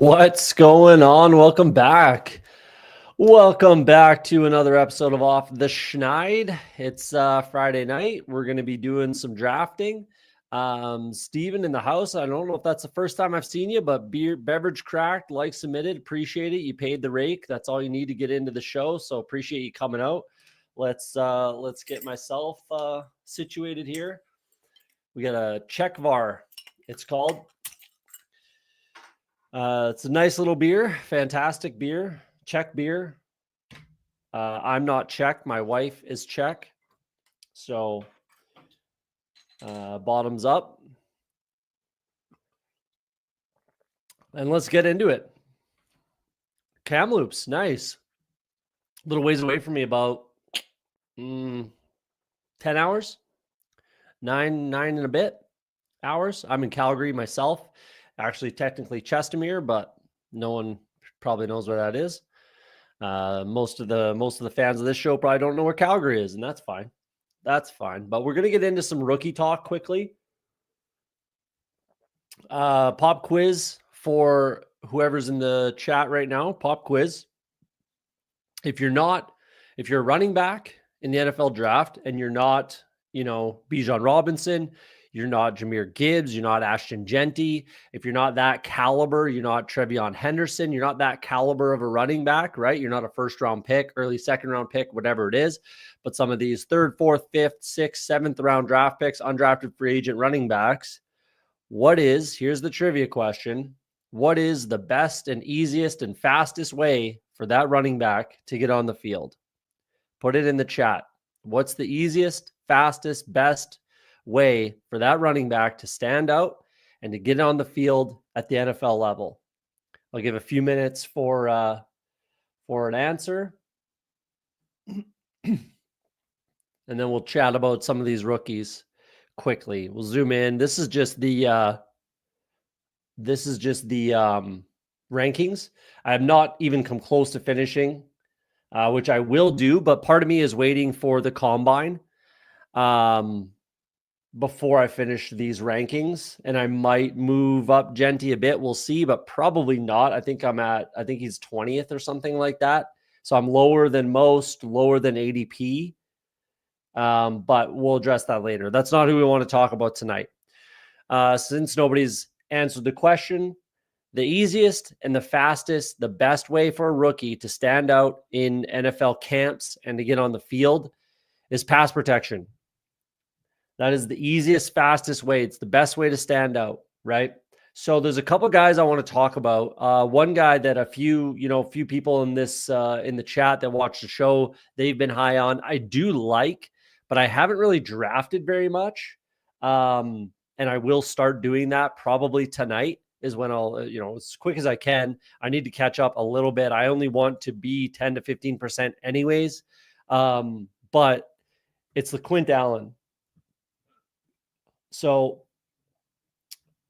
What's going on? Welcome back. Welcome back to another episode of Off the Schneid. It's Friday night. We're going to be doing some drafting. Steven in the house. I don't know if that's the first time I've seen you, but beverage cracked, like submitted. Appreciate it. You paid the rake. That's all you need to get into the show. So appreciate you coming out. Let's get myself situated here. We got a Czech VAR. It's called. It's a nice little beer, fantastic beer, Czech beer. I'm not Czech. My wife is Czech. So bottoms up. And let's get into it. Kamloops, nice. A little ways away from me, about 10 hours, nine and a bit hours. I'm in Calgary myself. Actually, technically Chestermere, but no one probably knows where that is. Most of the fans of this show probably don't know where Calgary is, and that's fine. That's fine. But we're gonna get into some rookie talk quickly. Pop quiz for whoever's in the chat right now. Pop quiz. If you're a running back in the NFL draft and you're not, Bijan Robinson, you're not Jahmyr Gibbs, you're not Ashton Genty. If you're not that caliber, you're not Trevion Henderson, you're not that caliber of a running back, right? You're not a first round pick, early second round pick, whatever it is. But some of these third, fourth, fifth, sixth, seventh round draft picks, undrafted free agent running backs, here's the trivia question. What is the best and easiest and fastest way for that running back to get on the field? Put it in the chat. What's the easiest, fastest, best way for that running back to stand out and to get on the field at the NFL level? I'll give a few minutes for an answer. And then we'll chat about some of these rookies quickly. We'll zoom in. This is just the rankings. I have not even come close to finishing, which I will do, but part of me is waiting for the combine before I finish these rankings, and I might move up Genty a bit. We'll see, but probably not. I think he's 20th or something like that. So I'm lower than most, lower than ADP. But we'll address that later. That's not who we want to talk about tonight. Since nobody's answered the question, the easiest and the fastest, the best way for a rookie to stand out in NFL camps and to get on the field is pass protection. That is the easiest, fastest way. It's the best way to stand out, right? So there's a couple guys I want to talk about. One guy that a few people in this in the chat that watch the show, they've been high on. I do like, but I haven't really drafted very much. And I will start doing that probably tonight is when I'll, as quick as I can. I need to catch up a little bit. I only want to be 10 to 15% anyways. But it's LeQuint Allen. So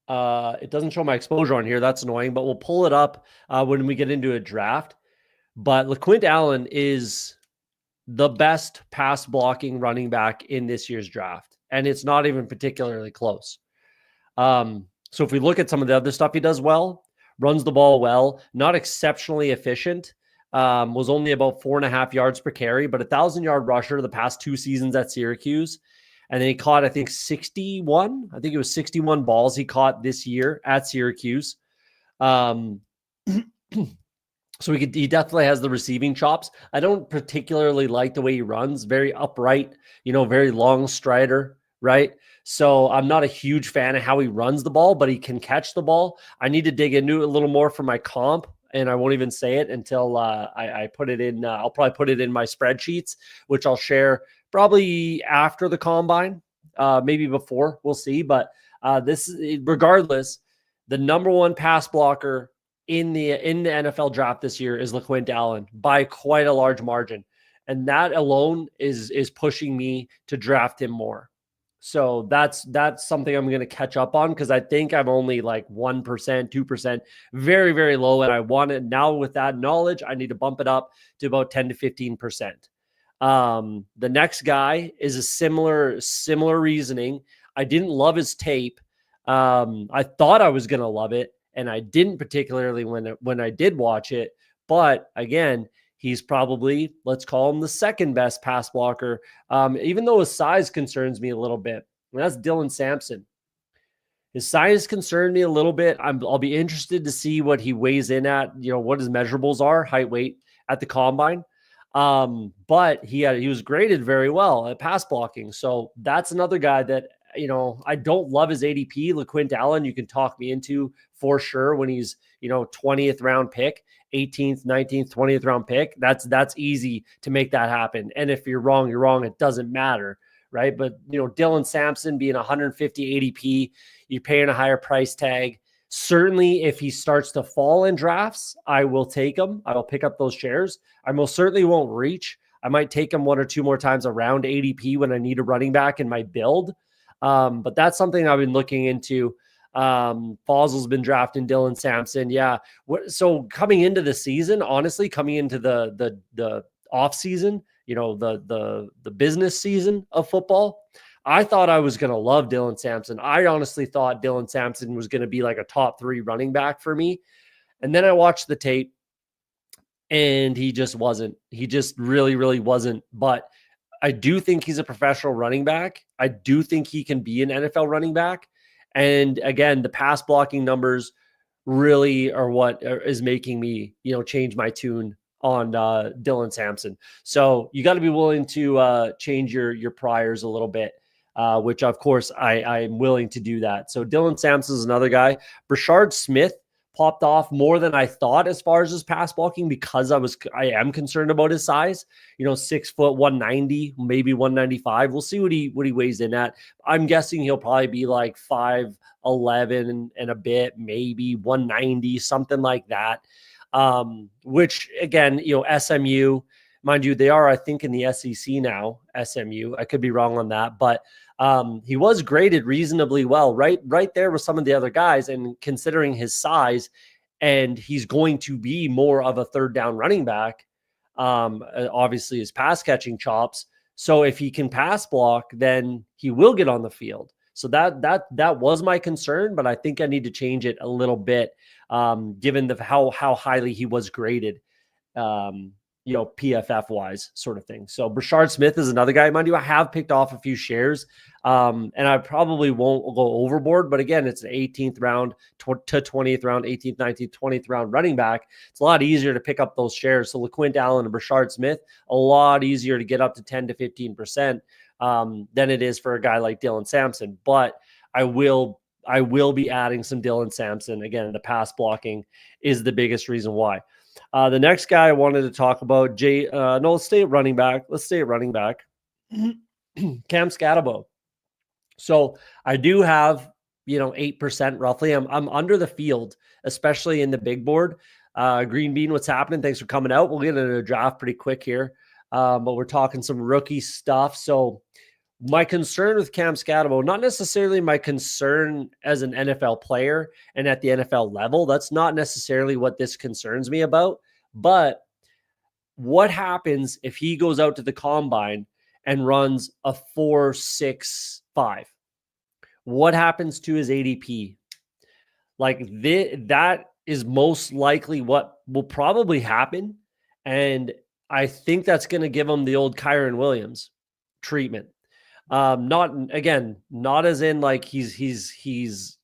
it doesn't show my exposure on here. That's annoying, but we'll pull it up when we get into a draft. But LeQuint Allen is the best pass blocking running back in this year's draft. And it's not even particularly close. So if we look at some of the other stuff he does well, runs the ball well, not exceptionally efficient, was only about 4.5 yards per carry, but 1,000-yard rusher the past 2 seasons at Syracuse. And then he caught, I think, 61. I think it was 61 balls he caught this year at Syracuse. So he definitely has the receiving chops. I don't particularly like the way he runs. Very upright, very long strider, right? So I'm not a huge fan of how he runs the ball, but he can catch the ball. I need to dig into it a little more for my comp, and I won't even say it until I put it in. I'll probably put it in my spreadsheets, which I'll share probably after the combine, maybe before. We'll see. But regardless, the number one pass blocker in the NFL draft this year is LeQuint Allen by quite a large margin. And that alone is pushing me to draft him more. So that's something I'm going to catch up on, because I think I'm only like 1%, 2%, very, very low. And I want it now. With that knowledge, I need to bump it up to about 10 to 15%. The next guy is a similar reasoning. I didn't love his tape. I thought I was going to love it. and I didn't particularly when I did watch it. But again, he's probably, let's call him the second best pass blocker, even though his size concerns me a little bit. And that's Dylan Sampson. His size concerned me a little bit. I'll be interested to see what he weighs in at, what his measurables are, height, weight at the combine. But he was graded very well at pass blocking. So that's another guy that, I don't love his ADP. LaQuint Allen, you can talk me into for sure when he's, 20th round pick, 18th, 19th, 20th round pick. That's easy to make that happen. And if you're wrong, you're wrong. It doesn't matter. Right. But, Dylan Sampson being 150 ADP, you're paying a higher price tag. Certainly, if he starts to fall in drafts, I will take him. I will pick up those shares. I most certainly won't reach. I might take him one or two more times around ADP when I need a running back in my build. But that's something I've been looking into. Fossil's been drafting Dylan Sampson. Yeah. So coming into the season, honestly, coming into the off season, the business season of football, I thought I was going to love Dylan Sampson. I honestly thought Dylan Sampson was going to be like a top 3 running back for me. And then I watched the tape and he just wasn't. He just really, really wasn't. But I do think he's a professional running back. I do think he can be an NFL running back. And again, the pass blocking numbers really are what is making me, change my tune on Dylan Sampson. So you got to be willing to change your priors a little bit, which of course I'm willing to do that. So Dylan Sampson is another guy. Brashard Smith popped off more than I thought as far as his pass blocking because I am concerned about his size. 6 foot 190, maybe 195. We'll see what he weighs in at. I'm guessing he'll probably be like 5'11" and a bit, maybe 190, something like that. Which again, SMU, mind you, they are, I think, in the SEC now, SMU. I could be wrong on that, but he was graded reasonably well, right there with some of the other guys. And considering his size, and he's going to be more of a third down running back, obviously his pass catching chops. So if he can pass block, then he will get on the field. So that was my concern, but I think I need to change it a little bit, given how highly he was graded, PFF wise sort of thing. So Brashard Smith is another guy. Mind you, I have picked off a few shares, and I probably won't go overboard, but again, it's an 18th round to 20th round, 18th, 19th, 20th round running back. It's a lot easier to pick up those shares. So LaQuint Allen and Brashard Smith, a lot easier to get up to 10 to 15%, than it is for a guy like Dylan Sampson. But I will be adding some Dylan Sampson. Again, the pass blocking is the biggest reason why. The next guy I wanted to talk about, let's stay at running back. Cam Scatterbo. So I do have, 8% roughly. I'm under the field, especially in the big board. Green Bean, what's happening? Thanks for coming out. We'll get into the draft pretty quick here. But we're talking some rookie stuff. So my concern with Cam Scatterbo, not necessarily my concern as an NFL player and at the NFL level. That's not necessarily what this concerns me about. But what happens if he goes out to the combine and runs a 4.65? What happens to his ADP? That is most likely what will probably happen. And I think that's going to give him the old Kyron Williams treatment. Not as in like he's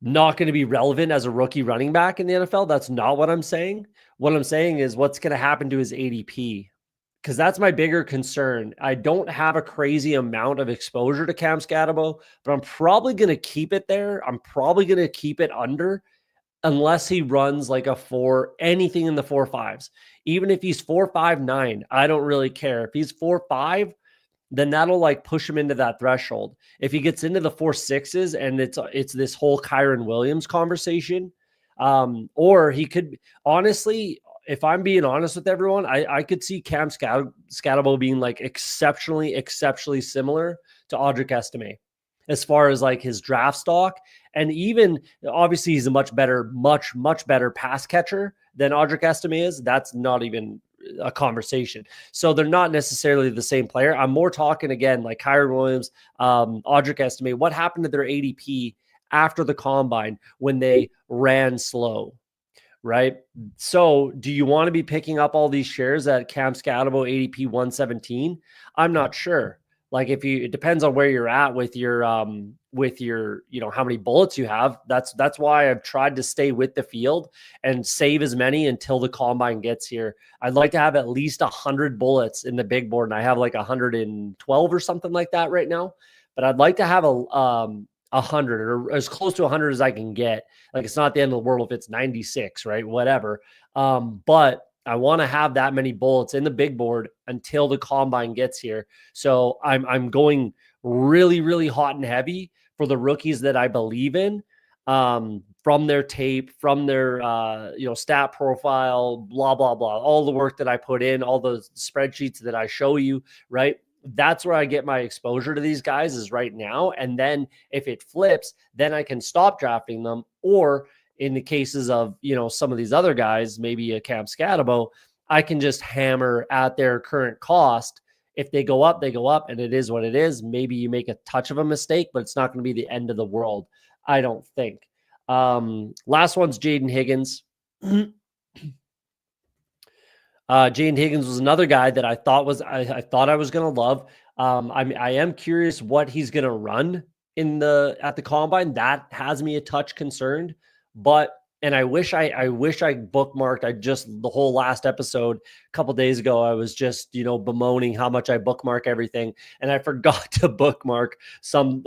not going to be relevant as a rookie running back in the NFL. That's not what I'm saying. What I'm saying is what's going to happen to his ADP, because that's my bigger concern. I don't have a crazy amount of exposure to Cam Scatterbo, but I'm probably going to keep it there. I'm probably going to keep it under unless he runs like anything in the 4.5s. Even if he's 4.59, I don't really care. If he's 4.5, then that'll like push him into that threshold. If he gets into the 4.6s and it's this whole Kyron Williams conversation, or he could, honestly, if I'm being honest with everyone, I could see Cam Scatterbo being like exceptionally similar to Audric Estime as far as like his draft stock. And even obviously he's a much better pass catcher than Audric Estime is. That's not even a conversation. So they're not necessarily the same player. I'm more talking again, like Kyron Williams, Audric Estime. What happened to their ADP after the combine when they ran slow, right? So do you want to be picking up all these shares at Cam Scatabo ADP 117? I'm not sure. Like it depends on where you're at with your how many bullets you have. That's why I've tried to stay with the field and save as many until the combine gets here. I'd like to have at least 100 bullets in the big board, and I have like 112 or something like that right now. But I'd like to have a 100 or as close to 100 as I can get. Like, it's not the end of the world if it's 96, right? Whatever. But I want to have that many bullets in the big board until the combine gets here. So I'm going really, really hot and heavy for the rookies that I believe in, from their tape, from their stat profile, blah, blah, blah, all the work that I put in, all the spreadsheets that I show you, right? That's where I get my exposure to these guys is right now. And then if it flips, then I can stop drafting them. Or in the cases of, some of these other guys, maybe a Cam Scatabo, I can just hammer at their current cost. If they go up, they go up, and it is what it is. Maybe you make a touch of a mistake, but it's not going to be the end of the world, I don't think. Last one's Jaden Higgins. Jaden Higgins was another guy that I thought I thought I was going to love. I am curious what he's going to run at the combine. That has me a touch concerned, and I wish I bookmarked. The whole last episode a couple days ago, I was just, bemoaning how much I bookmark everything. And I forgot to bookmark some,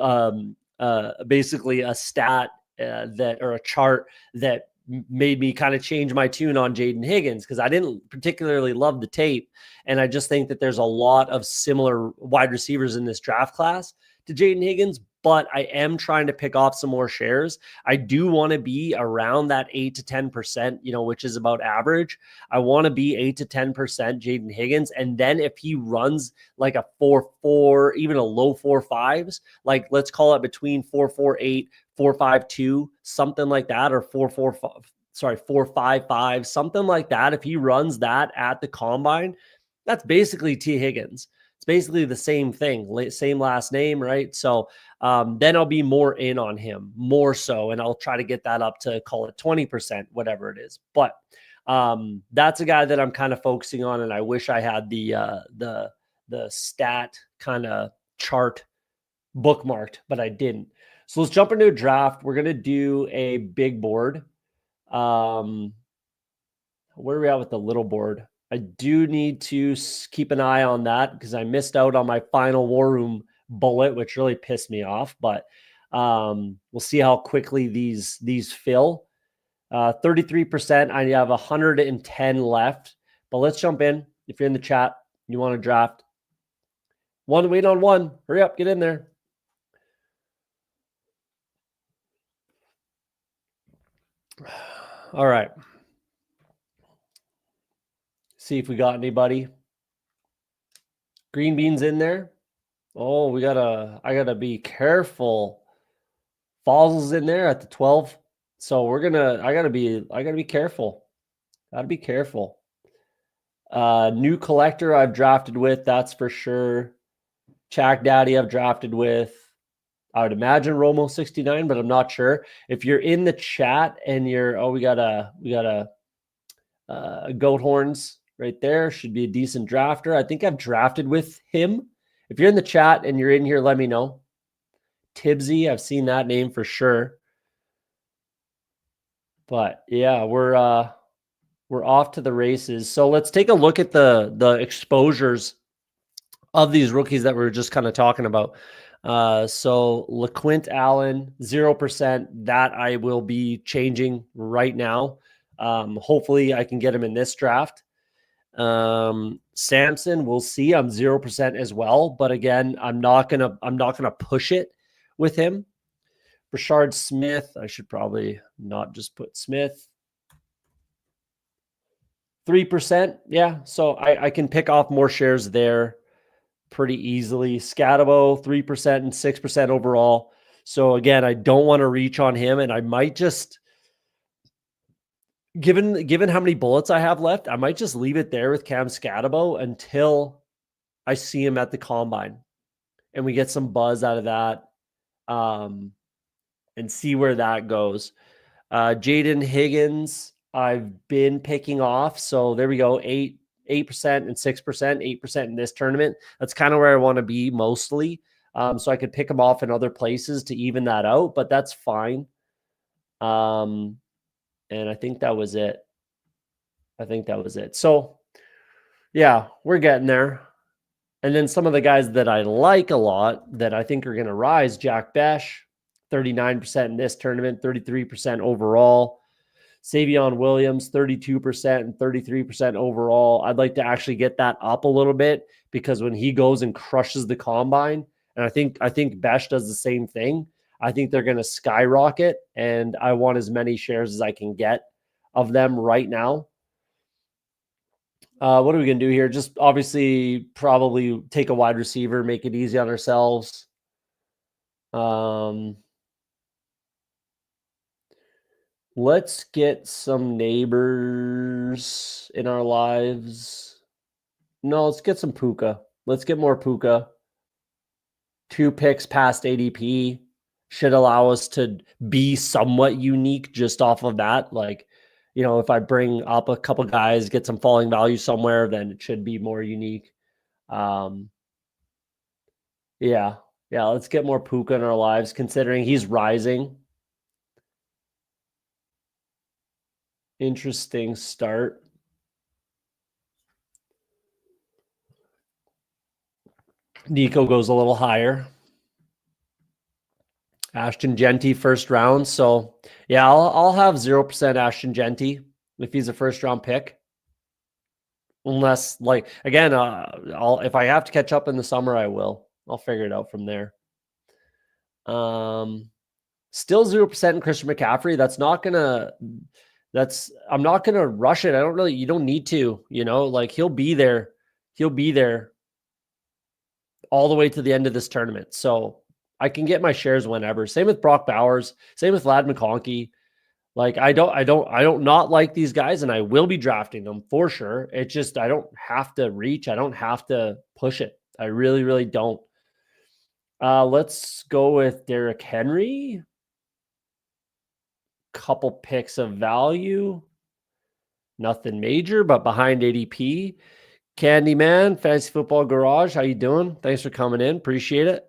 basically a stat or a chart that made me kind of change my tune on Jaden Higgins, because I didn't particularly love the tape. And I just think that there's a lot of similar wide receivers in this draft class to Jaden Higgins, but I am trying to pick off some more shares. I do want to be around that 8 to 10%, which is about average. I want to be 8 to 10% Jaden Higgins. And then if he runs like a 4.4, even a low 4.5s, like let's call it between 4.48, 4.52, something like that, or 4.55, something like that. If he runs that at the combine, that's basically T. Higgins. It's basically the same thing, same last name, right? So then I'll be more in on him, more so, and I'll try to get that up to, call it 20%, whatever it is. But that's a guy that I'm kind of focusing on, and I wish I had the stat kind of chart bookmarked, but I didn't. So let's jump into a draft. We're gonna do a big board. Where are we at with the little board? I do need to keep an eye on that because I missed out on my final War Room bullet, which really pissed me off. But we'll see how quickly these fill. 33%. I have 110 left. But let's jump in. If you're in the chat, you want to draft. Wait on one. Hurry up, get in there. All right. See if we got anybody. Green beans in there. Oh, I gotta be careful. Fossil's in there at the 12. So I gotta be careful. Gotta be careful. New collector I've drafted with, that's for sure. Chack Daddy I've drafted with. I would imagine Romo 69, but I'm not sure. If you're in the chat and we got a Goat Horns right there. Should be a decent drafter. I think I've drafted with him. If you're in the chat and you're in here, let me know. Tibbsy, I've seen that name for sure. But yeah, we're off to the races. So let's take a look at the exposures of these rookies that we were just kind of talking about. So LaQuint Allen, 0%. That I will be changing right now. Hopefully I can get him in this draft. Samson, we'll see. I'm 0% as well, but again, I'm not gonna push it with him. Rashard Smith, I should probably not just put Smith. 3%, yeah. So I can pick off more shares there pretty easily. Scatabo, 3% and 6% overall. So again, I don't want to reach on him, and I might just, given how many bullets I have left, I might just leave it there with Cam Scatabo until I see him at the combine and we get some buzz out of that. and see where that goes. Jaden Higgins, I've been picking off. So there we go. 8% and 6%, 8% in this tournament. That's kind of where I want to be mostly. So I could pick them off in other places to even that out, but that's fine. And I think that was it. So yeah, we're getting there. And then some of the guys that I like a lot that I think are going to rise, Jack Besh, 39% in this tournament, 33% overall. Savion Williams, 32% and 33% overall. I'd like to actually get that up a little bit because when he goes and crushes the combine, and I think Besh does the same thing, I think they're going to skyrocket, and I want as many shares as I can get of them right now. What are we going to do here? Just obviously probably take a wide receiver, make it easy on ourselves. Let's get some neighbors in our lives. No, let's get some Puka. Let's get more Puka. 2 picks past ADP should allow us to be somewhat unique just off of that. Like, you know, if I bring up a couple guys, get some falling value somewhere, then it should be more unique. Yeah, let's get more Puka in our lives, considering he's rising. Interesting start. Nico goes a little higher. Ashton Genty first round. So yeah, I'll have 0% Ashton Genty if he's a first round pick. Unless, like, again, if I have to catch up in the summer, I will. I'll figure it out from there. Still 0% in Christian McCaffrey. I'm not gonna rush it. You don't need to, like he'll be there. He'll be there all the way to the end of this tournament. So I can get my shares whenever. Same with Brock Bowers. Same with Vlad McConkey. Like I don't not like these guys, and I will be drafting them for sure. It's just I don't have to reach. I don't have to push it. I really, really don't. Let's go with Derrick Henry. Couple picks of value. Nothing major, but behind ADP. Candyman, Fantasy Football Garage. How you doing? Thanks for coming in. Appreciate it.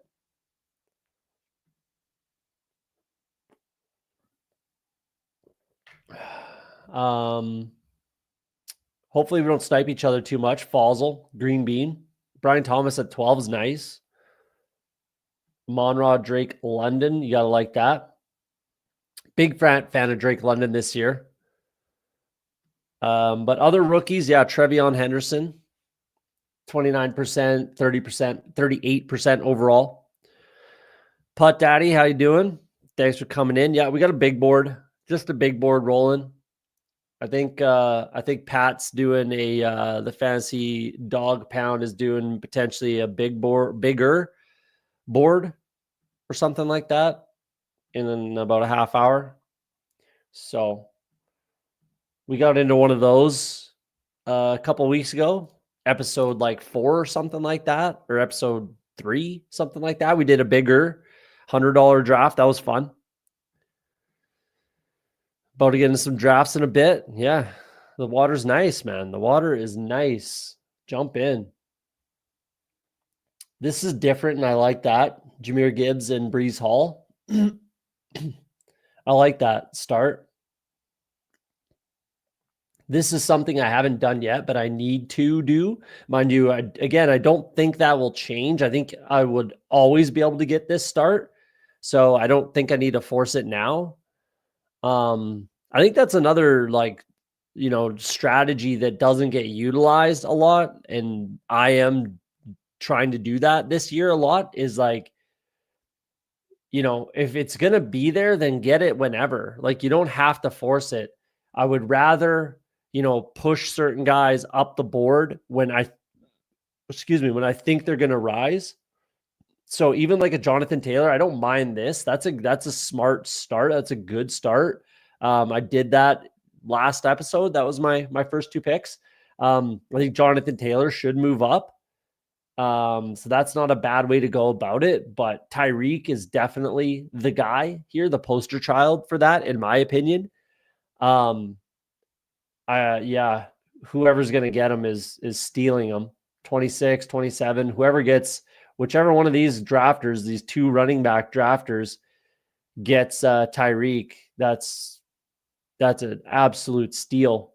Hopefully we don't snipe each other too much. Falzel, Green Bean. Brian Thomas at 12 is nice. Monrod, Drake London. You got to like that. Big fan of Drake London this year. But other rookies, yeah, Trevion Henderson, 29%, 30%, 38% overall. Putt Daddy, how you doing? Thanks for coming in. Yeah, we got a big board, just a big board rolling. I think Pat's doing the fantasy dog pound is doing potentially a bigger board or something like that in about a half hour. So we got into one of those a couple weeks ago, episode like 4 or something like that, or episode 3, something like that. We did a bigger $100 draft. That was fun. About to get into some drafts in a bit. Yeah, the water's nice, man. The water is nice. Jump in. This is different, and I like that. Jahmyr Gibbs and Breece Hall. I like that start. This is something I haven't done yet, but I need to do. Mind you, I don't think that will change. I think I would always be able to get this start. So I don't think I need to force it now. I think that's another strategy that doesn't get utilized a lot. And I am trying to do that this year a lot is like, if it's going to be there, then get it whenever. Like you don't have to force it. I would rather, push certain guys up the board when I think they're going to rise. So even like a Jonathan Taylor, I don't mind this. That's a smart start. That's a good start. I did that last episode. That was my first 2 picks. I think Jonathan Taylor should move up. So that's not a bad way to go about it, but Tyreek is definitely the guy here, the poster child for that, in my opinion. Um, yeah, whoever's going to get him is stealing him. 26, 27, whoever gets whichever one of these drafters, these two running back drafters gets Tyreek, that's an absolute steal.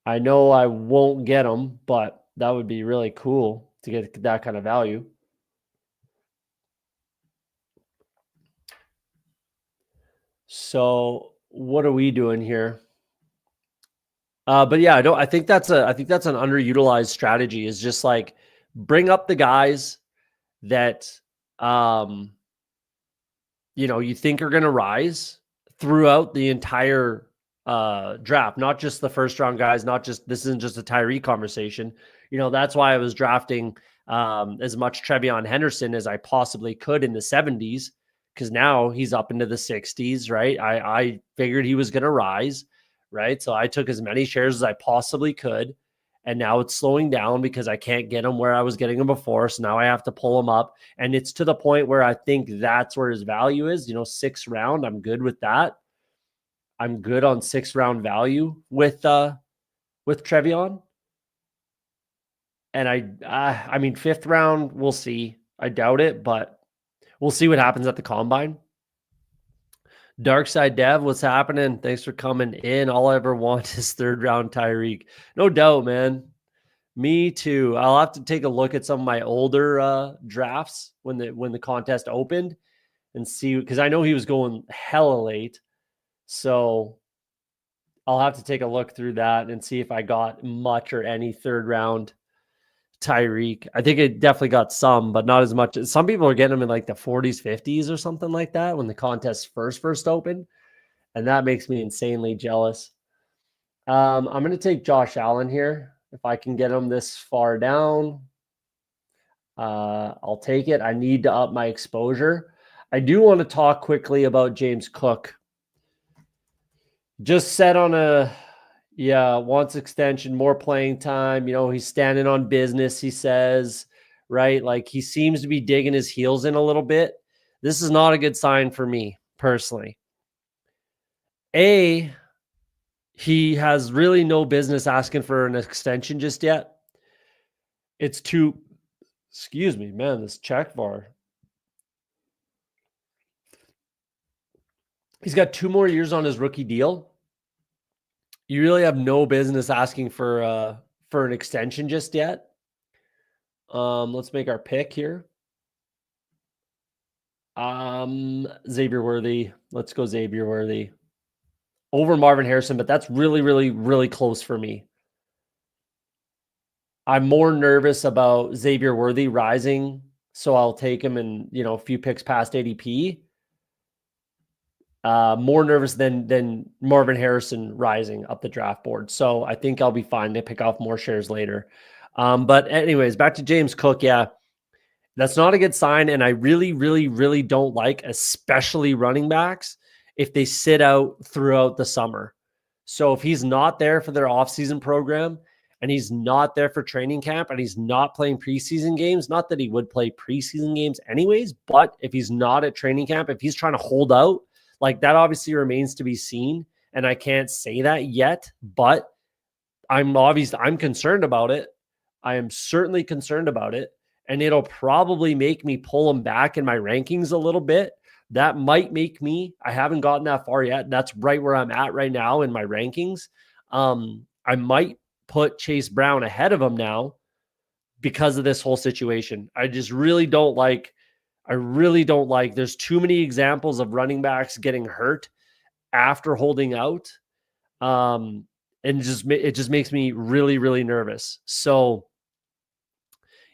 I know I won't get him, but that would be really cool to get that kind of value. So what are we doing here? But yeah, I think that's an underutilized strategy, is just like bring up the guys that um you think are going to rise throughout the entire draft, not just the first round guys, not just, this isn't just a Tyree conversation. That's why I was drafting as much Trevion Henderson as I possibly could in the 70s, because now he's up into the 60s, right? I figured he was going to rise, right? So I took as many shares as I possibly could. And now it's slowing down because I can't get him where I was getting him before. So now I have to pull him up. And it's to the point where I think that's where his value is. 6th round, I'm good with that. I'm good on 6th round value with Trevion. And I mean, 5th round, we'll see. I doubt it, but we'll see what happens at the combine. Dark Side Dev, what's happening? Thanks for coming in. All I ever want is 3rd round Tyreek. No doubt, man. Me too. I'll have to take a look at some of my older drafts when the contest opened and see, because I know he was going hella late. So I'll have to take a look through that and see if I got much or any 3rd round Tyreek. I think it definitely got some, but not as much. Some people are getting them in like the 40s, 50s or something like that when the contest first opened. And that makes me insanely jealous. I'm going to take Josh Allen here. If I can get him this far down, I'll take it. I need to up my exposure. I do want to talk quickly about James Cook. Just set on wants extension, more playing time. He's standing on business, he says, right? Like, he seems to be digging his heels in a little bit. This is not a good sign for me personally. He has really no business asking for an extension just yet. It's too, excuse me, man, this check bar. He's got 2 more years on his rookie deal. You really have no business asking for an extension just yet. Let's make our pick here. Xavier Worthy. Let's go Xavier Worthy over Marvin Harrison, but that's really, really, really close for me. I'm more nervous about Xavier Worthy rising, so I'll take him in, a few picks past ADP. More nervous than Marvin Harrison rising up the draft board. So I think I'll be fine to pick off more shares later. But anyways, back to James Cook. Yeah, that's not a good sign. And I really, really, really don't like, especially running backs, if they sit out throughout the summer. So if he's not there for their offseason program and he's not there for training camp and he's not playing preseason games, not that he would play preseason games anyways, but if he's not at training camp, if he's trying to hold out, like, that obviously remains to be seen. And I can't say that yet, but I'm concerned about it. I am certainly concerned about it. And it'll probably make me pull him back in my rankings a little bit. That might make me, I haven't gotten that far yet. That's right where I'm at right now in my rankings. I might put Chase Brown ahead of him now because of this whole situation. I really don't like, there's too many examples of running backs getting hurt after holding out. And it just makes me really, really nervous. So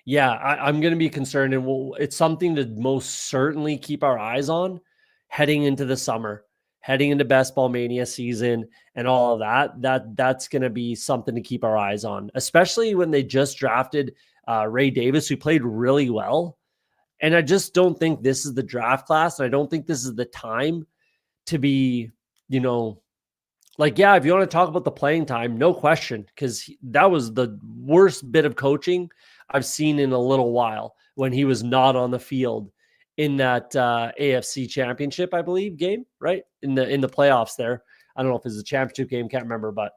yeah, I'm going to be concerned, and it's something to most certainly keep our eyes on heading into the summer, heading into Best Ball Mania season and all of that. That's going to be something to keep our eyes on, especially when they just drafted Ray Davis, who played really well. And I just don't think this is the draft class. And I don't think this is the time to be, Like, yeah, if you want to talk about the playing time, no question, because that was the worst bit of coaching I've seen in a little while when he was not on the field in that AFC Championship, I believe, game, right? In the playoffs there. I don't know if it's a championship game, can't remember, but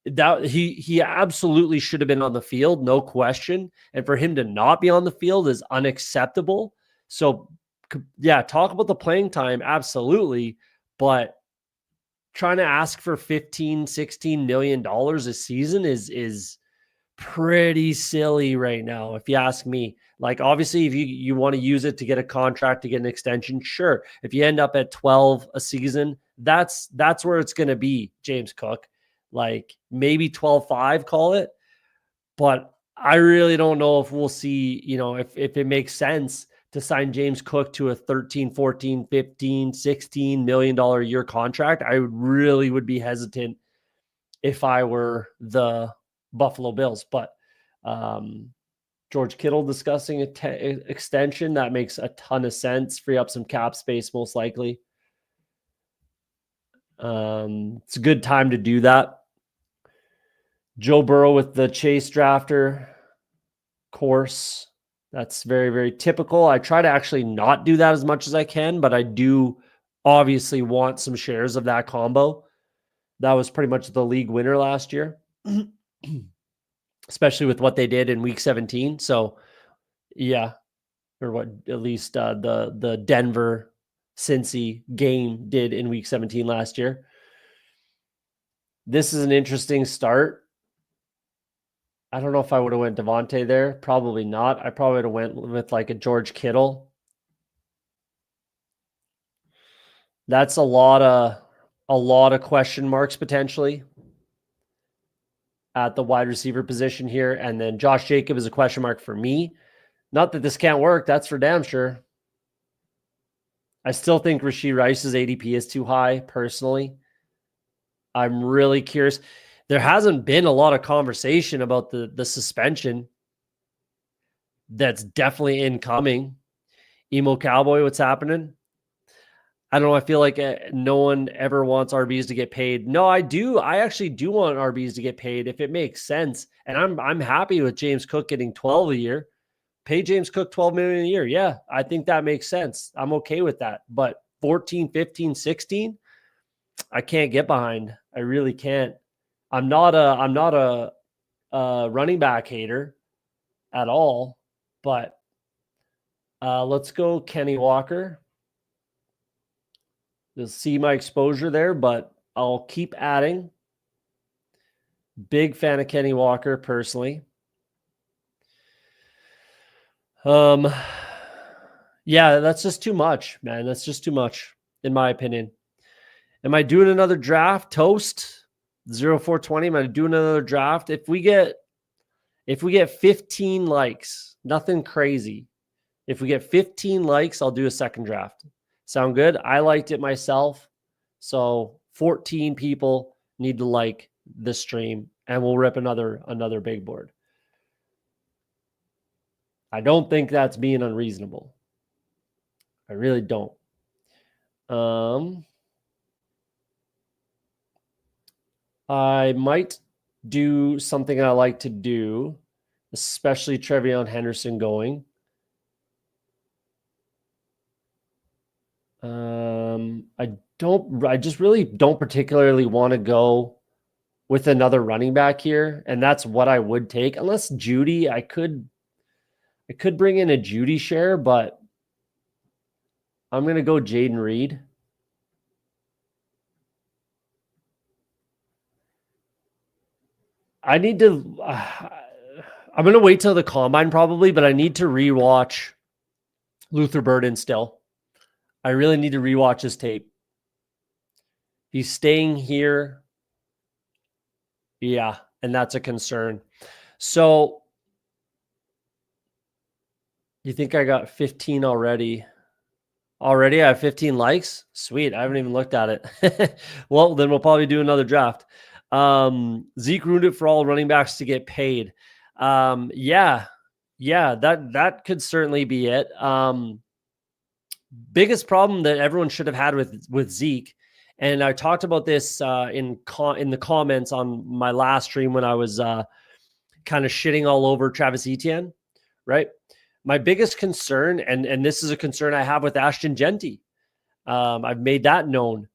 that he absolutely should have been on the field, no question. And for him to not be on the field is unacceptable. So yeah, talk about the playing time, absolutely, but trying to ask for 15, 16 million dollars a season is pretty silly right now, if you ask me. Like, obviously, if you want to use it to get a contract, to get an extension, sure. If you end up at 12 a season, that's where it's going to be, James Cook. Like, maybe 12.5, call it. But I really don't know if we'll see, if it makes sense to sign James Cook to a 13, 14, 15, 16 million dollar a year contract. I really would be hesitant if I were the Buffalo Bills. But George Kittle discussing extension, that makes a ton of sense. Free up some cap space, most likely. It's a good time to do that. Joe Burrow with the Chase drafter course. That's very, very typical. I try to actually not do that as much as I can, but I do obviously want some shares of that combo. That was pretty much the league winner last year, especially with what they did in week 17. So yeah, or what at least the Denver Cincy game did in week 17 last year. This is an interesting start. I don't know if I would have went Devontae there. Probably not. I probably would have went with like a George Kittle. That's a lot of question marks potentially at the wide receiver position here. And then Josh Jacob is a question mark for me. Not that this can't work. That's for damn sure. I still think Rashee Rice's ADP is too high, personally. I'm really curious. There hasn't been a lot of conversation about the suspension. That's definitely incoming. Emo Cowboy, what's happening? I don't know. I feel like no one ever wants RBs to get paid. No, I do. I actually do want RBs to get paid if it makes sense. And I'm happy with James Cook getting 12 a year. Pay James Cook 12 million a year. Yeah, I think that makes sense. I'm okay with that. But 14, 15, 16, I can't get behind. I really can't. I'm not a running back hater at all, but let's go Kenny Walker. You'll see my exposure there, but I'll keep adding. Big fan of Kenny Walker personally. Yeah, that's just too much, man. That's just too much, in my opinion. Am I doing another draft? Toast 0420. Am I doing another draft? If we get 15 likes, nothing crazy. If we get 15 likes, I'll do a second draft. Sound good? I liked it myself. So 14 people need to like this stream, and we'll rip another big board. I don't think that's being unreasonable. I really don't. I might do something I like to do, especially Trevion Henderson going. I just really don't particularly want to go with another running back here, and that's what I would take. Unless Judy, I could bring in a Judy share, but I'm going to go Jaden Reed. I need to I'm going to wait till the combine probably, but I need to rewatch Luther Burden still. I really need to rewatch his tape. He's staying here. Yeah, and that's a concern. So you think I got 15 already? Already I have 15 likes? Sweet. I haven't even looked at it. Well, then we'll probably do another draft. Zeke ruined it for all running backs to get paid. Yeah, that could certainly be it. Biggest problem that everyone should have had with Zeke And I talked about this in the comments on my last stream when I was kind of shitting all over Travis Etienne, right? My biggest concern, and this is a concern I have with Ashton Genty, I've made that known,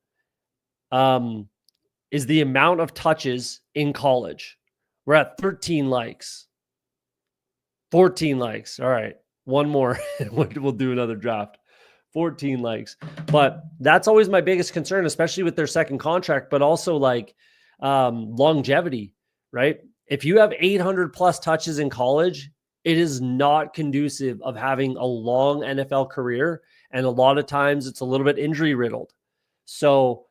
is the amount of touches in college. We're at 13 likes. 14 likes. All right. One more. We'll do another draft. 14 likes. But that's always my biggest concern, especially with their second contract, but also like longevity, right? If you have 800 plus touches in college, it is not conducive of having a long NFL career. And a lot of times it's a little bit injury riddled. So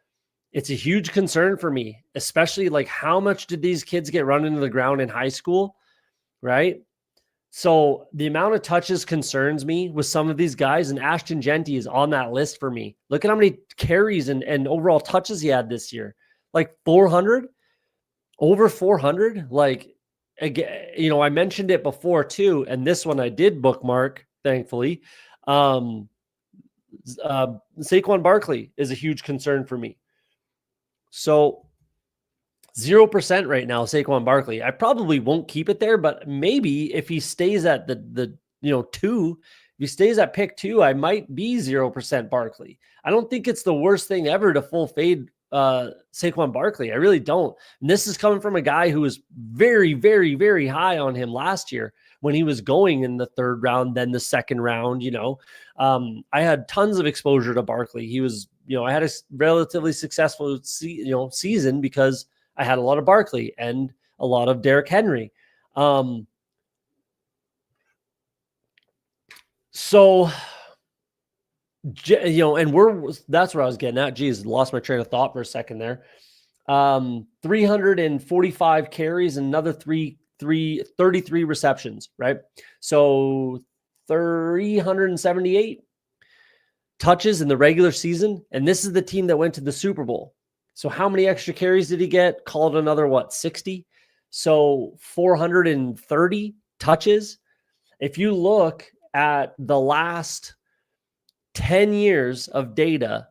it's a huge concern for me, especially like how much did these kids get run into the ground in high school, right? So the amount of touches concerns me with some of these guys, and Ashton Genty is on that list for me. Look at how many carries and overall touches he had this year. Like 400, over 400. Like, again, you know, I mentioned it before too, and this one I did bookmark, thankfully. Saquon Barkley is a huge concern for me. So 0% right now, Saquon Barkley. I probably won't keep it there, but maybe if he stays at the 2, if he stays at pick 2, I might be 0% Barkley. I don't think it's the worst thing ever to full fade Saquon Barkley. I really don't. And this is coming from a guy who was very, very, very high on him last year when he was going in the 3rd round, then the 2nd round. I had tons of exposure to Barkley. He was, I had a relatively successful season because I had a lot of Barkley and a lot of Derrick Henry. So, and that's where I was getting at. Geez, lost my train of thought for a second there. 345 carries and another 33 receptions, right? So 378 touches in the regular season. And this is the team that went to the Super Bowl. So how many extra carries did he get? Called another, 60? So 430 touches. If you look at the last 10 years of data,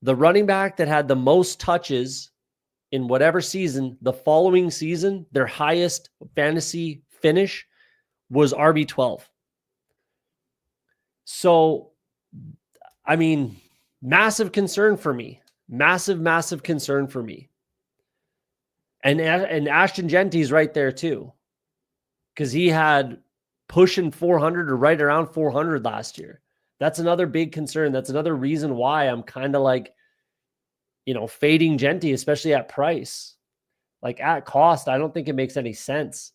the running back that had the most touches in whatever season, the following season, their highest fantasy finish was RB12. So, I mean, massive concern for me. Massive concern for me. And Ashton Genty's right there too, because he had pushing 400 or right around 400 last year. That's another big concern. That's another reason why I'm kind of like, fading Genty, especially at price. Like at cost, I don't think it makes any sense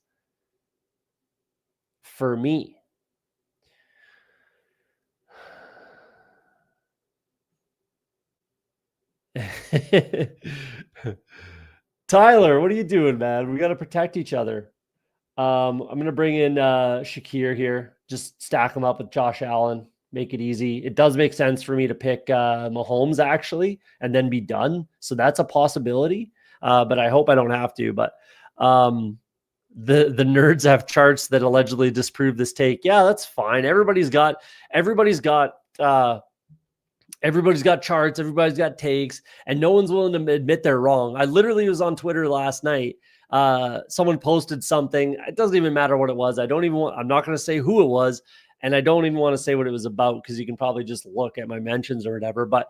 for me. Tyler, what are you doing, man? We got to protect each other. I'm going to bring in Shakir here. Just stack him up with Josh Allen. Make it easy. It does make sense for me to pick Mahomes, actually, and then be done. So that's a possibility, but I hope I don't have to. But the nerds have charts that allegedly disprove this take. Yeah, that's fine. Everybody's got charts, everybody's got takes, and no one's willing to admit they're wrong. I literally was on Twitter last night. Someone posted something. It doesn't even matter what it was. I'm not going to say who it was, and I don't even want to say what it was about because you can probably just look at my mentions or whatever. But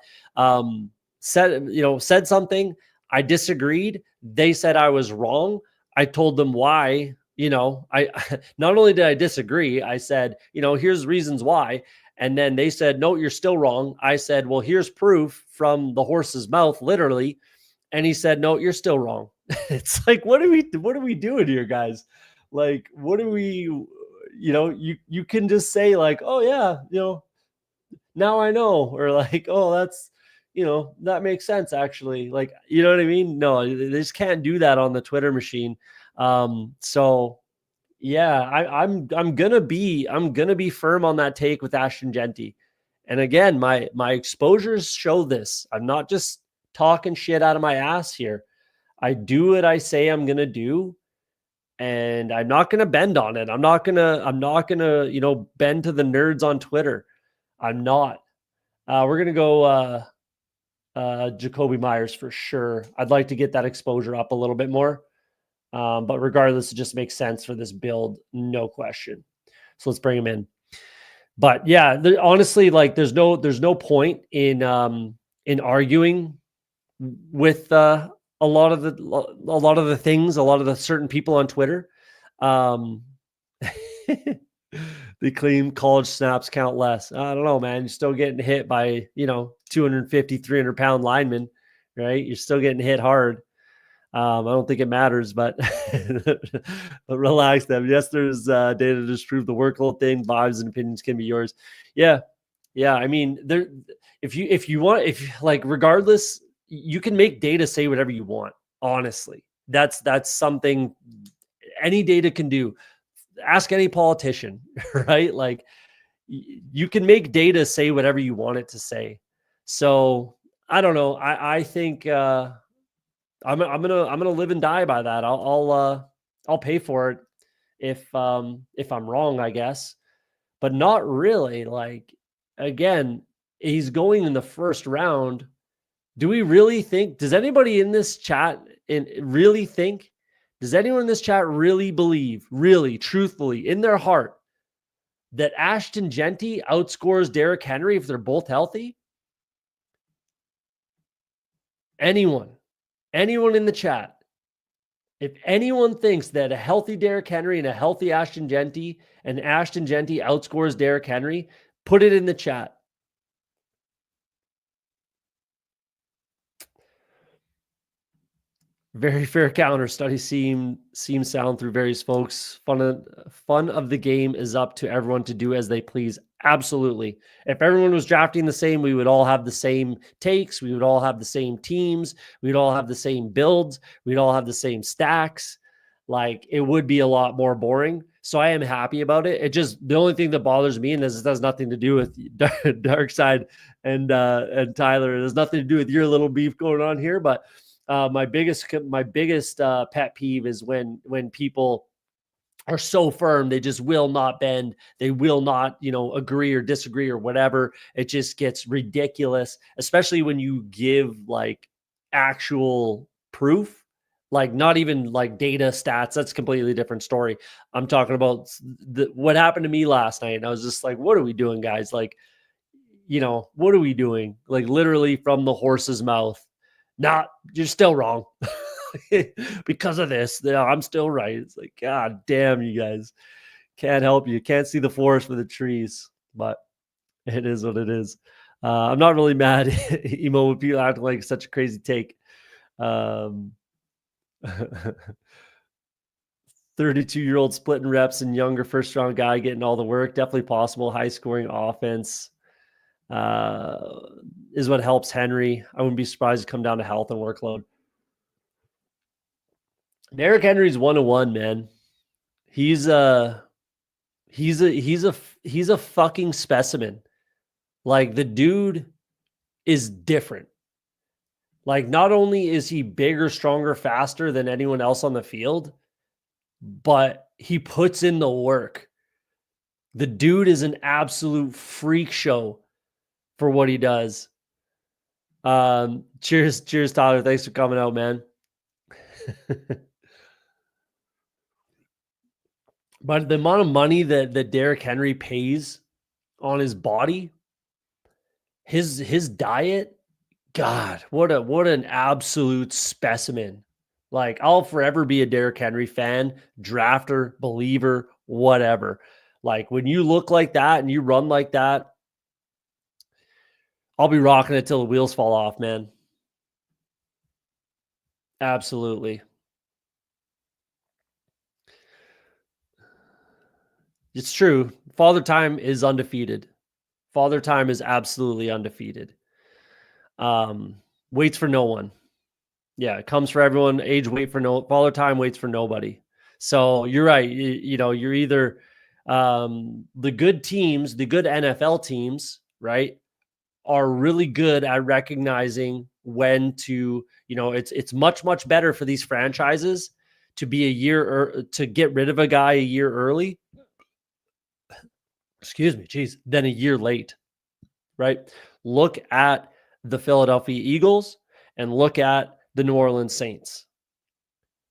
said something. I disagreed. They said I was wrong. I told them why. I not only did I disagree, I said, here's reasons why. And then they said, no, you're still wrong. I said, well, here's proof from the horse's mouth, literally. And he said, no, you're still wrong. It's like, what are we doing here, guys? Like, what do we, you can just say like, oh yeah, now I know, or like, oh, that's, that makes sense actually. Like, you know what I mean? No, they just can't do that on the Twitter machine. So yeah, I'm gonna be firm on that take with Ashton Genty. And again, my exposures show this. I'm not just talking shit out of my ass here. I do what I say I'm gonna do, and I'm not gonna bend on it. I'm not gonna bend to the nerds on Twitter. I'm not. We're gonna go Jacoby Myers for sure. I'd like to get that exposure up a little bit more. But regardless, it just makes sense for this build, no question. So let's bring him in. But yeah, honestly, like there's no point in arguing with a lot of the things, a lot of the certain people on Twitter. They claim college snaps count less. I don't know, man. You're still getting hit by 250, 300-pound linemen, right? You're still getting hit hard. I don't think it matters, but, but relax them. Yes, there's data to disprove the workload thing. Vibes and opinions can be yours. Yeah. I mean, if you want, regardless, you can make data say whatever you want. Honestly, that's something any data can do. Ask any politician, right? Like you can make data say whatever you want it to say. So I don't know. I think, I'm gonna live and die by that. I'll pay for it if I'm wrong, I guess, but not really. Like again, he's going in the first round. Do we really think? Does anybody in this chat really think? Does anyone in this chat really believe, really, truthfully, in their heart, that Ashton Genty outscores Derrick Henry if they're both healthy? Anyone in the chat, if anyone thinks that a healthy Derrick Henry and a healthy Ashton Genty outscores Derrick Henry, put it in the chat. Very fair counter. Studies seem sound through various folks. Fun of the game is up to everyone to do as they please. Absolutely. If everyone was drafting the same, we would all have the same takes. We would all have the same teams. We'd all have the same builds. We'd all have the same stacks. Like it would be a lot more boring. So I am happy about it. It just, the only thing that bothers me, and this has nothing to do with Dark Side and Tyler. It has nothing to do with your little beef going on here, but my biggest pet peeve is when people are so firm, they just will not bend. They will not, agree or disagree or whatever. It just gets ridiculous, especially when you give like actual proof, like not even like data stats. That's a completely different story. I'm talking about what happened to me last night. And I was just like, what are we doing, guys? Like, what are we doing? Like literally from the horse's mouth. Not, you're still wrong because of this. I'm still right. It's like, God damn, you guys can't help you. Can't see the forest for the trees, but it is what it is. I'm not really mad, emo, with people acting like such a crazy take. 32-year-old splitting reps and younger first round guy getting all the work. Definitely possible. High scoring offense is what helps Henry. I wouldn't be surprised to come down to health and workload. Derrick Henry's 101, man. He's a fucking specimen. Like the dude is different. Like not only is he bigger, stronger, faster than anyone else on the field, but he puts in the work. The dude is an absolute freak show for what he does. Cheers, Tyler. Thanks for coming out, man. But the amount of money that Derrick Henry pays on his body, his diet, God, what an absolute specimen. Like I'll forever be a Derrick Henry fan, drafter, believer, whatever. Like when you look like that and you run like that, I'll be rocking it till the wheels fall off, man. Absolutely. It's true. Father Time is undefeated. Father Time is absolutely undefeated. Waits for no one. Yeah, it comes for everyone. Father Time waits for nobody. So you're right. You're either the good teams, the good NFL teams, right, are really good at recognizing when to, it's much better for these franchises to be a year or to get rid of a guy a year early. Excuse me, geez, than a year late, right? Look at the Philadelphia Eagles and look at the New Orleans Saints.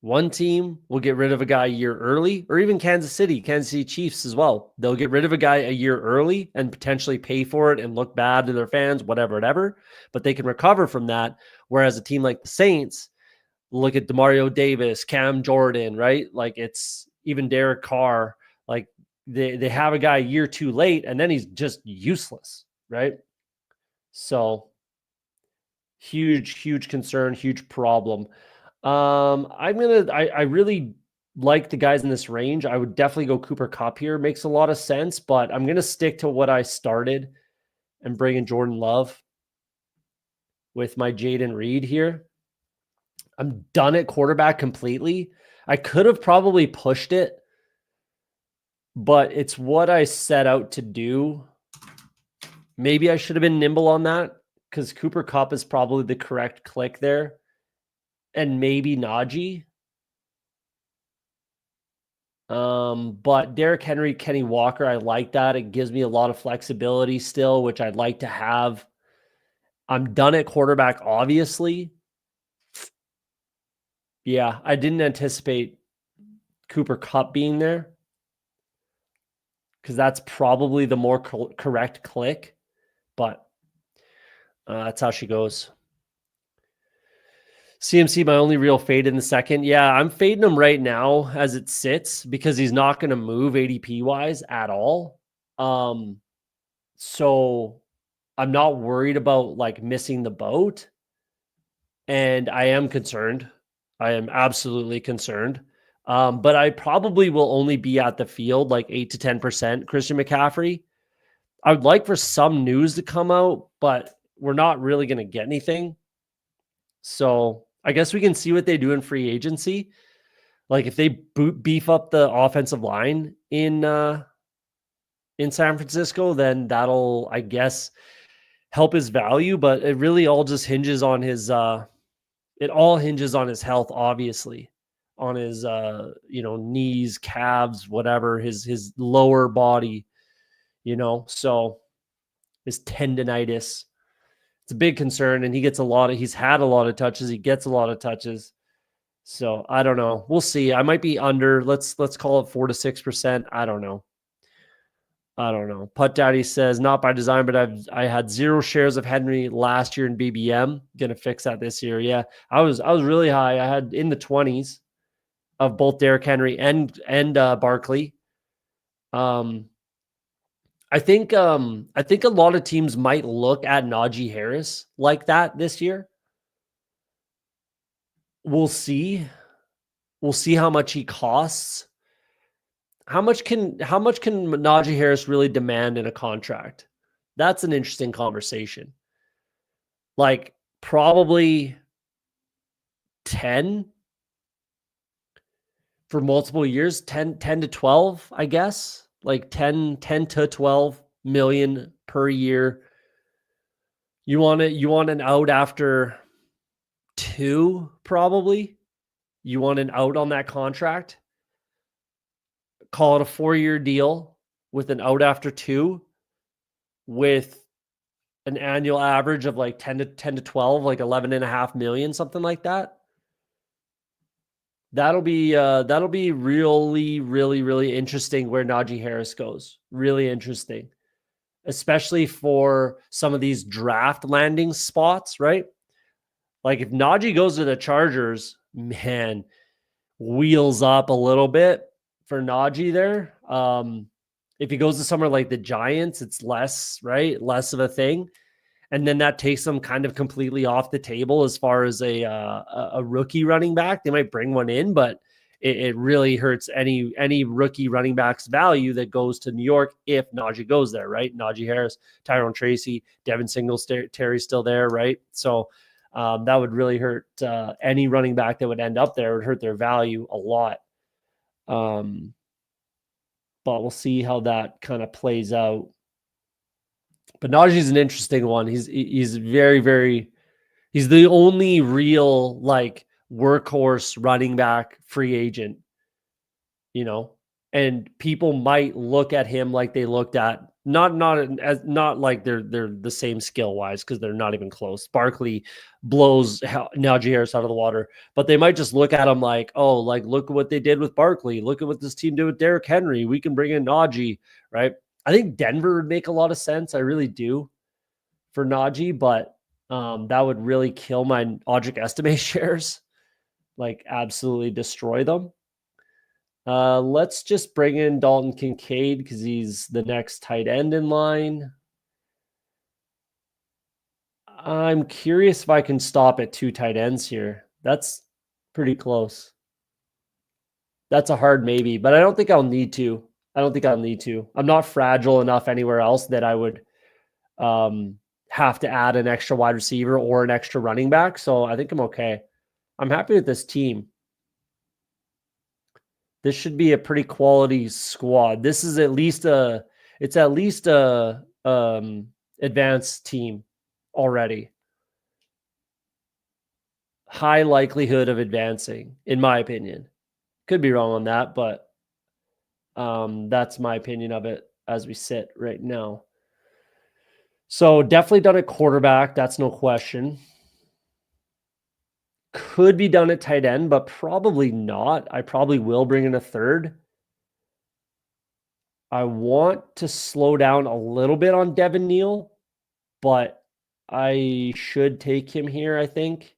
One team will get rid of a guy a year early, or even Kansas City Chiefs as well. They'll get rid of a guy a year early and potentially pay for it and look bad to their fans, whatever, but they can recover from that. Whereas a team like the Saints, look at DeMario Davis, Cam Jordan, right? Like it's even Derek Carr, like they have a guy a year too late and then he's just useless, right? So huge concern, huge problem. I really like the guys in this range. I would definitely go Cooper Kupp here. Makes a lot of sense, but I'm going to stick to what I started and bring in Jordan Love with my Jaden Reed here. I'm done at quarterback completely. I could have probably pushed it, but it's what I set out to do. Maybe I should have been nimble on that because Cooper Kupp is probably the correct click there. And maybe Najee. But Derrick Henry, Kenny Walker, I like that. It gives me a lot of flexibility still, which I'd like to have. I'm done at quarterback, obviously. Yeah, I didn't anticipate Cooper Kupp being there because that's probably the more correct click, but that's how she goes. CMC, my only real fade in the second. Yeah, I'm fading him right now as it sits because he's not going to move ADP wise at all. So I'm not worried about like missing the boat. And I am concerned. I am absolutely concerned. But I probably will only be at the field like 8 to 10% Christian McCaffrey. I would like for some news to come out, but we're not really going to get anything. So I guess we can see what they do in free agency. Like if they beef up the offensive line in San Francisco, then that'll, I guess, help his value. But it really all just hinges on his it all hinges on his health, obviously, on his knees, calves, whatever, his lower body, so his tendonitis. It's a big concern, and he's had a lot of touches. He gets a lot of touches. So I don't know. We'll see. I might be under. Let's call it 4 to 6%. I don't know. Putt Daddy says, not by design, but I had 0 shares of Henry last year in BBM. Gonna fix that this year. Yeah. I was really high. I had in the 20s of both Derrick Henry and Barkley. I think a lot of teams might look at Najee Harris like that this year. We'll see. We'll see how much he costs. How much can Najee Harris really demand in a contract? That's an interesting conversation. Like probably 10 for multiple years, 10 to 12, I guess. Like 10 to 12 million per year. You want an out after 2, probably. You want an out on that contract. Call it a 4-year deal with an out after 2 with an annual average of like 10 to 12, like 11.5 million, something like that. That'll be really interesting where Najee Harris goes. Really interesting, especially for some of these draft landing spots, right? Like if Najee goes to the Chargers, man, wheels up a little bit for Najee there. If he goes to somewhere like the Giants, it's less, right? Less of a thing. And then that takes them kind of completely off the table as far as a rookie running back. They might bring one in, but it really hurts any rookie running back's value that goes to New York if Najee goes there, right? Najee Harris, Tyrone Tracy, Devin Singletary's still there, right? So that would really hurt any running back that would end up there. It would hurt their value a lot. But we'll see how that kind of plays out. But Najee's an interesting one. He's very, very, he's the only real like workhorse running back free agent, and people might look at him like they looked at not like they're the same skill wise, because they're not even close. Barkley blows Najee Harris out of the water, but they might just look at him like, oh, like look at what they did with Barkley. Look at what this team did with Derrick Henry. We can bring in Najee, right? I think Denver would make a lot of sense. I really do for Najee, but that would really kill my Audric Estime shares, like absolutely destroy them. Let's just bring in Dalton Kincaid because he's the next tight end in line. I'm curious if I can stop at 2 tight ends here. That's pretty close. That's a hard maybe, but I don't think I'll need to. I'm not fragile enough anywhere else that I would have to add an extra wide receiver or an extra running back. So I think I'm okay. I'm happy with this team. This should be a pretty quality squad. This is at least a advanced team already. High likelihood of advancing, in my opinion. Could be wrong on that, but that's my opinion of it as we sit right now. So definitely done at quarterback. That's no question. Could be done at tight end, but probably not. I probably will bring in a third. I want to slow down a little bit on Devin Neal, but I should take him here, I think.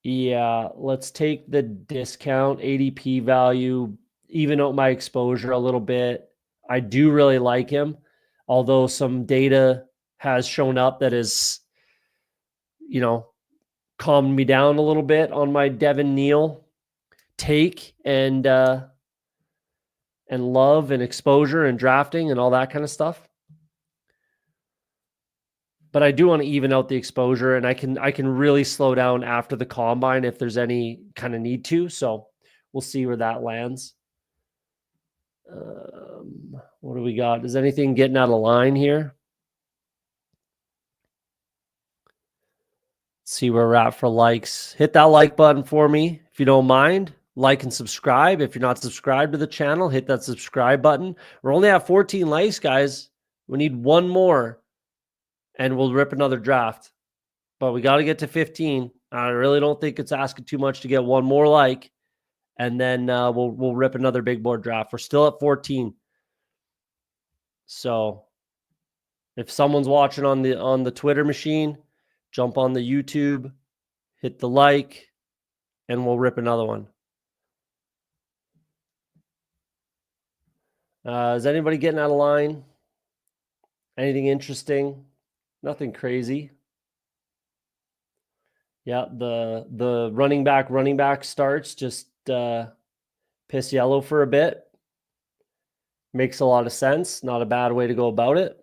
Yeah, let's take the discount ADP value, even out my exposure a little bit. I do really like him, although some data has shown up that is, calmed me down a little bit on my Devin Neal take and love and exposure and drafting and all that kind of stuff. But I do want to even out the exposure, and I can really slow down after the combine if there's any kind of need to. So we'll see where that lands. What do we got? Is anything getting out of line here? Let's see where we're at for likes. Hit that like button for me if you don't mind. Like and subscribe. If you're not subscribed to the channel, hit that subscribe button. We're only at 14 likes, guys. We need one more, and we'll rip another draft. But we got to get to 15. I really don't think it's asking too much to get one more like, and then we'll rip another big board draft. We're still at 14. So if someone's watching on the Twitter machine, jump on the YouTube, hit the like, and we'll rip another one. Is anybody getting out of line? Anything interesting? Nothing crazy. Yeah, the running back starts just piss yellow for a bit. Makes a lot of sense. Not a bad way to go about it.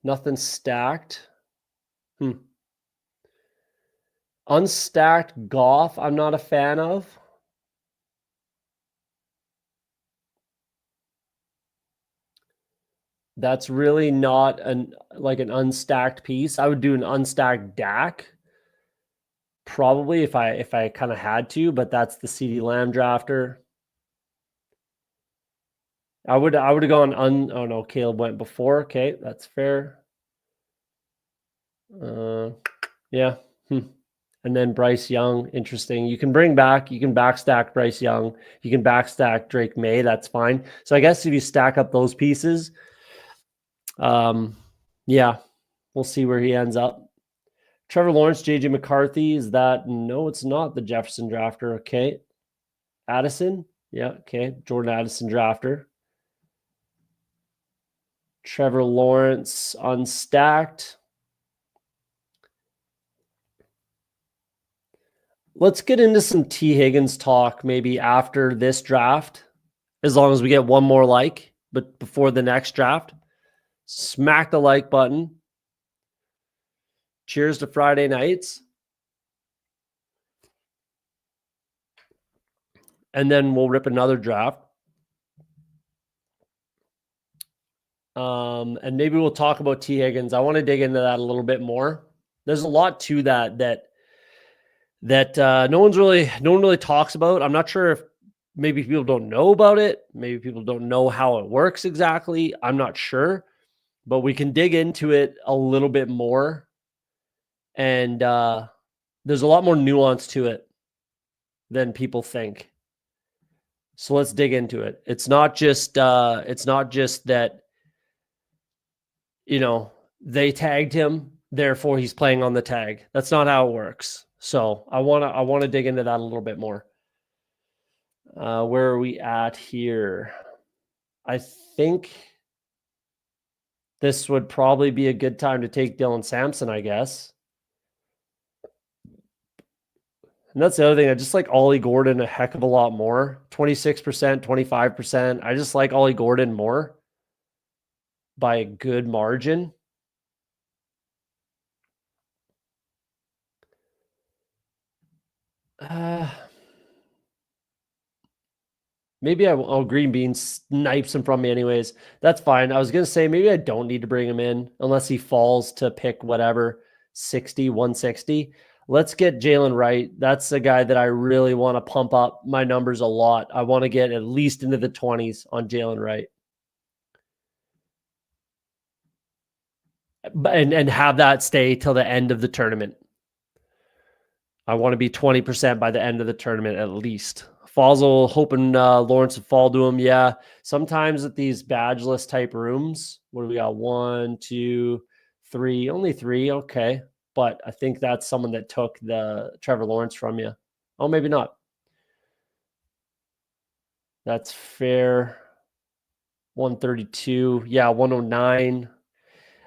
Nothing stacked. Unstacked Goff, I'm not a fan of. That's really not an unstacked piece. I would do an unstacked Dak, probably if I kind of had to, but that's the CeeDee Lamb drafter. I would have gone oh no, Caleb went before. Okay, that's fair. Yeah. And then Bryce Young, interesting. You can backstack Bryce Young. You can backstack Drake May. That's fine. So I guess if you stack up those pieces, yeah, we'll see where he ends up. Trevor Lawrence, JJ McCarthy, is that? No, it's not the Jefferson drafter. Okay. Addison. Yeah. Okay. Jordan Addison drafter. Trevor Lawrence unstacked. Let's get into some T. Higgins talk maybe after this draft, as long as we get one more like, but before the next draft. Smack the like button. Cheers to Friday nights. And then we'll rip another draft. And maybe we'll talk about T. Higgins. I want to dig into that a little bit more There's a lot to that no one really talks about. I'm not sure if maybe people don't know about it. Maybe people don't know how it works exactly. I'm not sure, but we can dig into it a little bit more. And there's a lot more nuance to it than people think. So let's dig into it. It's not just that, they tagged him, therefore he's playing on the tag. That's not how it works. So I want to dig into that a little bit more. Where are we at here? I think this would probably be a good time to take Dylan Sampson, I guess. And that's the other thing. I just like Ollie Gordon a heck of a lot more. 26%, 25%. I just like Ollie Gordon more by a good margin. Maybe I'll Green Bean snipes him from me anyways. That's fine. I was going to say maybe I don't need to bring him in unless he falls to pick whatever, 60, 160. Let's get Jalen Wright. That's the guy that I really want to pump up my numbers a lot. I want to get at least into the 20s on Jalen Wright. And have that stay till the end of the tournament. I want to be 20% by the end of the tournament at least. Fossil hoping Lawrence would fall to him. Yeah. Sometimes at these badgeless type rooms, what do we got? 1, 2, 3, only 3. Okay. But I think that's someone that took the Trevor Lawrence from you. Oh, maybe not. That's fair. 132. Yeah. 109.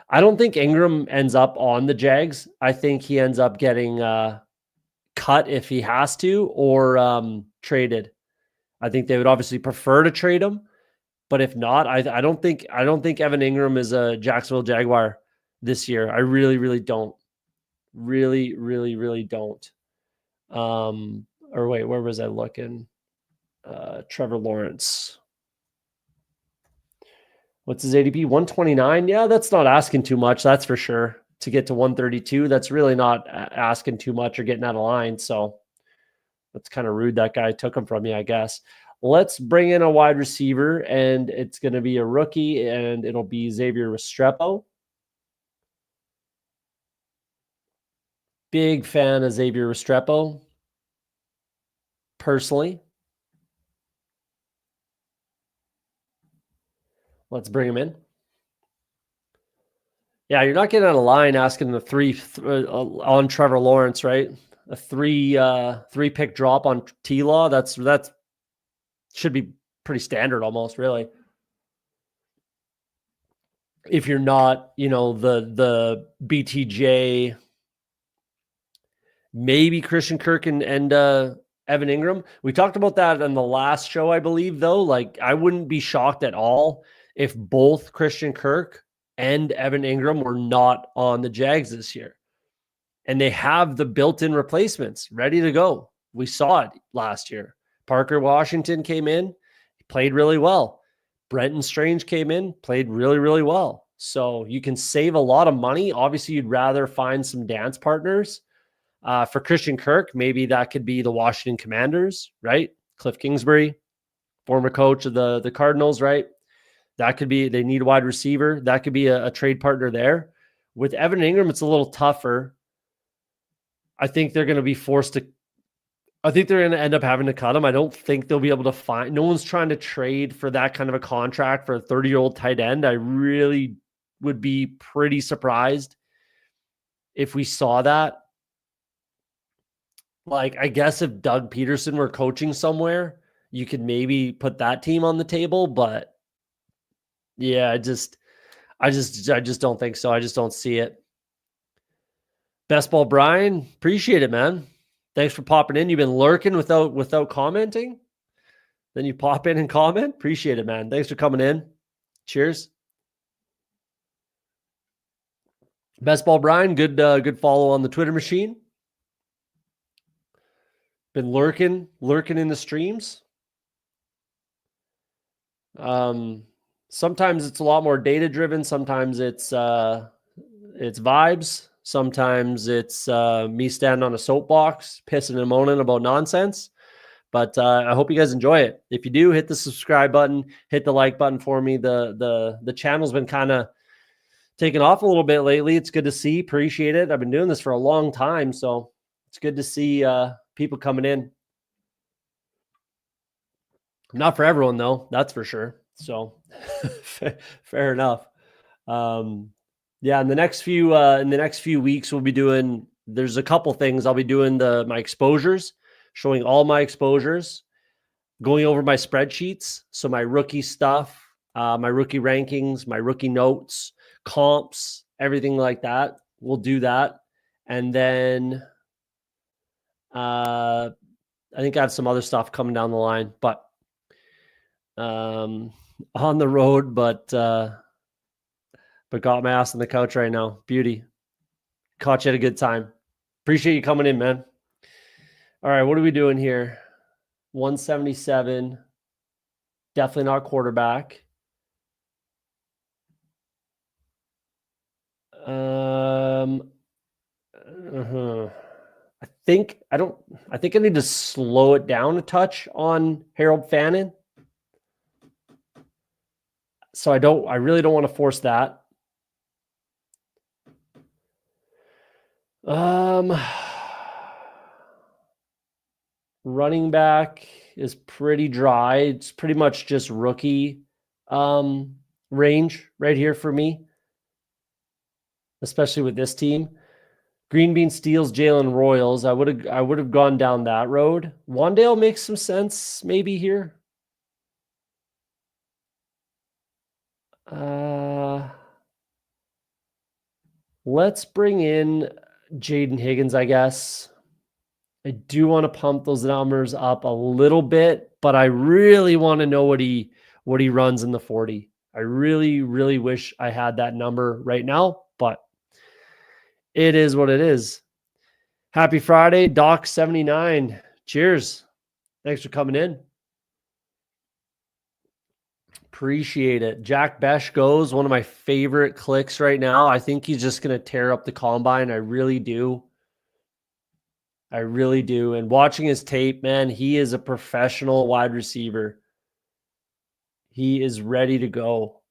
I don't think Ingram ends up on the Jags. I think he ends up getting cut if he has to, or traded. I think they would obviously prefer to trade him, but if not, I don't think Evan Ingram is a Jacksonville Jaguar this year. I really, really don't. Really, really, really don't. Or wait, where was I looking? Trevor Lawrence. What's his ADP? 129. Yeah, that's not asking too much. That's for sure. To get to 132, that's really not asking too much or getting out of line. So that's kind of rude that guy took him from you, I guess. Let's bring in a wide receiver, and it's going to be a rookie, and it'll be Xavier Restrepo. Big fan of Xavier Restrepo, personally. Let's bring him in. Yeah, you're not getting out of line asking the 3 on Trevor Lawrence, right? A 3 pick drop on T-Law. That's should be pretty standard almost, really. If you're not, the BTJ, maybe Christian Kirk and Evan Ingram. We talked about that in the last show, I believe, though. Like, I wouldn't be shocked at all if both Christian Kirk and Evan Ingram were not on the Jags this year. And they have the built-in replacements ready to go. We saw it last year. Parker Washington came in, played really well. Brenton Strange came in, played really, really well. So you can save a lot of money. Obviously, you'd rather find some dance partners. For Christian Kirk, maybe that could be the Washington Commanders, right? Cliff Kingsbury, former coach of the Cardinals, right? That could be, they need a wide receiver. That could be a trade partner there. With Evan Ingram, it's a little tougher. I think they're going to be I think they're going to end up having to cut him. I don't think they'll be able to find, no one's trying to trade for that kind of a contract for a 30-year-old tight end. I really would be pretty surprised if we saw that. Like, I guess if Doug Peterson were coaching somewhere, you could maybe put that team on the table, but yeah, I just don't think so. I just don't see it. Best Ball Brian, appreciate it, man. Thanks for popping in. You've been lurking without commenting. Then you pop in and comment. Appreciate it, man. Thanks for coming in. Cheers. Best Ball Brian, good follow on the Twitter machine. Been lurking in the streams. Sometimes it's a lot more data driven. Sometimes it's vibes. Sometimes it's me standing on a soapbox, pissing and moaning about nonsense. But I hope you guys enjoy it. If you do, hit the subscribe button, hit the like button for me. The channel's been kind of taking off a little bit lately. It's good to see. Appreciate it. I've been doing this for a long time, so it's good to see people coming in. Not for everyone though, that's for sure. So fair enough. Yeah, in the next few weeks, we'll be doing. There's a couple things I'll be doing. My exposures, showing all my exposures, going over my spreadsheets. So my rookie stuff, my rookie rankings, my rookie notes, comps, everything like that. We'll do that, and then I think I have some other stuff coming down the line, but on the road, but got my ass on the couch right now. Beauty. Caught you at a good time. Appreciate you coming in, man. All right, what are we doing here? 177. Definitely not quarterback. I think I need to slow it down a touch on Harold Fannin. So I really don't want to force that. Running back is pretty dry. It's pretty much just rookie range right here for me, especially with this team. Green Bean steals Jalen Royals. I would have gone down that road. Wandale makes some sense maybe here. Let's bring in Jaden Higgins, I guess. I do want to pump those numbers up a little bit, but I really want to know what he runs in the 40. I really, really wish I had that number right now, but it is what it is. Happy Friday, Doc79. Cheers. Thanks for coming in. Appreciate it. Jack Besh goes, one of my favorite clicks right now. I think he's just going to tear up the combine. I really do. And watching his tape, man, he is a professional wide receiver. He is ready to go.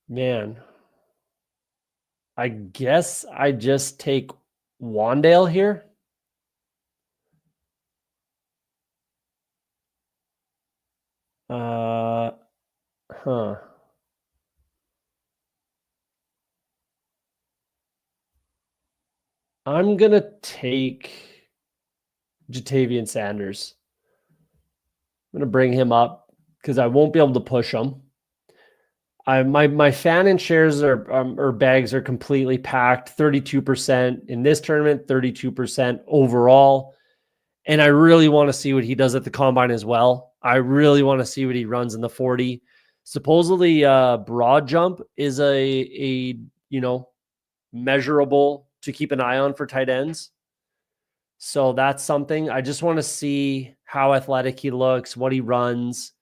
Man, I guess I just take Wandale here. I'm going to take Jatavian Sanders. I'm going to bring him up because I won't be able to push him. My fan and shares or bags are completely packed. 32% in this tournament, 32% overall. And I really want to see what he does at the combine as well. I really want to see what he runs in the 40. Supposedly, broad jump is a measurable to keep an eye on for tight ends. So that's something. I just want to see how athletic he looks, what he runs,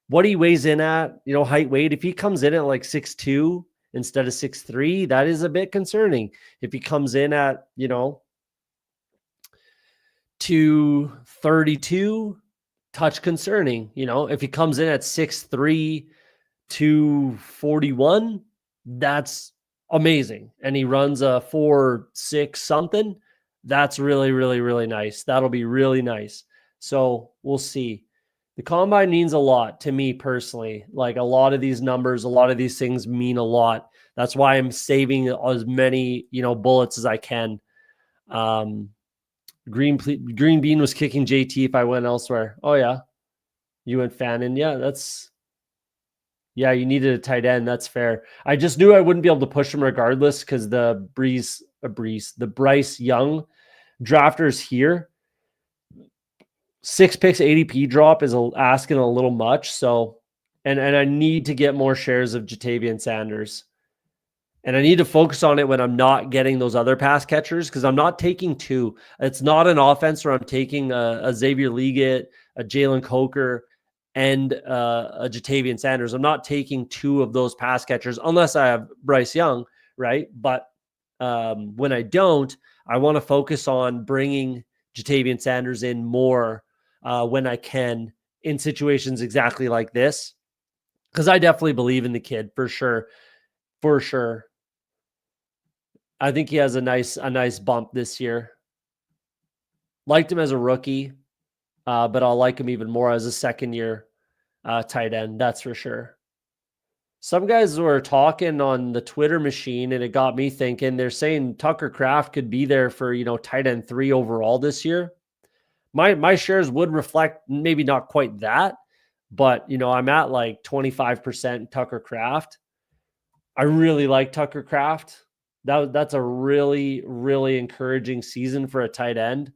what he weighs in at, height, weight. If he comes in at like 6'2" instead of 6'3", that is a bit concerning. If he comes in at, 232, touch concerning. If he comes in at 6'3", 241, that's amazing. And he runs a 4.6 something. That's really, really, really nice. That'll be really nice. So we'll see. The combine means a lot to me personally. Like a lot of these numbers, a lot of these things mean a lot. That's why I'm saving as many, bullets as I can. Green Bean was kicking JT if I went elsewhere. Oh yeah. You went Fannin. Yeah, you needed a tight end. That's fair. I just knew I wouldn't be able to push him regardless because the Bryce Young drafters here. 6 picks ADP drop is asking a little much. So, and I need to get more shares of Jatavian Sanders. And I need to focus on it when I'm not getting those other pass catchers because I'm not taking two. It's not an offense where I'm taking a Xavier Leggett, a Jalen Coker, and a Jatavian Sanders. I'm not taking two of those pass catchers unless I have Bryce Young, right? But when I don't, I want to focus on bringing Jatavian Sanders in more when I can in situations exactly like this, because I definitely believe in the kid for sure. For sure. I think he has a nice bump this year. Liked him as a rookie, but I'll like him even more as a second year tight end. That's for sure. Some guys were talking on the Twitter machine, and it got me thinking. They're saying Tucker Kraft could be there for, tight end 3 overall this year. My shares would reflect maybe not quite that, but I'm at like 25% Tucker Kraft. I really like Tucker Kraft. That's a really, really encouraging season for a tight end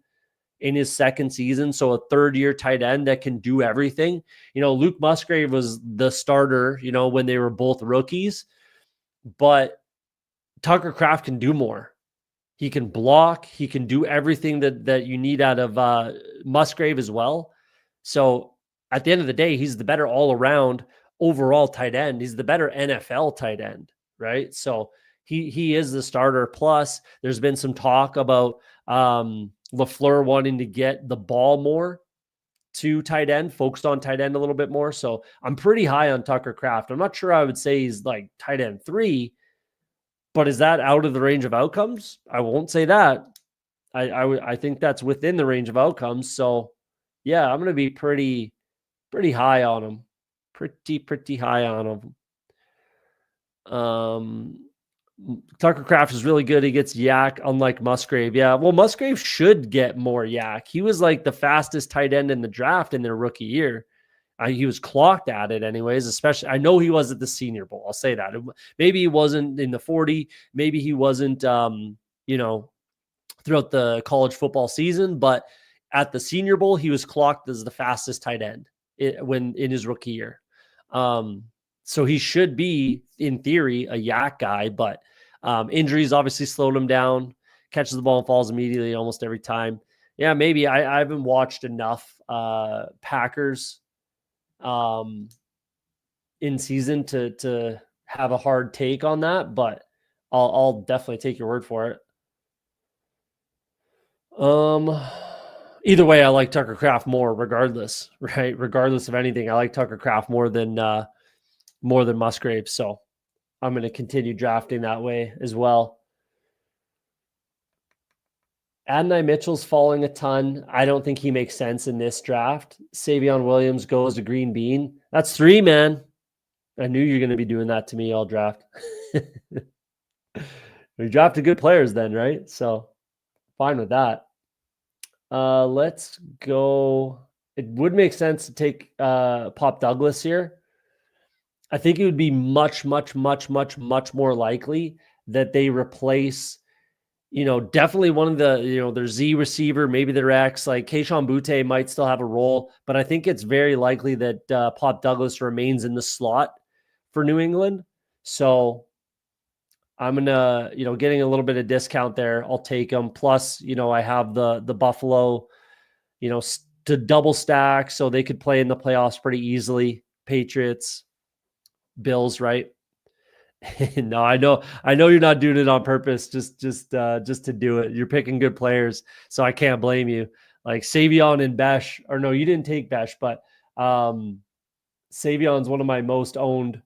in his second season. So a third-year tight end that can do everything. Luke Musgrave was the starter, when they were both rookies, but Tucker Kraft can do more. He can block. He can do everything that you need out of Musgrave as well. So at the end of the day, he's the better all-around overall tight end. He's the better NFL tight end, right? So he is the starter. Plus, there's been some talk about LaFleur wanting to get the ball more to tight end, focused on tight end a little bit more. So I'm pretty high on Tucker Kraft. I'm not sure I would say he's like tight end 3, but is that out of the range of outcomes? I won't say that. I think that's within the range of outcomes. So yeah, I'm going to be pretty high on him. Pretty high on him. Tucker Kraft is really good. He gets yak, unlike Musgrave. Yeah, well, Musgrave should get more yak. He was like the fastest tight end in the draft in their rookie year. He was clocked at it anyways, especially. I know he was at the Senior Bowl. I'll say that. Maybe he wasn't in the 40. Maybe he wasn't, throughout the college football season. But at the Senior Bowl, he was clocked as the fastest tight end when in his rookie year. So he should be, in theory, a yak guy, but injuries obviously slowed him down. Catches the ball and falls immediately almost every time. Yeah, maybe. I haven't watched enough Packers in season to have a hard take on that, but I'll definitely take your word for it. Either way, I like Tucker Kraft more, regardless, right? Regardless of anything, I like Tucker Kraft more than Musgrave. So I'm going to continue drafting that way as well. Adonai Mitchell's falling a ton. I don't think he makes sense in this draft. Savion Williams goes to Green Bean. That's 3, man. I knew you're going to be doing that to me all draft. We drafted good players then, right? So fine with that. Let's go. It would make sense to take Pop Douglas here. I think it would be much more likely that they replace, definitely one of the, their Z receiver, maybe their X, like Kayshon Boutte might still have a role, but I think it's very likely that Pop Douglas remains in the slot for New England. So I'm going to, getting a little bit of discount there. I'll take them. Plus, I have the Buffalo, to double stack so they could play in the playoffs pretty easily. Patriots, Bills, right? No, I know you're not doing it on purpose, just to do it. You're picking good players, so I can't blame you. Like Savion and Besh, or no, you didn't take Besh, but Savion's one of my most owned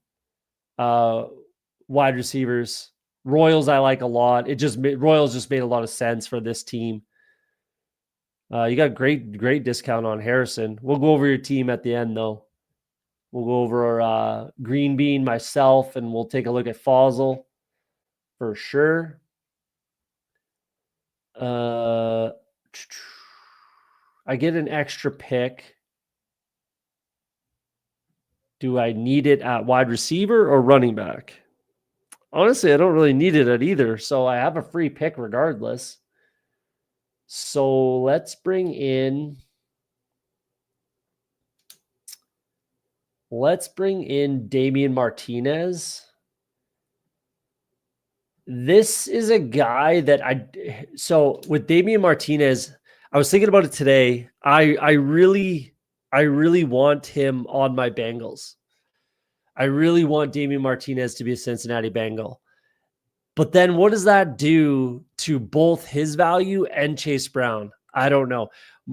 wide receivers. Royals I like a lot. Royals just made a lot of sense for this team. You got great discount on Harrison. We'll go over your team at the end though. We'll go over Green Bean, myself, and we'll take a look at Fossil for sure. I get an extra pick. Do I need it at wide receiver or running back? Honestly, I don't really need it at either, so I have a free pick regardless. So let's bring in Damian Martinez. This is a guy that so with Damian Martinez, I was thinking about it today. I really I really want him on my Bengals. I really want Damian Martinez to be a Cincinnati Bengal. But then what does that do to both his value and Chase Brown? I don't know.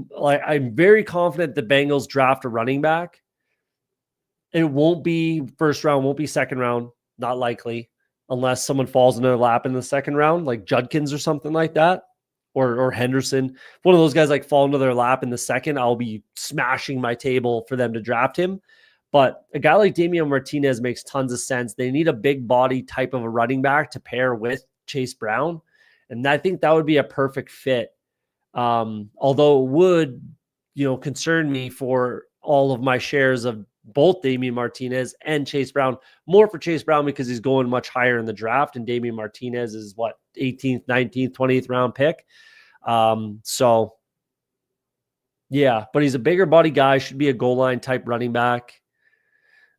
Like, I'm very confident the Bengals draft a running back. It won't be first round, won't be second round, not likely, unless someone falls into their lap in the second round, like Judkins or something like that, or Henderson. If one of those guys like fall into their lap in the second, I'll be smashing my table for them to draft him. But a guy like Damian Martinez makes tons of sense. They need a big body type of a running back to pair with Chase Brown. And I think that would be a perfect fit. Although it would, concern me for all of my shares of both Damian Martinez and Chase Brown, more for Chase Brown because he's going much higher in the draft, and Damian Martinez is 18th, 19th, 20th round pick. So yeah, but he's a bigger body guy, should be a goal line type running back.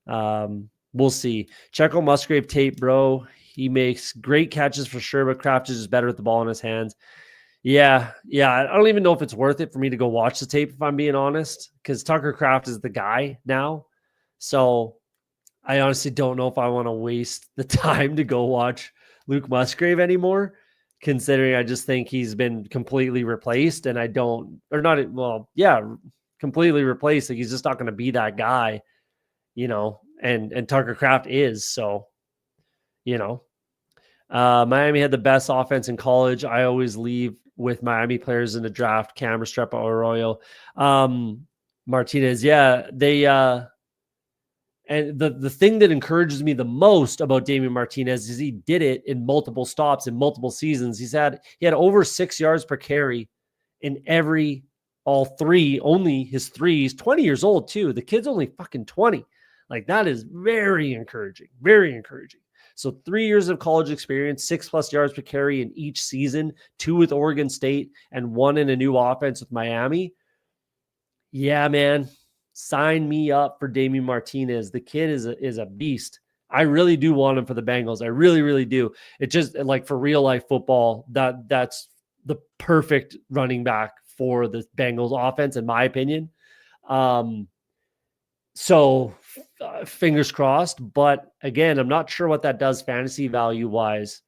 We'll see. Check out Musgrave tape, bro. He makes great catches for sure, but Kraft is just better with the ball in his hands. Yeah. I don't even know if it's worth it for me to go watch the tape, if I'm being honest, because Tucker Kraft is the guy now. So I honestly don't know if I want to waste the time to go watch Luke Musgrave anymore, considering I just think he's been completely replaced, and completely replaced. Like, he's just not going to be that guy, and Tucker Kraft is. So, Miami had the best offense in college. I always leave with Miami players in the draft: Cam, Restrepo, Arroyo, Martinez. Yeah, they and the thing that encourages me the most about Damian Martinez is he did it in multiple stops in multiple seasons. He had over 6 yards per carry in all three. Only his three. He's 20 years old too. The kid's only fucking 20. Like, that is very encouraging. Very encouraging. So 3 years of college experience, 6+ yards per carry in each season, 2 with Oregon State and 1 in a new offense with Miami. Yeah, man. Sign me up for Damian Martinez. The kid is a beast. I really do want him for the Bengals. I really, really do. It just, like, for real life football, that's the perfect running back for the Bengals offense, in my opinion. So fingers crossed. But again, I'm not sure what that does fantasy value wise.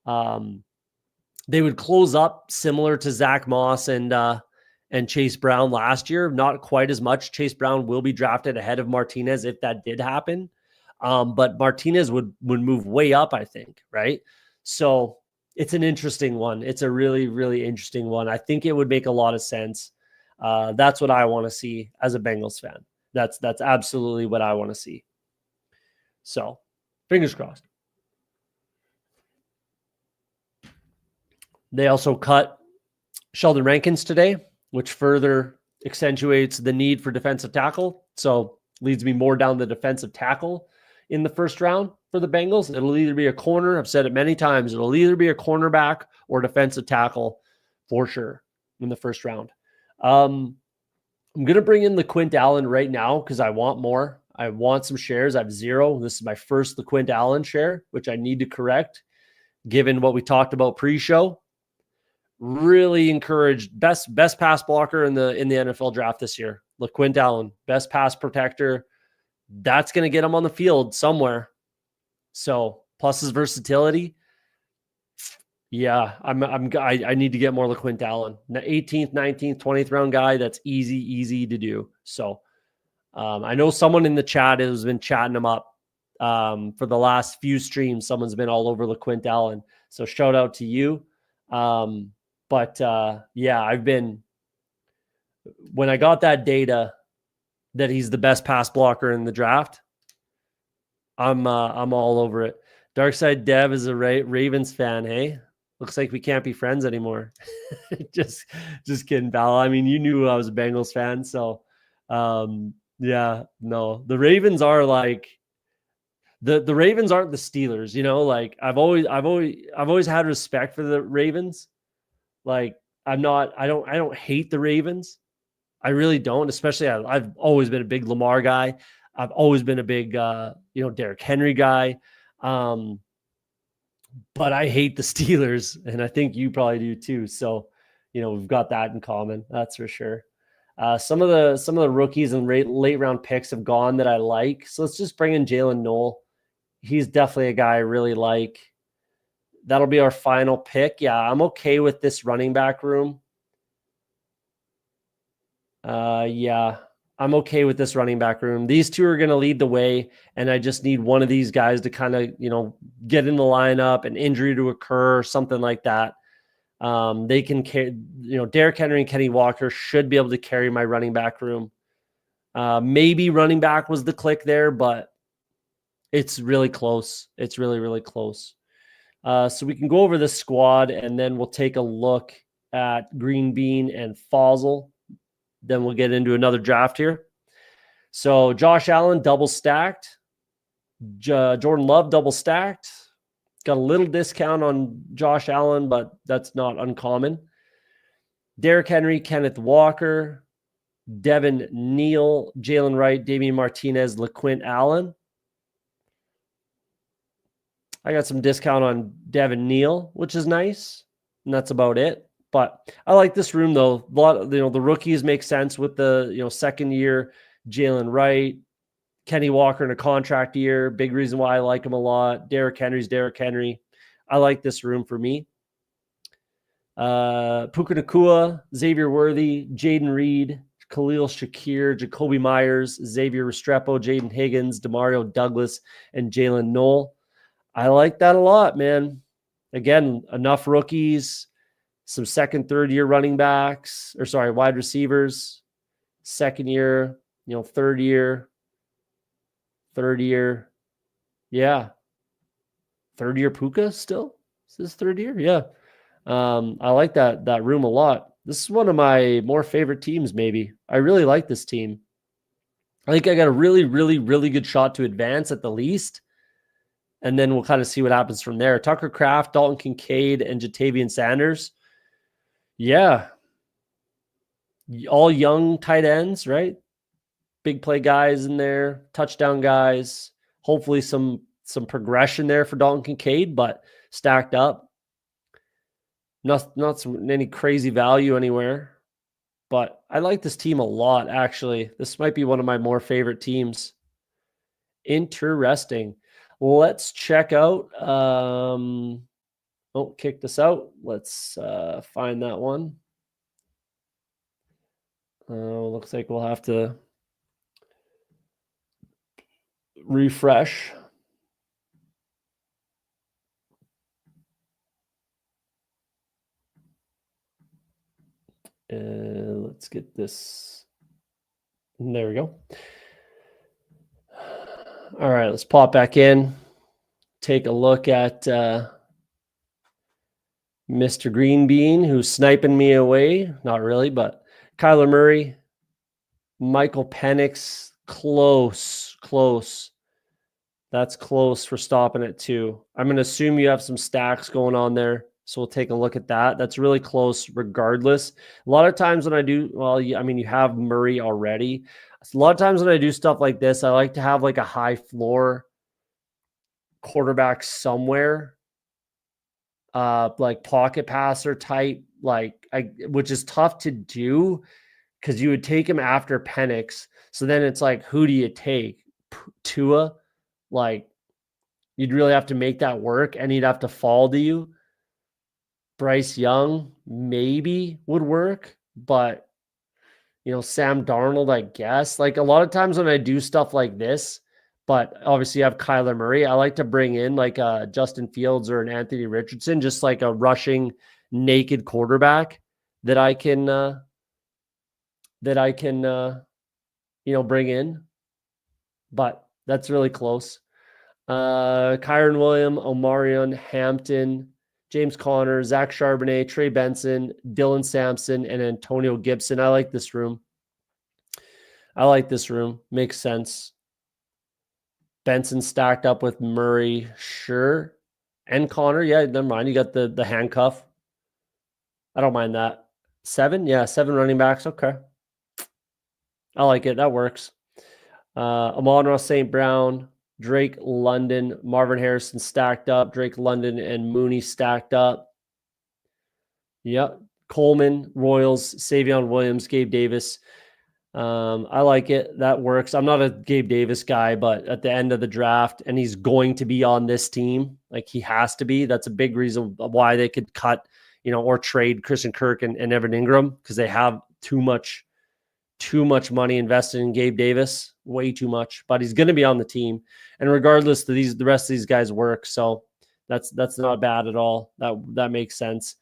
They would close up similar to Zach Moss and Chase Brown last year. Not quite as much. Chase Brown will be drafted ahead of Martinez if that did happen. But Martinez would move way up, I think, right? So it's an interesting one. It's a really, really interesting one. I think it would make a lot of sense. That's what I want to see as a Bengals fan. That's absolutely what I want to see. So fingers crossed. They also cut Sheldon Rankins today, which further accentuates the need for defensive tackle. So leads me more down the defensive tackle in the first round for the Bengals. It'll either be a corner. I've said it many times. It'll either be a cornerback or defensive tackle for sure in the first round. I'm going to bring in LaQuint Allen right now because I want more. I want some shares. I have 0. This is my first LaQuint Allen share, which I need to correct given what we talked about pre-show. Really encouraged. Best pass blocker in the NFL draft this year. LaQuint Allen, best pass protector. That's going to get him on the field somewhere. So plus his versatility. Yeah, I need to get more LaQuint Allen. 18th, 19th, 20th round guy. That's easy to do. So I know someone in the chat has been chatting him up for the last few streams. Someone's been all over LaQuint Allen. So shout out to you. But when I got that data that he's the best pass blocker in the draft, I'm all over it. Darkside Dev is a Ravens fan. Hey, looks like we can't be friends anymore. just kidding, pal. I mean, you knew I was a Bengals fan. So the Ravens are like, the Ravens aren't the Steelers, like I've always had respect for the Ravens. Like I don't hate the Ravens. I really don't, especially I've always been a big Lamar guy. I've always been a big, Derrick Henry guy. But I hate the Steelers, and I think you probably do too. So, we've got that in common. That's for sure. Some of the rookies and late round picks have gone that I like. So let's just bring in Jalen Knoll. He's definitely a guy I really like. That'll be our final pick. Yeah, I'm okay with this running back room. Yeah, I'm okay with this running back room. These two are going to lead the way, and I just need one of these guys to kind of, get in the lineup, an injury to occur, or something like that. They can carry, Derrick Henry and Kenny Walker should be able to carry my running back room. Maybe running back was the click there, but it's really close. It's really, really close. So we can go over the squad, and then we'll take a look at Green Bean and Fossil. Then we'll get into another draft here. So Josh Allen, double stacked. Jordan Love, double stacked. Got a little discount on Josh Allen, but that's not uncommon. Derrick Henry, Kenneth Walker, Devin Neal, Jalen Wright, Damian Martinez, LaQuint Allen. I got some discount on Devin Neal, which is nice. And that's about it. But I like this room, though. A lot of, the rookies make sense with the, second year Jalen Wright, Kenny Walker in a contract year. Big reason why I like him a lot. Derrick Henry's Derrick Henry. I like this room for me. Puka Nacua, Xavier Worthy, Jaden Reed, Khalil Shakir, Jacoby Myers, Xavier Restrepo, Jaden Higgins, Demario Douglas, and Jalen Knoll. I like that a lot, man. Again, enough rookies, some second, third year running backs, wide receivers, second year, third year. Yeah. Third year Puka still? Is this third year? Yeah. I like that room a lot. This is one of my more favorite teams, maybe. I really like this team. I think I got a really, really, really good shot to advance at the least. And then we'll kind of see what happens from there. Tucker Kraft, Dalton Kincaid, and Jatavian Sanders. Yeah. All young tight ends, right? Big play guys in there, touchdown guys. Hopefully some progression there for Dalton Kincaid, but stacked up. Not any crazy value anywhere. But I like this team a lot, actually. This might be one of my more favorite teams. Interesting. Let's check out. Kick this out. Let's find that one. Looks like we'll have to refresh. Let's get this. There we go. All right, let's pop back in. Take a look at Mr. Green Bean, who's sniping me away. Not really, but Kyler Murray, Michael Penix, close. That's close for stopping at 2. I'm going to assume you have some stacks going on there. So we'll take a look at that. That's really close regardless. A lot of times when I do, you have Murray already. A lot of times when I do stuff like this, I like to have like a high floor quarterback somewhere, like pocket passer type, which is tough to do because you would take him after Penix. So then it's like, who do you take? Tua? Like, you'd really have to make that work, and he'd have to fall to you. Bryce Young maybe would work, but Sam Darnold, I guess. Like a lot of times when I do stuff like this, but obviously I have Kyler Murray, I like to bring in like a Justin Fields or an Anthony Richardson, just like a rushing naked quarterback that I can bring in. But that's really close. Kyron Williams, Omarion Hampton, James Conner, Zach Charbonnet, Trey Benson, Dylan Sampson, and Antonio Gibson. I like this room. Makes sense. Benson stacked up with Murray, sure. And Connor, yeah, never mind. You got the handcuff. I don't mind that. 7? Yeah, 7 running backs. Okay. I like it. That works. Amon-Ra St. Brown, Drake London, Marvin Harrison stacked up, Drake London and Mooney stacked up. Yep. Coleman, Royals, Savion Williams, Gabe Davis, I like it. That works. I'm not a Gabe Davis guy, but at the end of the draft, and he's going to be on this team, like he has to be. That's a big reason why they could cut, or trade Christian Kirk and Evan Ingram, because they have too much money invested in Gabe Davis, way too much. But he's going to be on the team, and regardless, the rest of these guys work. So that's not bad at all. That makes sense.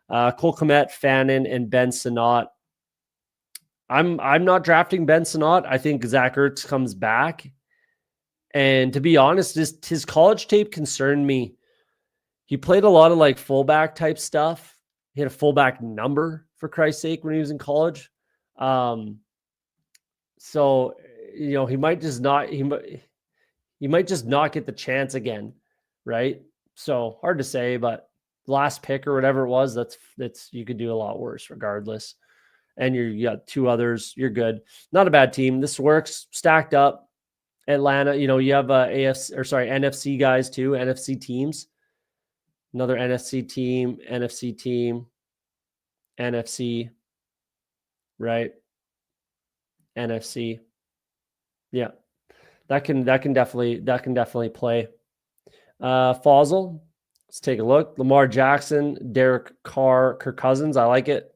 Cole Kmet, Fannin, and Ben Sinnott. I'm not drafting Ben Sinnott. I think Zach Ertz comes back. And to be honest, his college tape concerned me. He played a lot of like fullback type stuff. He had a fullback number, for Christ's sake, when he was in college. So, he might just not get the chance again, right? So hard to say, but last pick or whatever it was, that's you could do a lot worse regardless. And you got two others, you're good. Not a bad team. This works. Stacked up. Atlanta, you have NFC guys too, NFC teams. Another NFC team, NFC, right? NFC. Yeah. That can definitely play. Fossil, let's take a look. Lamar Jackson, Derek Carr, Kirk Cousins. I like it.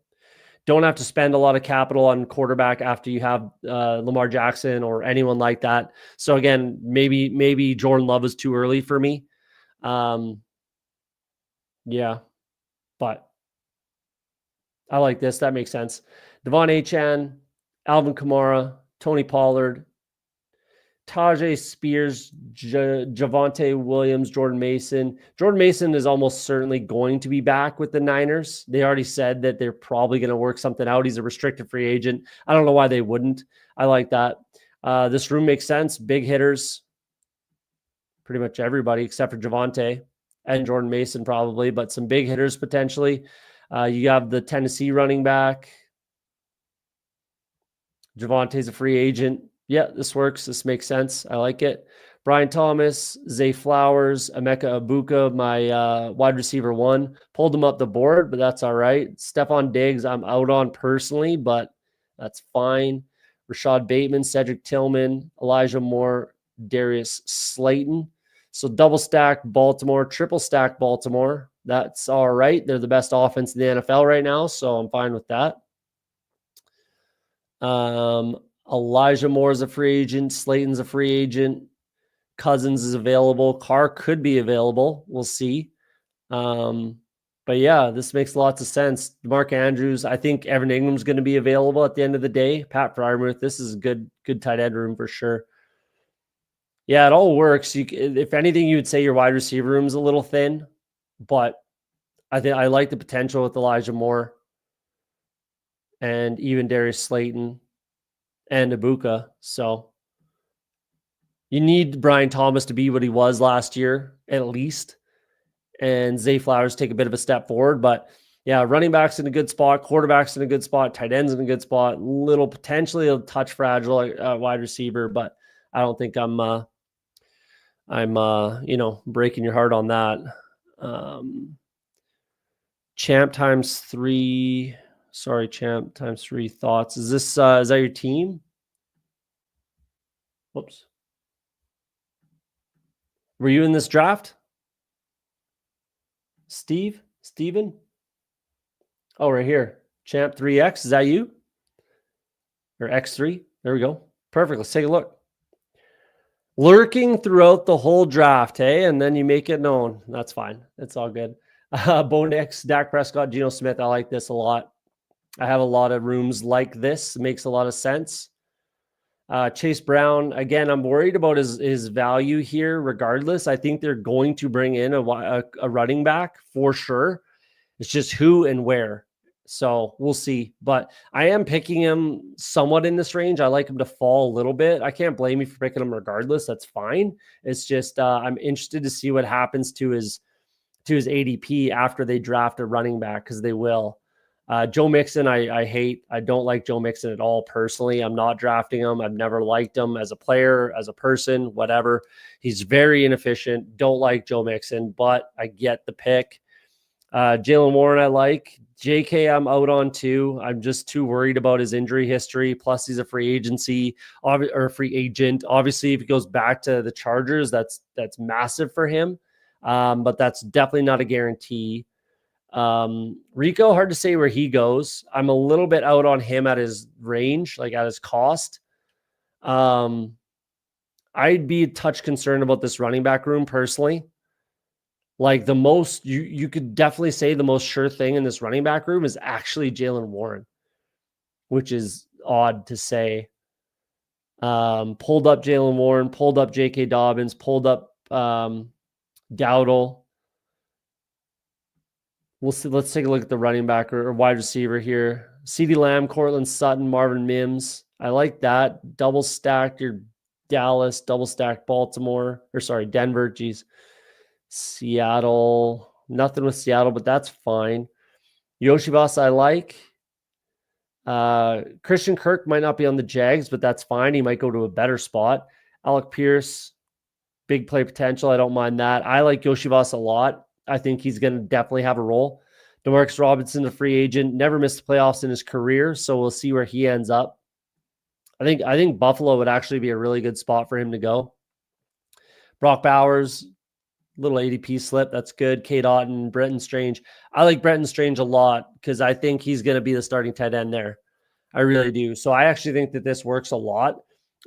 Don't have to spend a lot of capital on quarterback after you have Lamar Jackson or anyone like that. So again, maybe Jordan Love is too early for me. Yeah, but I like this. That makes sense. Devon Achane, Alvin Kamara, Tony Pollard, Tajay Spears, Javonte Williams, Jordan Mason. Jordan Mason is almost certainly going to be back with the Niners. They already said that they're probably going to work something out. He's a restricted free agent. I don't know why they wouldn't. I like that. This room makes sense. Big hitters. Pretty much everybody except for Javonte and Jordan Mason probably, but some big hitters potentially. You have the Tennessee running back. Javonte's a free agent. Yeah, this works. This makes sense. I like it. Brian Thomas, Zay Flowers, Emeka Ibuka, my wide receiver 1. Pulled him up the board, but that's all right. Stephon Diggs, I'm out on personally, but that's fine. Rashad Bateman, Cedric Tillman, Elijah Moore, Darius Slayton. So double stack Baltimore, triple stack Baltimore. That's all right. They're the best offense in the NFL right now, so I'm fine with that. Elijah Moore is a free agent. Slayton's a free agent. Cousins is available. Carr could be available. We'll see. But yeah, this makes lots of sense. Mark Andrews, I think Evan Ingram's going to be available at the end of the day. Pat Freiermuth, this is a good tight end room for sure. Yeah, it all works. If anything, you would say your wide receiver room is a little thin, but I think I like the potential with Elijah Moore and even Darius Slayton and Ibuka. So you need Brian Thomas to be what he was last year, at least. And Zay Flowers take a bit of a step forward. But yeah, running back's in a good spot, quarterback's in a good spot, tight end's in a good spot, little potentially a touch fragile wide receiver, but I don't think I'm breaking your heart on that. Champ times 3. Sorry, Champ times 3 thoughts. Is this is that your team? Whoops. Were you in this draft? Steven? Oh, right here. Champ 3X. Is that you? Or X3? There we go. Perfect. Let's take a look. Lurking throughout the whole draft, hey? And then you make it known. That's fine. It's all good. Bo Nix, Dak Prescott, Geno Smith. I like this a lot. I have a lot of rooms like this. It makes a lot of sense. Chase Brown, again, I'm worried about his value here regardless. I think they're going to bring in a running back for sure. It's just who and where. So we'll see. But I am picking him somewhat in this range. I like him to fall a little bit. I can't blame you for picking him regardless. That's fine. It's just I'm interested to see what happens to his ADP after they draft a running back, because they will. Joe Mixon, I hate. I don't like Joe Mixon at all personally. I'm not drafting him. I've never liked him as a player, as a person, whatever. He's very inefficient. Don't like Joe Mixon, but I get the pick. Jalen Warren, I like. JK, I'm out on too. I'm just too worried about his injury history. Plus, he's a free agency or free agent. Obviously, if he goes back to the Chargers, that's massive for him. But that's definitely not a guarantee. Rico, hard to say where he goes. I'm a little bit out on him at his range, like at his cost. I'd be a touch concerned about this running back room personally. Like the most, you could definitely say the most sure thing in this running back room is actually Jaylen Warren, which is odd to say. Pulled up Jaylen Warren, pulled up J.K. Dobbins, pulled up Dowdle. We'll see. Let's take a look at the running back or wide receiver here. CeeDee Lamb, Cortland Sutton, Marvin Mims. I like that. Double stacked your Dallas, double stacked Baltimore, or sorry, Denver. Geez. Seattle, nothing with Seattle, but that's fine. Yoshibasa, I like. Christian Kirk might not be on the Jags, but that's fine. He might go to a better spot. Alec Pierce, big play potential. I don't mind that. I like Yoshibasa a lot. I think he's going to definitely have a role. DeMarcus Robinson, a free agent, never missed the playoffs in his career, so we'll see where he ends up. I think Buffalo would actually be a really good spot for him to go. Brock Bowers, little ADP slip. That's good. Kate Otten, Brenton Strange. I like Brenton Strange a lot because I think he's going to be the starting tight end there. I really do. So I actually think that this works a lot.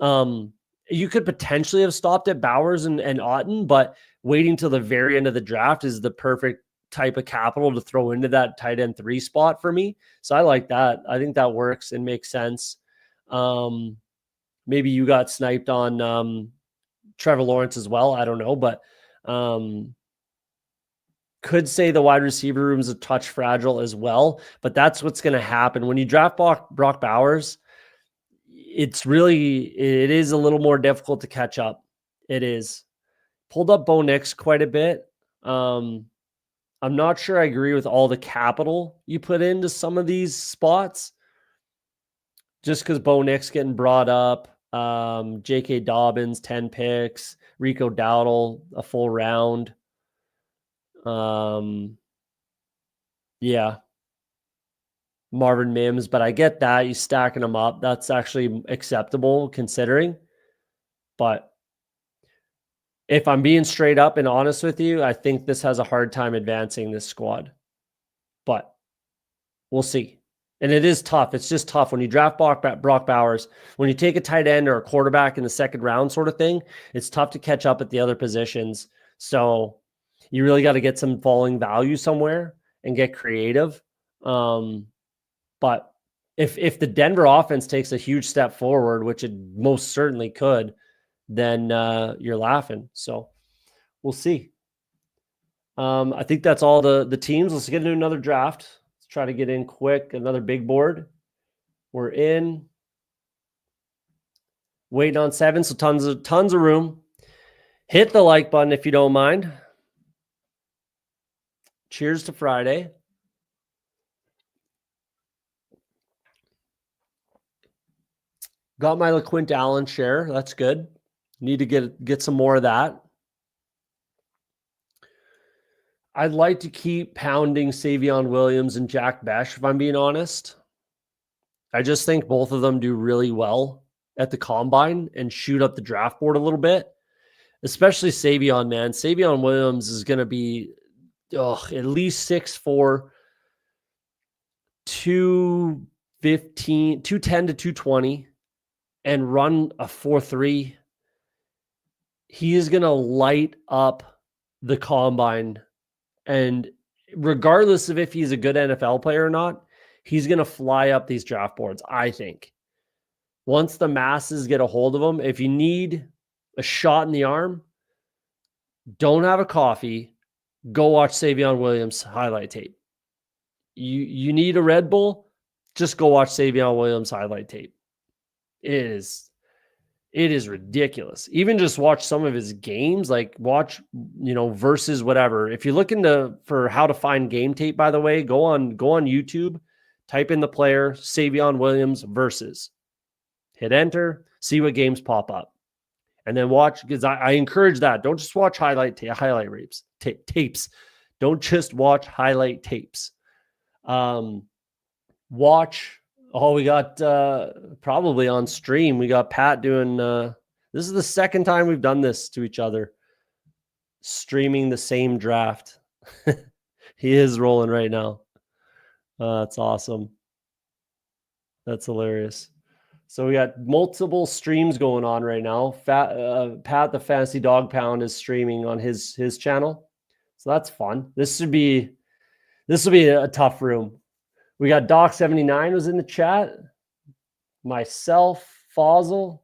You could potentially have stopped at Bowers and Otten, but waiting till the very end of the draft is the perfect type of capital to throw into that tight end 3 spot for me. So I like that. I think that works and makes sense. Maybe you got sniped on Trevor Lawrence as well. I don't know, but could say the wide receiver room is a touch fragile as well, but that's what's going to happen when you draft Brock Bowers. It is a little more difficult to catch up. It is. Pulled up Bo Nix quite a bit. I'm not sure I agree with all the capital you put into some of these spots. Just because Bo Nix getting brought up, J.K. Dobbins, 10 picks, Rico Dowdle, a full round. Yeah. Marvin Mims, but I get that. You stacking them up. That's actually acceptable considering. But if I'm being straight up and honest with you, I think this has a hard time advancing this squad. But we'll see. And it is tough. It's just tough when you draft Brock Bowers. When you take a tight end or a quarterback in the second round sort of thing, it's tough to catch up at the other positions. So you really got to get some falling value somewhere and get creative. But if the Denver offense takes a huge step forward, which it most certainly could, then you're laughing. So we'll see. I think that's all the teams. Let's get into another draft. Let's try to get in quick. Another big board. We're in. Waiting on 7, so tons of room. Hit the like button if you don't mind. Cheers to Friday. Got my LaQuint Allen share. That's good. Need to get some more of that. I'd like to keep pounding Savion Williams and Jack Besh, if I'm being honest. I just think both of them do really well at the combine and shoot up the draft board a little bit, especially Savion, man. Savion Williams is going to be at least 6'4", 210 to 220 and run a 4.3. He is going to light up the combine. And regardless of if he's a good NFL player or not, he's going to fly up these draft boards, I think. Once the masses get a hold of him, if you need a shot in the arm, don't have a coffee, go watch Savion Williams highlight tape. You need a Red Bull, just go watch Savion Williams highlight tape. It is ridiculous. Even just watch some of his games, like watch, versus whatever. If you're looking for how to find game tape, by the way, go on YouTube, type in the player Savion Williams versus. Hit enter, see what games pop up. And then watch, because I encourage that. Don't just watch highlight tapes. Don't just watch highlight tapes. Watch. Oh, we got probably on stream. We got Pat doing. This is the second time we've done this to each other, streaming the same draft. He is rolling right now. That's awesome. That's hilarious. So we got multiple streams going on right now. Pat the Fantasy Dog Pound is streaming on his channel, so that's fun. This will be a tough room. We got Doc79 was in the chat, myself, Fossil,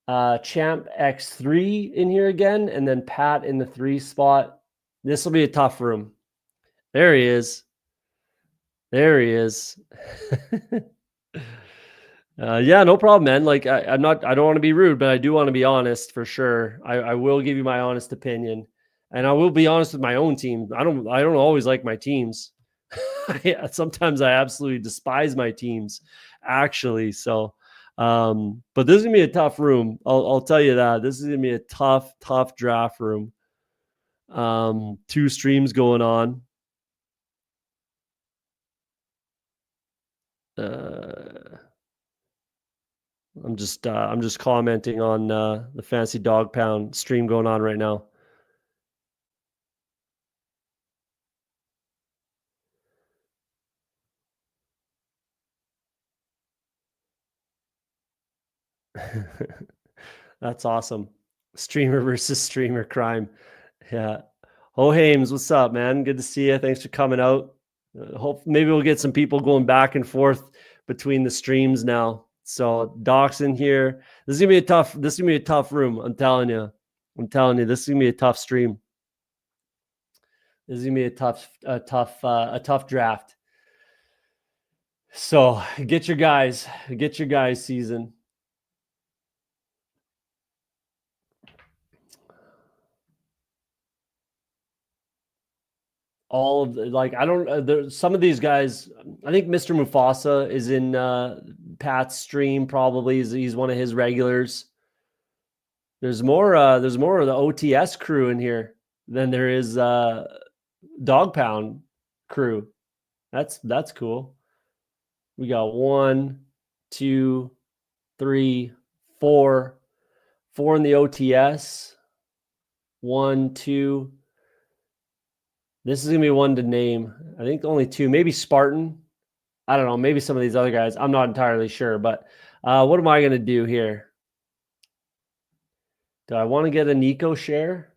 Champ X3 in here again, and then Pat in the 3 spot. This will be a tough room. There he is. There he is. Yeah, no problem, man. Like I don't want to be rude, but I do want to be honest for sure. I will give you my honest opinion, and I will be honest with my own team. I don't always like my teams. Sometimes I absolutely despise my teams, actually. So, but this is gonna be a tough room. I'll tell you that this is gonna be a tough draft room. 2 streams going on. I'm just commenting on the Fantasy Dog Pound stream going on right now. That's awesome. Streamer versus streamer crime. Yeah. Oh, Hames, what's up, man? Good to see you. Thanks for coming out. Hope maybe we'll get some people going back and forth between the streams now. So Doc's in here. This is gonna be a tough room. I'm telling you. This is gonna be a tough stream. This is gonna be a tough draft. So get your guys season. All of the, like, I don't, there's some of these guys. I think Mr. Mufasa is in Pat's stream. Probably he's one of his regulars. There's more of the OTS crew in here than there is Dog Pound crew. That's cool. We got 1, 2, 3, 4 in the OTS. 1, 2. This is gonna be one to name. I think only 2, maybe Spartan. I don't know. Maybe some of these other guys. I'm not entirely sure. But what am I gonna do here? Do I want to get a Nico share?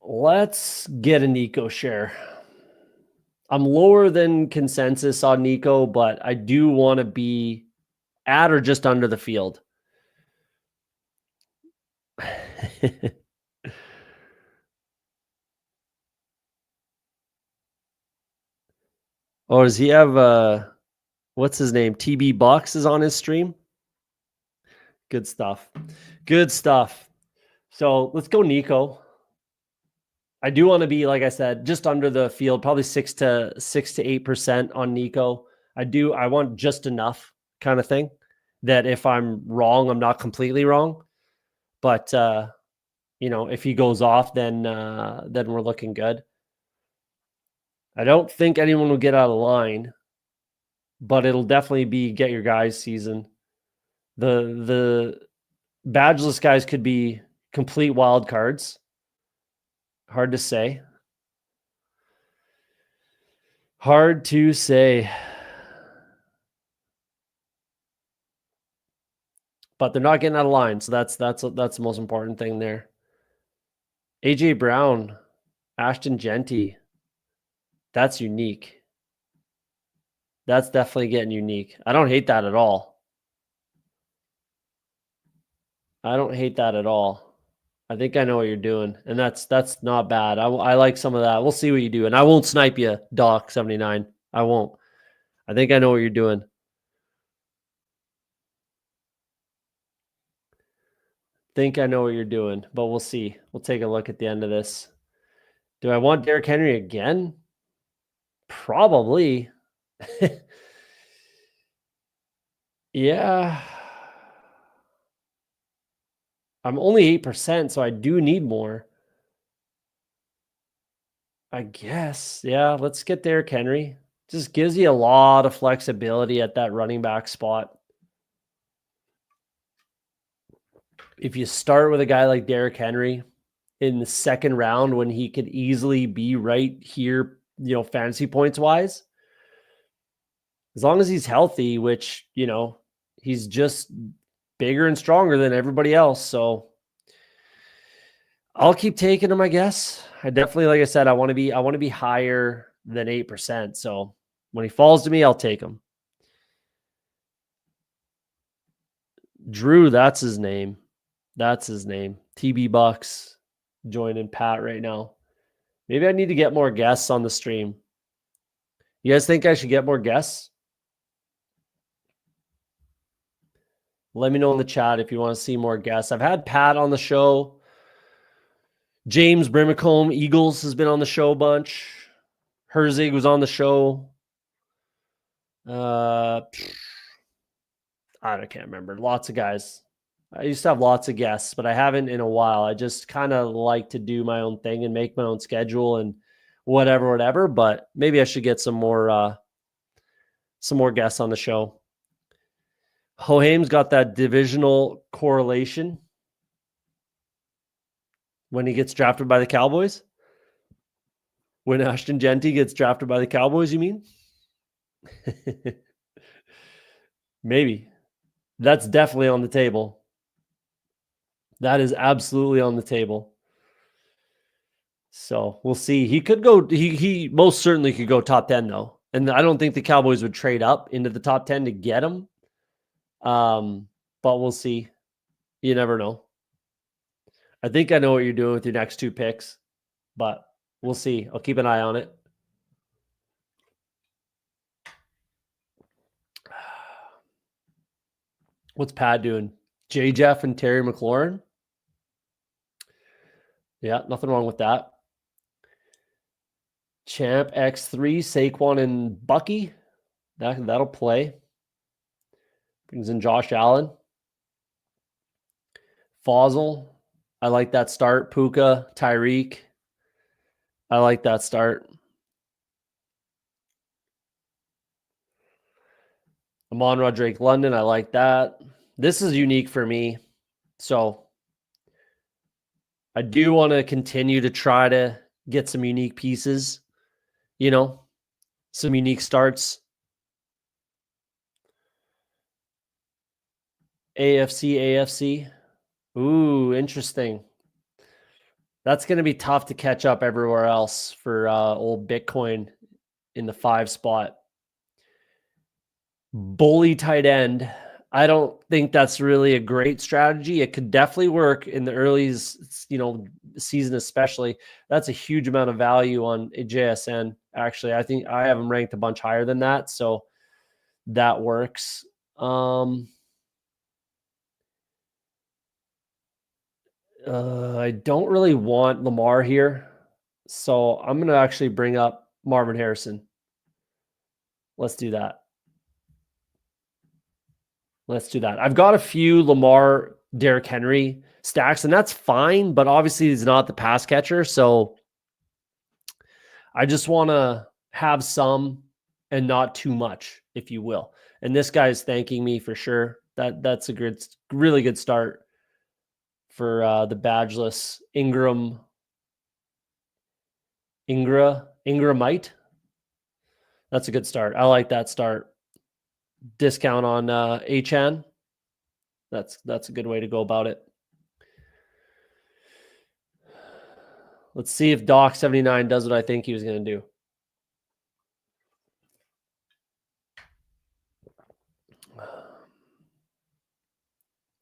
Let's get a Nico share. I'm lower than consensus on Nico, but I do want to be at or just under the field. Or does he have what's his name? TB Bucks is on his stream. Good stuff. Good stuff. So let's go Nico. I do want to be, like I said, just under the field, probably 6 to 8% on Nico. I want just enough kind of thing that if I'm wrong, I'm not completely wrong. But if he goes off, then we're looking good. I don't think anyone will get out of line, but it'll definitely be get your guys season. The badgeless guys could be complete wild cards. Hard to say. Hard to say. But they're not getting out of line, so that's the most important thing there. AJ Brown, Ashton Genty. That's unique. That's definitely getting unique. I don't hate that at all. I don't hate that at all. I think I know what you're doing, and that's not bad. I like some of that. We'll see what you do, and I won't snipe you, Doc79. I won't. I think I know what you're doing. Think I know what you're doing, but we'll see. We'll take a look at the end of this. Do I want Derrick Henry again? Probably. Yeah. I'm only 8%, so I do need more. I guess. Yeah, let's get Derrick Henry. Just gives you a lot of flexibility at that running back spot. If you start with a guy like Derrick Henry in the second round when he could easily be right here, fantasy points wise, as long as he's healthy, which, he's just bigger and stronger than everybody else. So I'll keep taking him, I guess. I definitely, like I said, I want to be higher than 8%. So when he falls to me, I'll take him. Drew, that's his name. That's his name. TB Bucks joining Pat right now. Maybe I need to get more guests on the stream. You guys think I should get more guests? Let me know in the chat if you want to see more guests. I've had Pat on the show. James Brimacombe, Eagles, has been on the show a bunch. Herzig was on the show. I can't remember. Lots of guys. I used to have lots of guests, but I haven't in a while. I just kind of like to do my own thing and make my own schedule and whatever. But maybe I should get some more guests on the show. Hoheim's got that divisional correlation when he gets drafted by the Cowboys. When Ashton Genty gets drafted by the Cowboys, you mean? Maybe. That's definitely on the table. That is absolutely on the table. So we'll see. He could go, he most certainly could go top 10 though. And I don't think the Cowboys would trade up into the top 10 to get him. But we'll see. You never know. I think I know what you're doing with your next two picks, but we'll see. I'll keep an eye on it. What's Pat doing? J. Jeff and Terry McLaurin? Yeah, nothing wrong with that. Champ X3, Saquon and Bucky. That'll play. Brings in Josh Allen. Fossil. I like that start. Puka, Tyreek. I like that start. Amon-Ra Drake London. I like that. This is unique for me. So I do want to continue to try to get some unique pieces, some unique starts. AFC. Ooh, interesting. That's going to be tough to catch up everywhere else for old Bitcoin in the 5 spot. Bully tight end. I don't think that's really a great strategy. It could definitely work in the early, season, especially. That's a huge amount of value on a JSN. Actually, I think I have him ranked a bunch higher than that. So that works. I don't really want Lamar here. So I'm going to actually bring up Marvin Harrison. Let's do that. I've got a few Lamar, Derrick Henry stacks, and that's fine, but obviously he's not the pass catcher. So I just want to have some and not too much, if you will. And this guy is thanking me for sure. That's a really good start for the badgeless Ingramite. That's a good start. I like that start. Discount on HN. That's a good way to go about it. Let's see if Doc 79 does what I think he was going to do.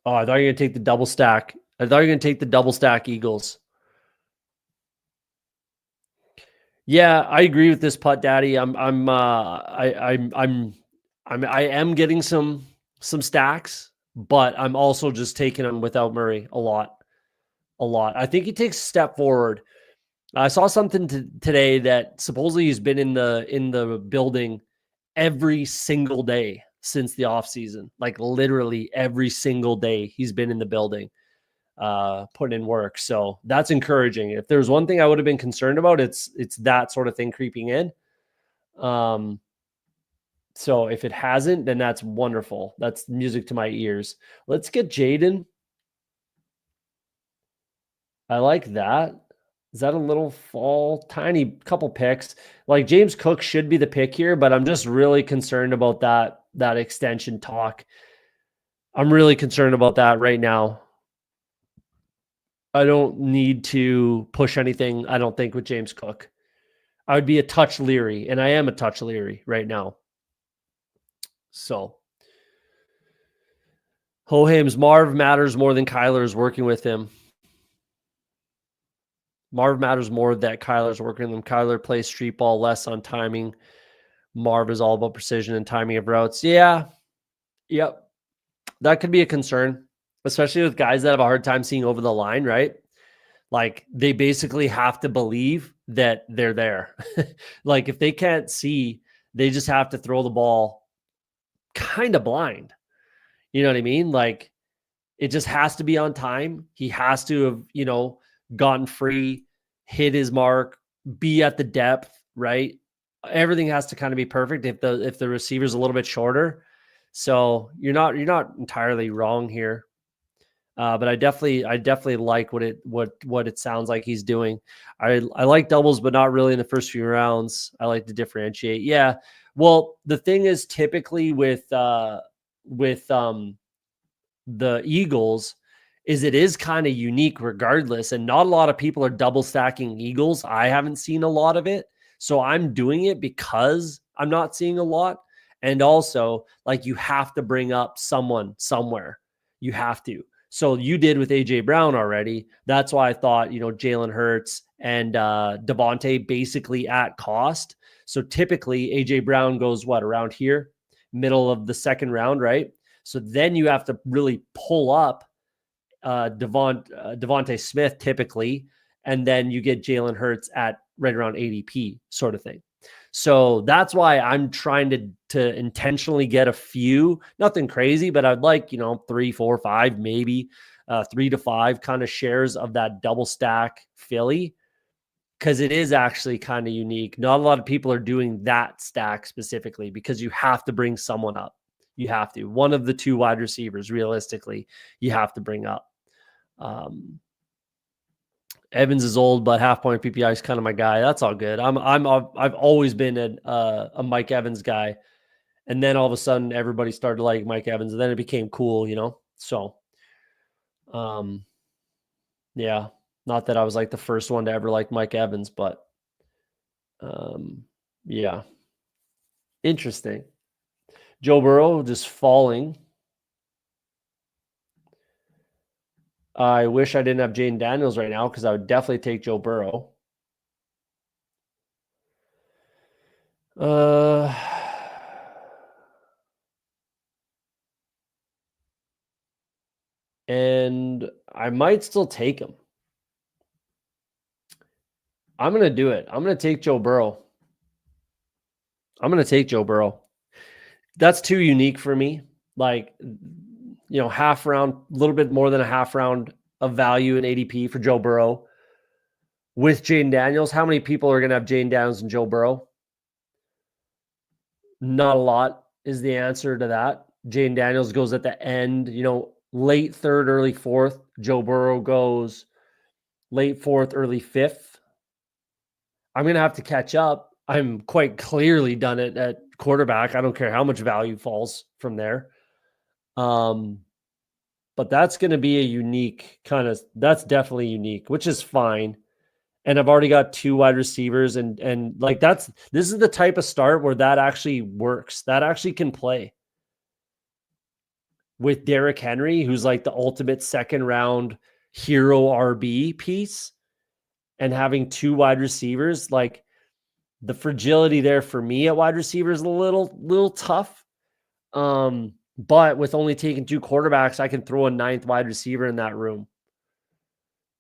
Oh, I thought you were going to take the double stack. Eagles. Yeah, I agree with this putt, Daddy. I am getting some stacks, but I'm also just taking them without Murray a lot. I think he takes a step forward. I saw something today that supposedly he's been in the building every single day since the offseason. Like literally every single day he's been in the building. putting in work. So that's encouraging. If there's one thing I would have been concerned about, it's that sort of thing creeping in. So if it hasn't, then that's wonderful. That's music to my ears. Let's get Jaden. I like that. Is that a little fall? Tiny couple picks. Like James Cook should be the pick here, but I'm just really concerned about that extension talk. I'm really concerned about that right now. I don't need to push anything, I don't think, with James Cook. I would be a touch leery, and I am a touch leery right now. So Hoham's Marv matters more than Kyler's working with him. Marv matters more that Kyler's working with him. Kyler plays street ball less on timing. Marv is all about precision and timing of routes. Yeah. Yep. That could be a concern, especially with guys that have a hard time seeing over the line, right? Like they basically have to believe that they're there. Like if they can't see, they just have to throw the ball kind of blind. You know what I mean? Like it just has to be on time. He has to have, gotten free, hit his mark, be at the depth, right? Everything has to kind of be perfect if the receiver's a little bit shorter. So you're not entirely wrong here. But I definitely like what it sounds like he's doing. I like doubles, but not really in the first few rounds. I like to differentiate. Yeah. Well, the thing is typically with the Eagles is it is kind of unique regardless. And not a lot of people are double stacking Eagles. I haven't seen a lot of it. So I'm doing it because I'm not seeing a lot. And also, like, you have to bring up someone somewhere. You have to. So you did with AJ Brown already. That's why I thought, Jalen Hurts and Devontae basically at cost. So typically AJ Brown goes around here, middle of the second round, right? So then you have to really pull up Devontae Smith typically, and then you get Jalen Hurts at right around ADP sort of thing. So that's why I'm trying to intentionally get a few, nothing crazy, but I'd like, 3, 4, 5, maybe 3 to 5 kind of shares of that double stack Philly, because it is actually kind of unique. Not a lot of people are doing that stack specifically because you have to bring someone up. You have to. One of the two wide receivers, realistically, you have to bring up. Evans is old, but half point PPI is kind of my guy. That's all good. I've always been a Mike Evans guy, and then all of a sudden everybody started like Mike Evans, and then it became cool, So, yeah, not that I was like the first one to ever like Mike Evans, but yeah, interesting. Joe Burrow just falling. I wish I didn't have Jaden Daniels right now because I would definitely take Joe Burrow. And I might still take him. I'm going to do it. I'm going to take Joe Burrow. That's too unique for me. Like, half round, a little bit more than a half round of value in ADP for Joe Burrow with Jaden Daniels. How many people are going to have Jaden Daniels and Joe Burrow? Not a lot is the answer to that. Jaden Daniels goes at the end, late third, early fourth. Joe Burrow goes late fourth, early fifth. I'm going to have to catch up. I'm quite clearly done it at quarterback. I don't care how much value falls from there. But that's going to be a unique that's definitely unique, which is fine. And I've already got 2 wide receivers and like this is the type of start where that actually works. That actually can play with Derrick Henry, who's like the ultimate second round hero RB piece, and having 2 wide receivers. Like the fragility there for me at wide receiver is a little tough. But with only taking 2 quarterbacks, I can throw a 9th wide receiver in that room.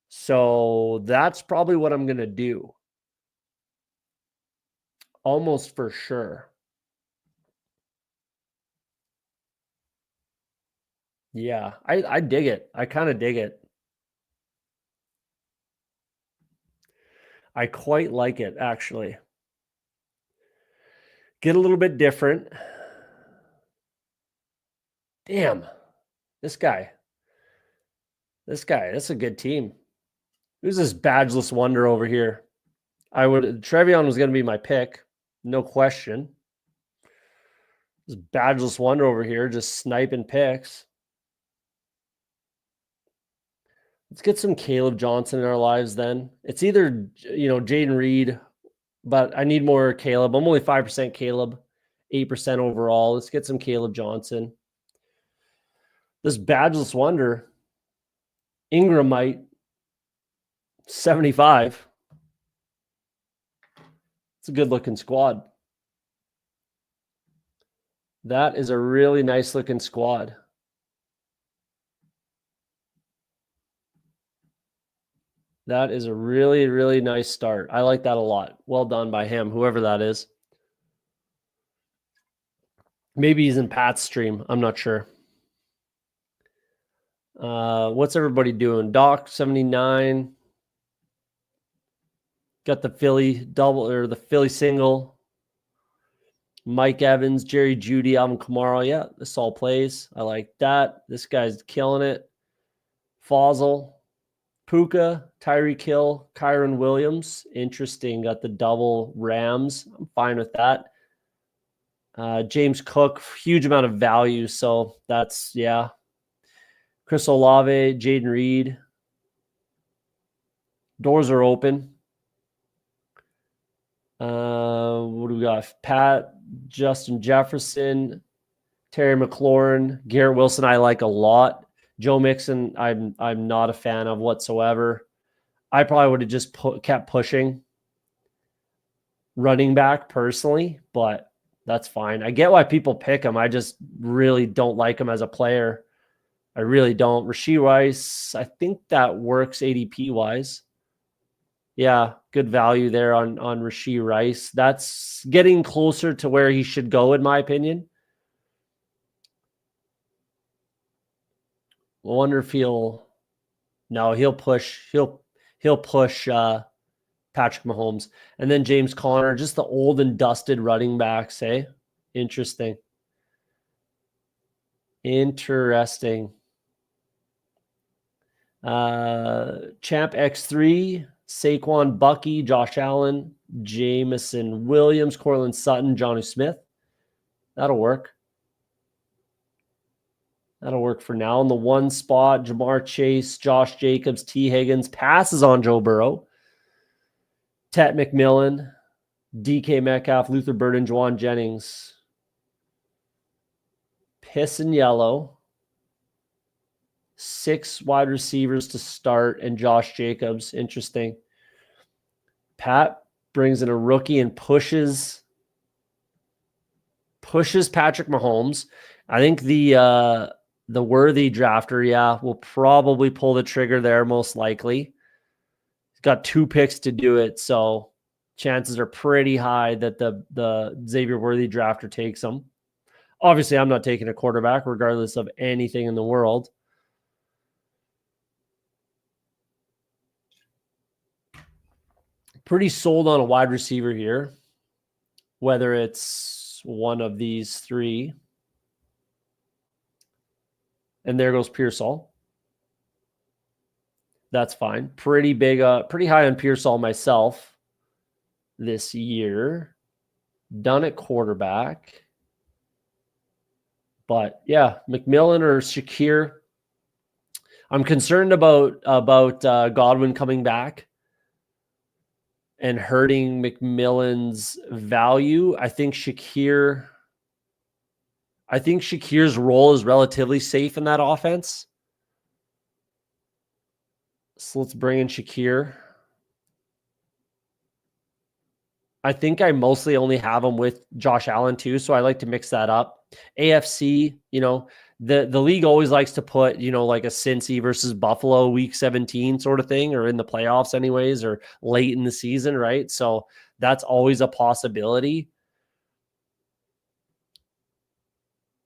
So that's probably what I'm going to do. Almost for sure. Yeah, I dig it. I kind of dig it. I quite like it, actually. Get a little bit different. Damn. This guy. That's a good team. Who's this badgeless wonder over here? Trevion was going to be my pick. No question. This badgeless wonder over here just sniping picks. Let's get some Caleb Johnson in our lives then. It's either, Jaden Reed, but I need more Caleb. I'm only 5% Caleb, 8% overall. Let's get some Caleb Johnson. This badgeless wonder, Ingramite, 75. It's a good looking squad. That is a really nice looking squad. That is a really, really nice start. I like that a lot. Well done by him, whoever that is. Maybe he's in Pat's stream. I'm not sure. What's everybody doing? Doc 79. Got the Philly double or the Philly single. Mike Evans, Jerry Jeudy, Alvin Kamara. Yeah, this all plays. I like that. This guy's killing it. Fossil, Puka, Tyreek Hill, Kyron Williams. Interesting. Got the double Rams. I'm fine with that. James Cook, huge amount of value. So that's, yeah. Chris Olave, Jaden Reed. Doors are open. What do we got? Pat, Justin Jefferson, Terry McLaurin, Garrett Wilson. I like a lot. Joe Mixon, I'm not a fan of whatsoever. I probably would have just kept pushing running back personally, but that's fine. I get why people pick him. I just really don't like him as a player. I really don't. Rashee Rice, I think that works ADP wise. Yeah, good value there on Rashee Rice. That's getting closer to where he should go, in my opinion. I wonder if he'll push Patrick Mahomes. And then James Conner, just the old and dusted running backs, eh? Interesting. Champ X3, Saquon, Bucky, Josh Allen, Jameson Williams, Cortland Sutton, Johnny Smith. That'll work. That'll work for now. In the one spot, Jamar Chase, Josh Jacobs, T. Higgins, passes on Joe Burrow. Tet McMillan, DK Metcalf, Luther Burden, Juwan Jennings. Piss and yellow. 6 wide receivers to start and Josh Jacobs. Interesting. Pat brings in a rookie and pushes Patrick Mahomes. I think the worthy drafter, will probably pull the trigger there most likely. He's got 2 picks to do it, so chances are pretty high that the Xavier Worthy drafter takes him. Obviously, I'm not taking a quarterback regardless of anything in the world. Pretty sold on a wide receiver here, whether it's one of these 3. And there goes Pearsall. That's fine. Pretty high on Pearsall myself this year. Done at quarterback. But yeah, McMillan or Shakir. I'm concerned about Godwin coming back and hurting McMillan's value. I think Shakir's role is relatively safe in that offense. So let's bring in Shakir. I think I mostly only have him with Josh Allen too, so I like to mix that up. AFC, the league always likes to put, like a Cincy versus Buffalo week 17 sort of thing, or in the playoffs anyways, or late in the season, right? So that's always a possibility.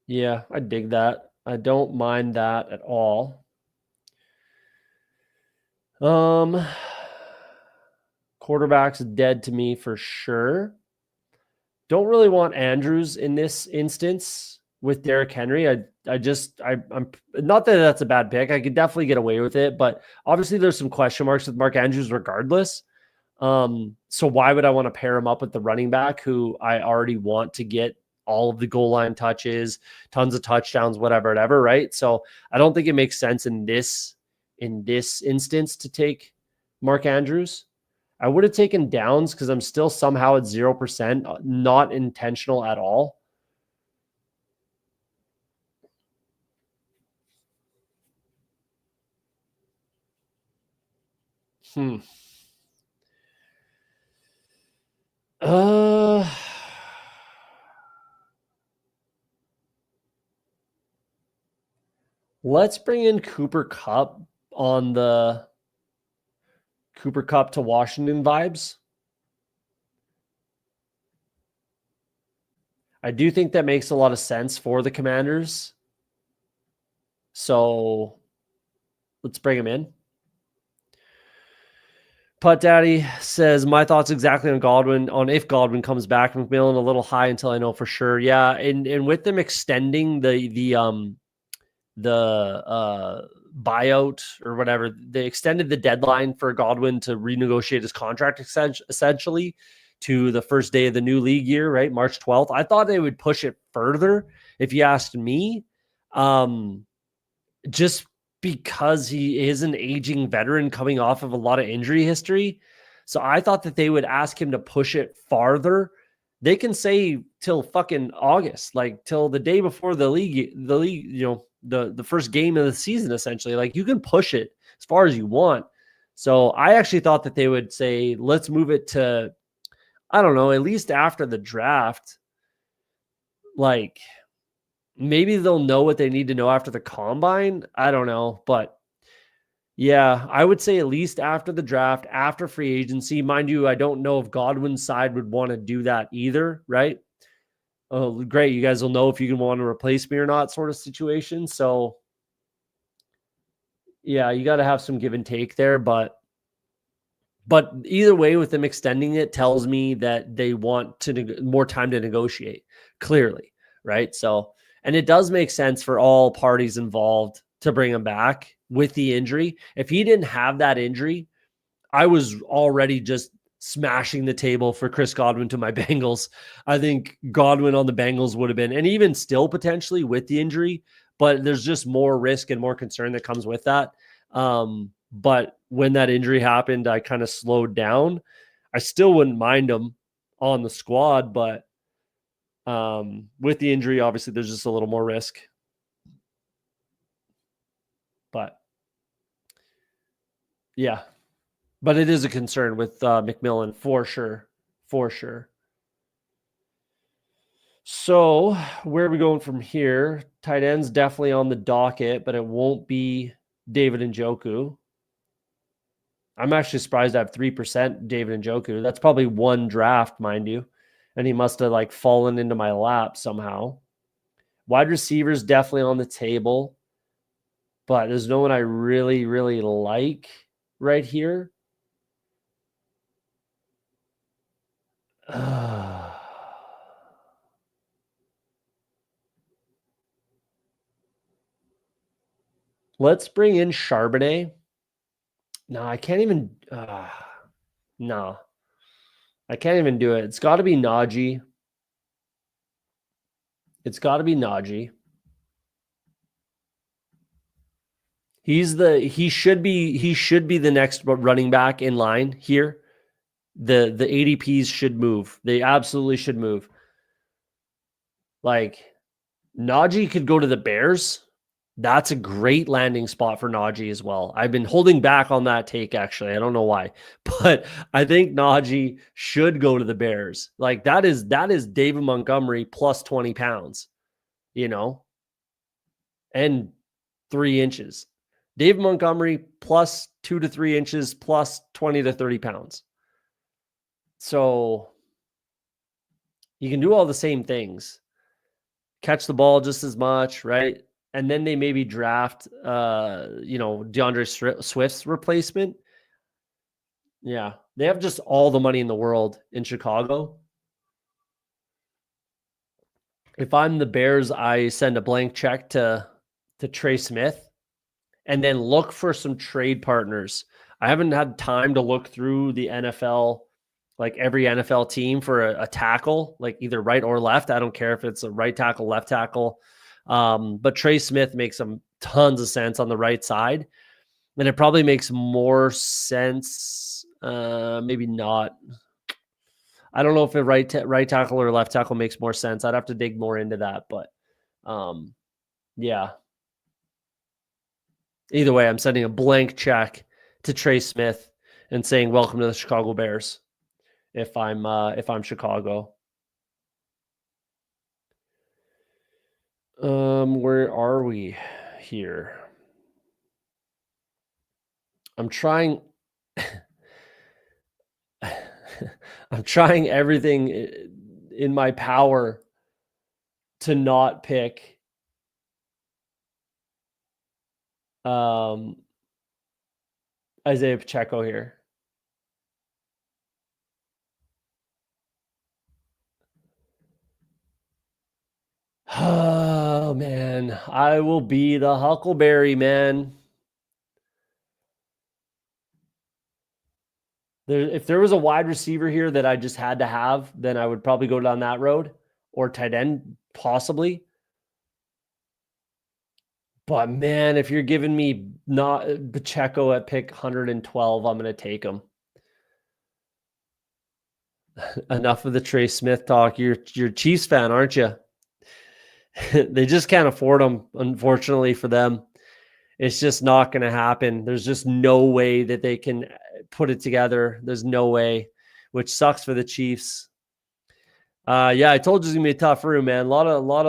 Yeah, I dig that. I don't mind that at all. Quarterback's dead to me for sure. Don't really want Andrews in this instance with Derrick Henry. I'm not that that's a bad pick. I could definitely get away with it, but obviously there's some question marks with Mark Andrews regardless. So why would I want to pair him up with the running back who I already want to get all of the goal line touches, tons of touchdowns, whatever, right? So I don't think it makes sense in this instance to take Mark Andrews. I would have taken Downs because I'm still somehow at 0%, not intentional at all. Let's bring in Cooper Kupp on the Cooper Kupp to Washington vibes. I do think that makes a lot of sense for the Commanders. So let's bring him in. Putt Daddy says, my thoughts exactly on Godwin, on if Godwin comes back. McMillan a little high until I know for sure. Yeah, and with them extending the buyout or whatever, they extended the deadline for Godwin to renegotiate his contract essentially to the first day of the new league year, right? March 12th. I thought they would push it further, if you asked me. Just because he is an aging veteran coming off of a lot of injury history. So I thought that they would ask him to push it farther. They can say till fucking August, like till the day before the league, the first game of the season, essentially. Like you can push it as far as you want. So I actually thought that they would say, let's move it to, I don't know, at least after the draft. Like maybe they'll know what they need to know after the combine. I don't know. But yeah, I would say at least after the draft, after free agency. Mind you, I don't know if Godwin's side would want to do that either, right? Oh, great. You guys will know if you can want to replace me or not, sort of situation. So yeah, you got to have some give and take there. But either way, with them extending it tells me that they want to more time to negotiate, clearly, right? So, and it does make sense for all parties involved to bring him back with the injury. If he didn't have that injury, I was already just smashing the table for Chris Godwin to my Bengals. I think Godwin on the Bengals would have been, and even still potentially with the injury, but there's just more risk and more concern that comes with that. But when that injury happened, I kind of slowed down. I still wouldn't mind him on the squad, but with the injury, obviously there's just a little more risk. But yeah, but it is a concern with McMillan for sure. For sure. So where are we going from here? Tight end's definitely on the docket, but it won't be David Njoku. I'm actually surprised I have 3% David Njoku. That's probably one draft, mind you. And he must have like fallen into my lap somehow. Wide receivers definitely on the table, but there's no one I really, really like right here. Let's bring in Charbonnet. No, I can't even. No, I can't even do it. It's got to be Najee. It's got to be Najee. He should be the next running back in line here. The ADPs should move. They absolutely should move. Like Najee could go to the Bears. That's a great landing spot for Najee as well. I've been holding back on that take, actually. I don't know why, but I think Najee should go to the Bears. Like that is David Montgomery plus 20 pounds, and 3 inches. David Montgomery plus 2 to 3 inches plus 20 to 30 pounds. So you can do all the same things. Catch the ball just as much, right? And then they maybe draft, DeAndre Swift's replacement. Yeah. They have just all the money in the world in Chicago. If I'm the Bears, I send a blank check to Trey Smith and then look for some trade partners. I haven't had time to look through the NFL, like every NFL team for a tackle, like either right or left. I don't care if it's a right tackle, left tackle. But Trey Smith makes some tons of sense on the right side. And it probably makes more sense. Maybe not. I don't know if a right tackle or left tackle makes more sense. I'd have to dig more into that, but yeah. Either way, I'm sending a blank check to Trey Smith and saying welcome to the Chicago Bears if I'm Chicago. Where are we here? I'm trying I'm trying everything in my power to not pick Isaiah Pacheco here. Oh man, I will be the Huckleberry man. If there was a wide receiver here that I just had to have, then I would probably go down that road, or tight end possibly. But man, if you're giving me not Pacheco at pick 112, I'm going to take him. Enough of the Trey Smith talk. You're a Chiefs fan, aren't you? They just can't afford him, unfortunately for them. It's just not going to happen. There's just no way that they can put it together. There's no way, which sucks for the Chiefs. Yeah, I told you it's gonna be a tough room, man. A lot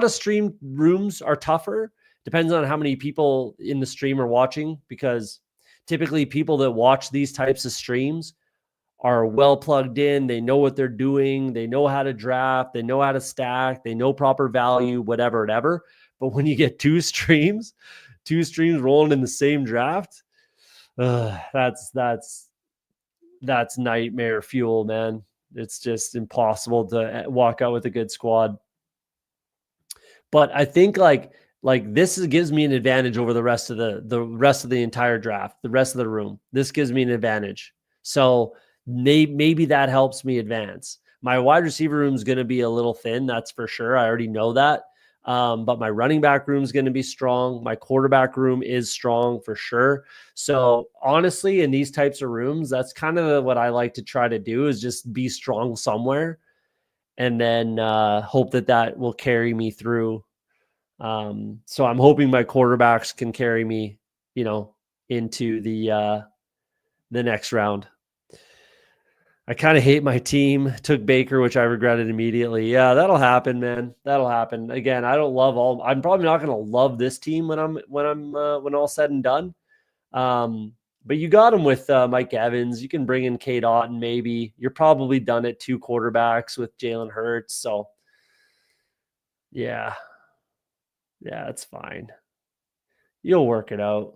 of stream rooms are tougher. Depends on how many people in the stream are watching, because typically people that watch these types of streams are well plugged in. They know what they're doing. They know how to draft. They know how to stack. They know proper value, whatever. But when you get two streams rolling in the same draft, that's nightmare fuel, man. It's just impossible to walk out with a good squad. But I think like this gives me an advantage over the rest of the entire draft, the rest of the room. This gives me an advantage. So maybe that helps me advance. My wide receiver room is going to be a little thin, that's for sure. I already know that. But my running back room is going to be strong. My quarterback room is strong for sure. So honestly, in these types of rooms, that's kind of what I like to try to do, is just be strong somewhere, and then hope that will carry me through. So I'm hoping my quarterbacks can carry me, into the next round. I kind of hate my team. Took Baker, which I regretted immediately. Yeah, that'll happen, man. That'll happen. Again, I don't love all. I'm probably not going to love this team when all said and done. But you got him with Mike Evans. You can bring in Kate Otten. Maybe you're probably done at 2 quarterbacks with Jalen Hurts. So yeah, it's fine. You'll work it out.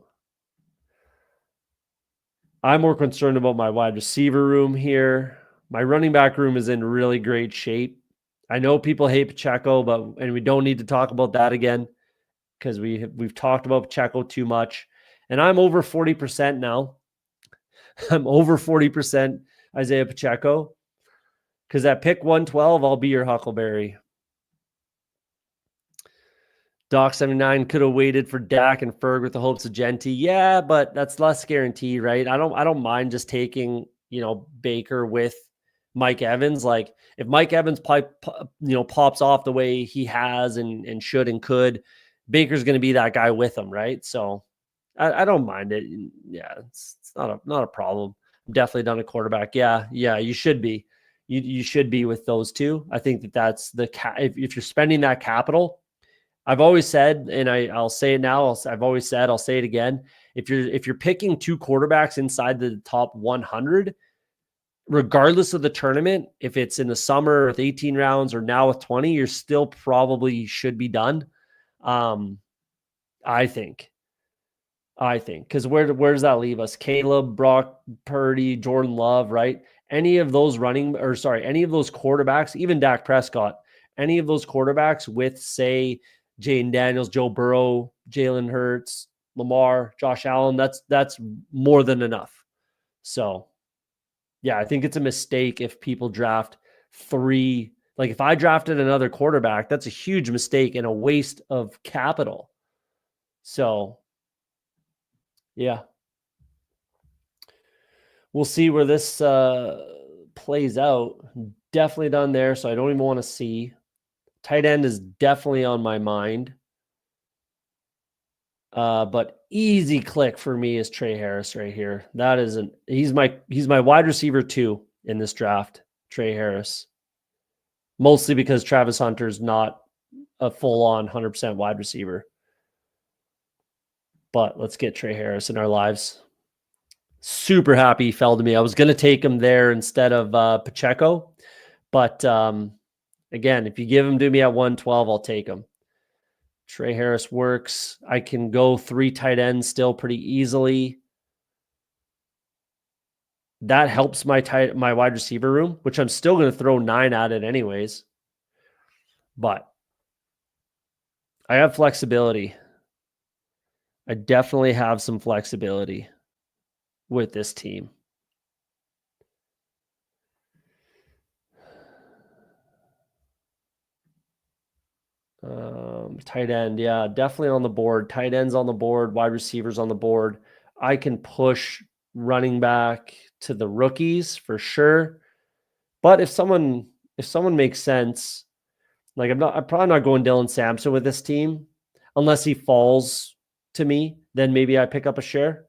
I'm more concerned about my wide receiver room here. My running back room is in really great shape. I know people hate Pacheco, and we don't need to talk about that again, because we've talked about Pacheco too much. And I'm over 40% now. I'm over 40% Isaiah Pacheco, because at pick 112, I'll be your Huckleberry. Doc 79 could have waited for Dak and Ferg with the hopes of Genty. Yeah, but that's less guaranteed, right? I don't mind just taking, Baker with Mike Evans. Like if Mike Evans pops off the way he has and should and could, Baker's going to be that guy with him, right? So I don't mind it. Yeah, it's not a problem. I'm definitely done a quarterback. Yeah, you should be. You should be with those two. I think that's if you're spending that capital. I've always said, and I'll say it now. I've always said, I'll say it again. If you're picking 2 quarterbacks inside the top 100, regardless of the tournament, if it's in the summer with 18 rounds or now with 20, you're still probably should be done. I think. I think, because where does that leave us? Caleb, Brock Purdy, Jordan Love, right? Any of those any of those quarterbacks, even Dak Prescott, any of those quarterbacks with, say, Jaden Daniels, Joe Burrow, Jalen Hurts, Lamar, Josh Allen, that's more than enough. So, yeah, I think it's a mistake if people draft three. Like if I drafted another quarterback, that's a huge mistake and a waste of capital. So, yeah. We'll see where this plays out. Definitely done there, so I don't even want to see. Tight end is definitely on my mind. But easy click for me is Trey Harris right here. That is he's my wide receiver 2 in this draft, Trey Harris. Mostly because Travis Hunter's not a full-on 100% wide receiver. But let's get Trey Harris in our lives. Super happy he fell to me. I was going to take him there instead of Pacheco. But again, if you give him to me at 112, I'll take him. Trey Harris works. I can go 3 tight ends still pretty easily. That helps my wide receiver room, which I'm still going to throw 9 at it anyways. But I have flexibility. I definitely have some flexibility with this team. Tight end, yeah, definitely on the board. Tight ends on the board, wide receivers on the board. I can push running back to the rookies for sure. But if someone makes sense, like I'm probably not going Dylan Sampson with this team unless he falls to me, then maybe I pick up a share.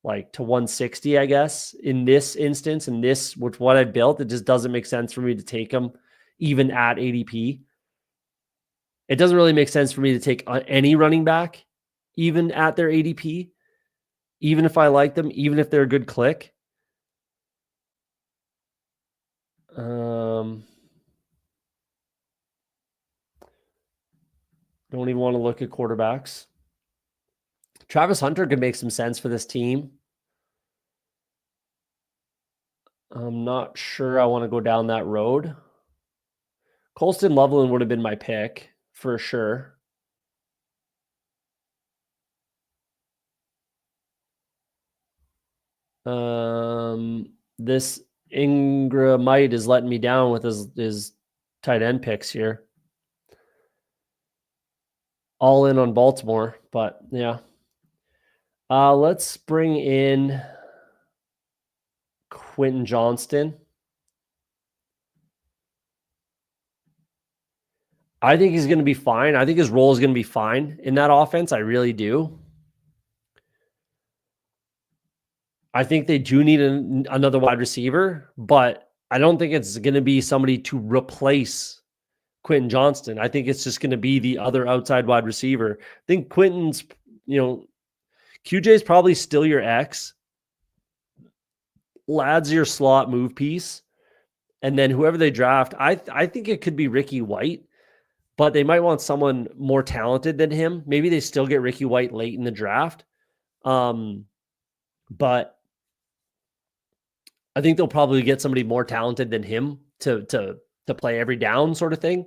Like to 160, I guess. In this instance, with what I built, it just doesn't make sense for me to take him even at ADP. It doesn't really make sense for me to take any running back, even at their ADP, even if I like them, even if they're a good click. Don't even want to look at quarterbacks. Travis Hunter could make some sense for this team. I'm not sure I want to go down that road. Colston Loveland would have been my pick for sure. This Ingramite is letting me down with his tight end picks here. All in on Baltimore, but yeah. Let's bring in Quentin Johnston. I think he's going to be fine. I think his role is going to be fine in that offense. I really do. I think they do need another wide receiver, but I don't think it's going to be somebody to replace Quentin Johnston. I think it's just going to be the other outside wide receiver. I think Quentin's, QJ is probably still your X. Ladd's your slot move piece. And then whoever they draft, I think it could be Ricky White, but they might want someone more talented than him. Maybe they still get Ricky White late in the draft. But I think they'll probably get somebody more talented than him to play every down sort of thing.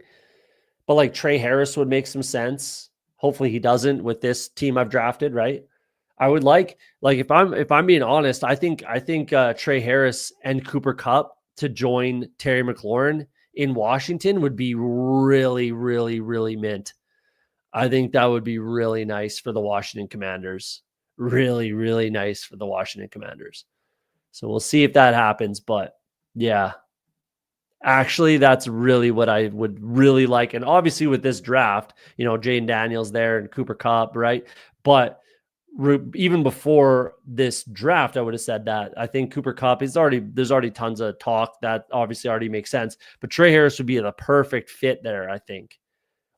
But like Trey Harris would make some sense. Hopefully he doesn't with this team I've drafted, right? I would like if I'm being honest, I think Trey Harris and Cooper Kupp to join Terry McLaurin in Washington would be really, really, really mint. I think that would be really nice for the Washington Commanders. Really, really nice for the Washington Commanders. So we'll see if that happens. But yeah, actually, that's really what I would really like. And obviously with this draft, Jaden Daniels there and Cooper Kupp, right? But even before this draft, I would have said that. I think Cooper Kupp there's already tons of talk that obviously already makes sense. But Trey Harris would be the perfect fit there, I think.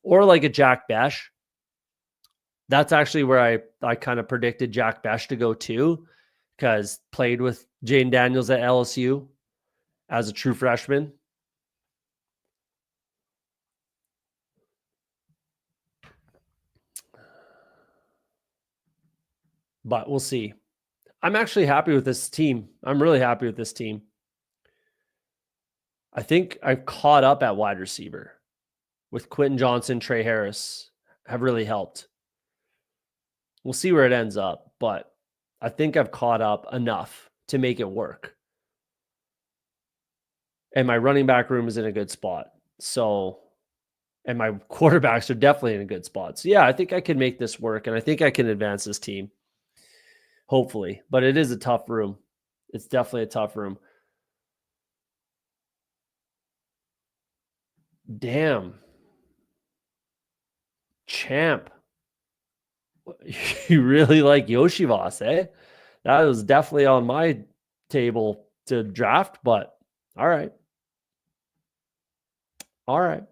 Or like a Jack Besh. That's actually where I kind of predicted Jack Besh to go too, because played with Jaden Daniels at LSU as a true freshman. but we'll see. I'm actually happy with this team. I'm really happy with this team. I think I've caught up at wide receiver with Quentin Johnson, Trey Harris have really helped. We'll see where it ends up, but I think I've caught up enough to make it work. And my running back room is in a good spot. So, and my quarterbacks are definitely in a good spot. So, yeah, I think I can make this work and I think I can advance this team. Hopefully, but it is a tough room. It's definitely a tough room. Damn. Champ. You really like Yoshivas, eh? That was definitely on my table to draft, but all right. All right.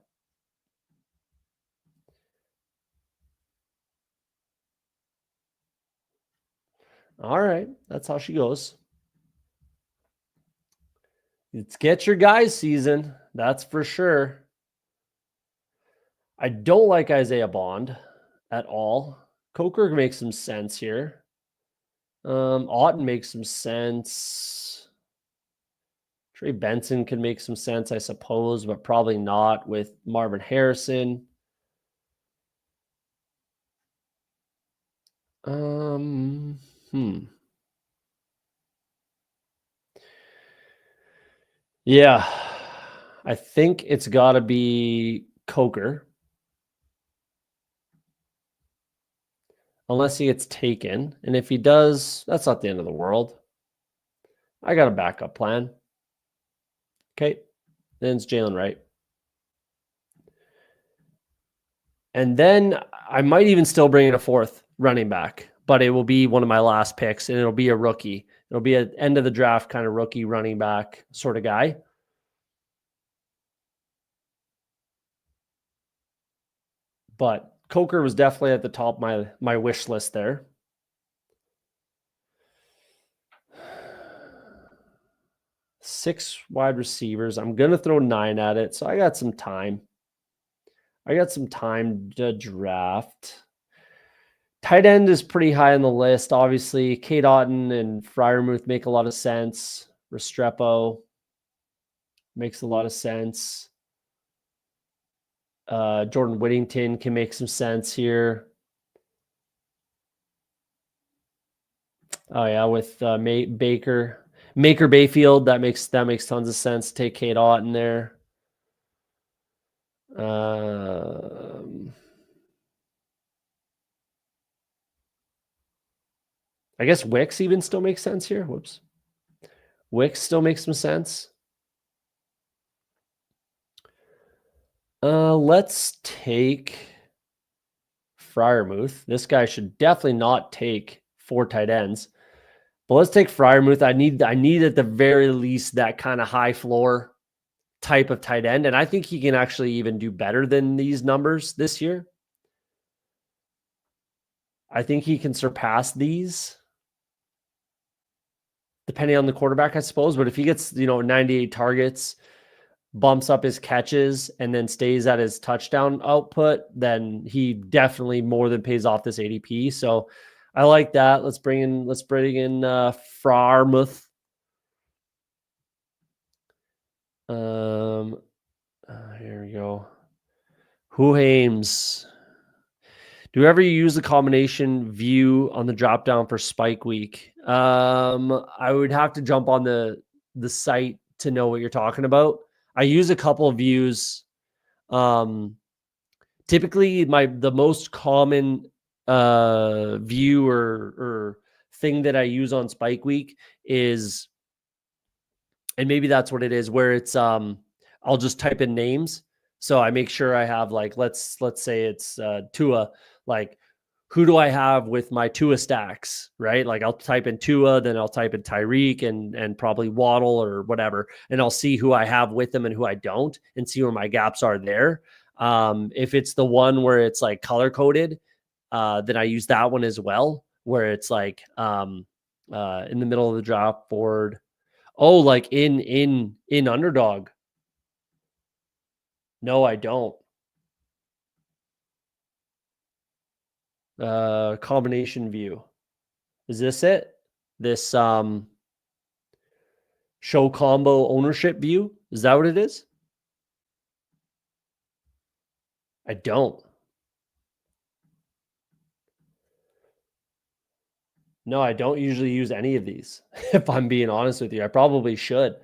All right. That's how she goes. It's get your guys season. That's for sure. I don't like Isaiah Bond at all. Coker makes some sense here. Otten makes some sense. Trey Benson can make some sense, I suppose, but probably not with Marvin Harrison. Yeah. I think it's got to be Coker. Unless he gets taken. And if he does, that's not the end of the world. I got a backup plan. Okay. Then it's Jalen Wright. And then I might even still bring in a fourth running back, but it will be one of my last picks and it'll be a rookie. It'll be an end of the draft kind of rookie running back sort of guy. But Coker was definitely at the top of my wish list there. Six wide receivers. I'm going to throw 9 at it. So I got some time. I got some time to draft. Tight end is pretty high on the list. Obviously, Kate Otten and Freiermuth make a lot of sense. Restrepo makes a lot of sense. Jordan Whittington can make some sense here. Oh yeah, with Baker Bayfield, that makes tons of sense. Take Kate Otten there. I guess Wicks even still makes sense here. Whoops. Wicks still makes some sense. Let's take Freiermuth. This guy should definitely not take 4 tight ends. But let's take Freiermuth. I need at the very least that kind of high floor type of tight end. And I think he can actually even do better than these numbers this year. I think he can surpass these, depending on the quarterback, I suppose. But if he gets, 98 targets, bumps up his catches, and then stays at his touchdown output, then he definitely more than pays off this ADP. So I like that. Let's bring in Freiermuth. Here we go. Who Hames? Do ever use the combination view on the drop down for Spike Week? I would have to jump on the site to know what you're talking about. I use a couple of views. Typically, the most common view or thing that I use on Spike Week is, and maybe that's what it is, where it's I'll just type in names. So I make sure I have, like, let's say it's Tua, like, who do I have with my Tua stacks, right? Like, I'll type in Tua, then I'll type in Tyreek and probably Waddle or whatever, and I'll see who I have with them and who I don't, and see where my gaps are there. If it's the one where it's like color coded, then I use that one as well, where it's like in the middle of the drop board. Oh, like in Underdog. No, I don't. Combination view. Is this it? This show combo ownership view? Is that what it is? I don't. No, I don't usually use any of these. If I'm being honest with you, I probably should.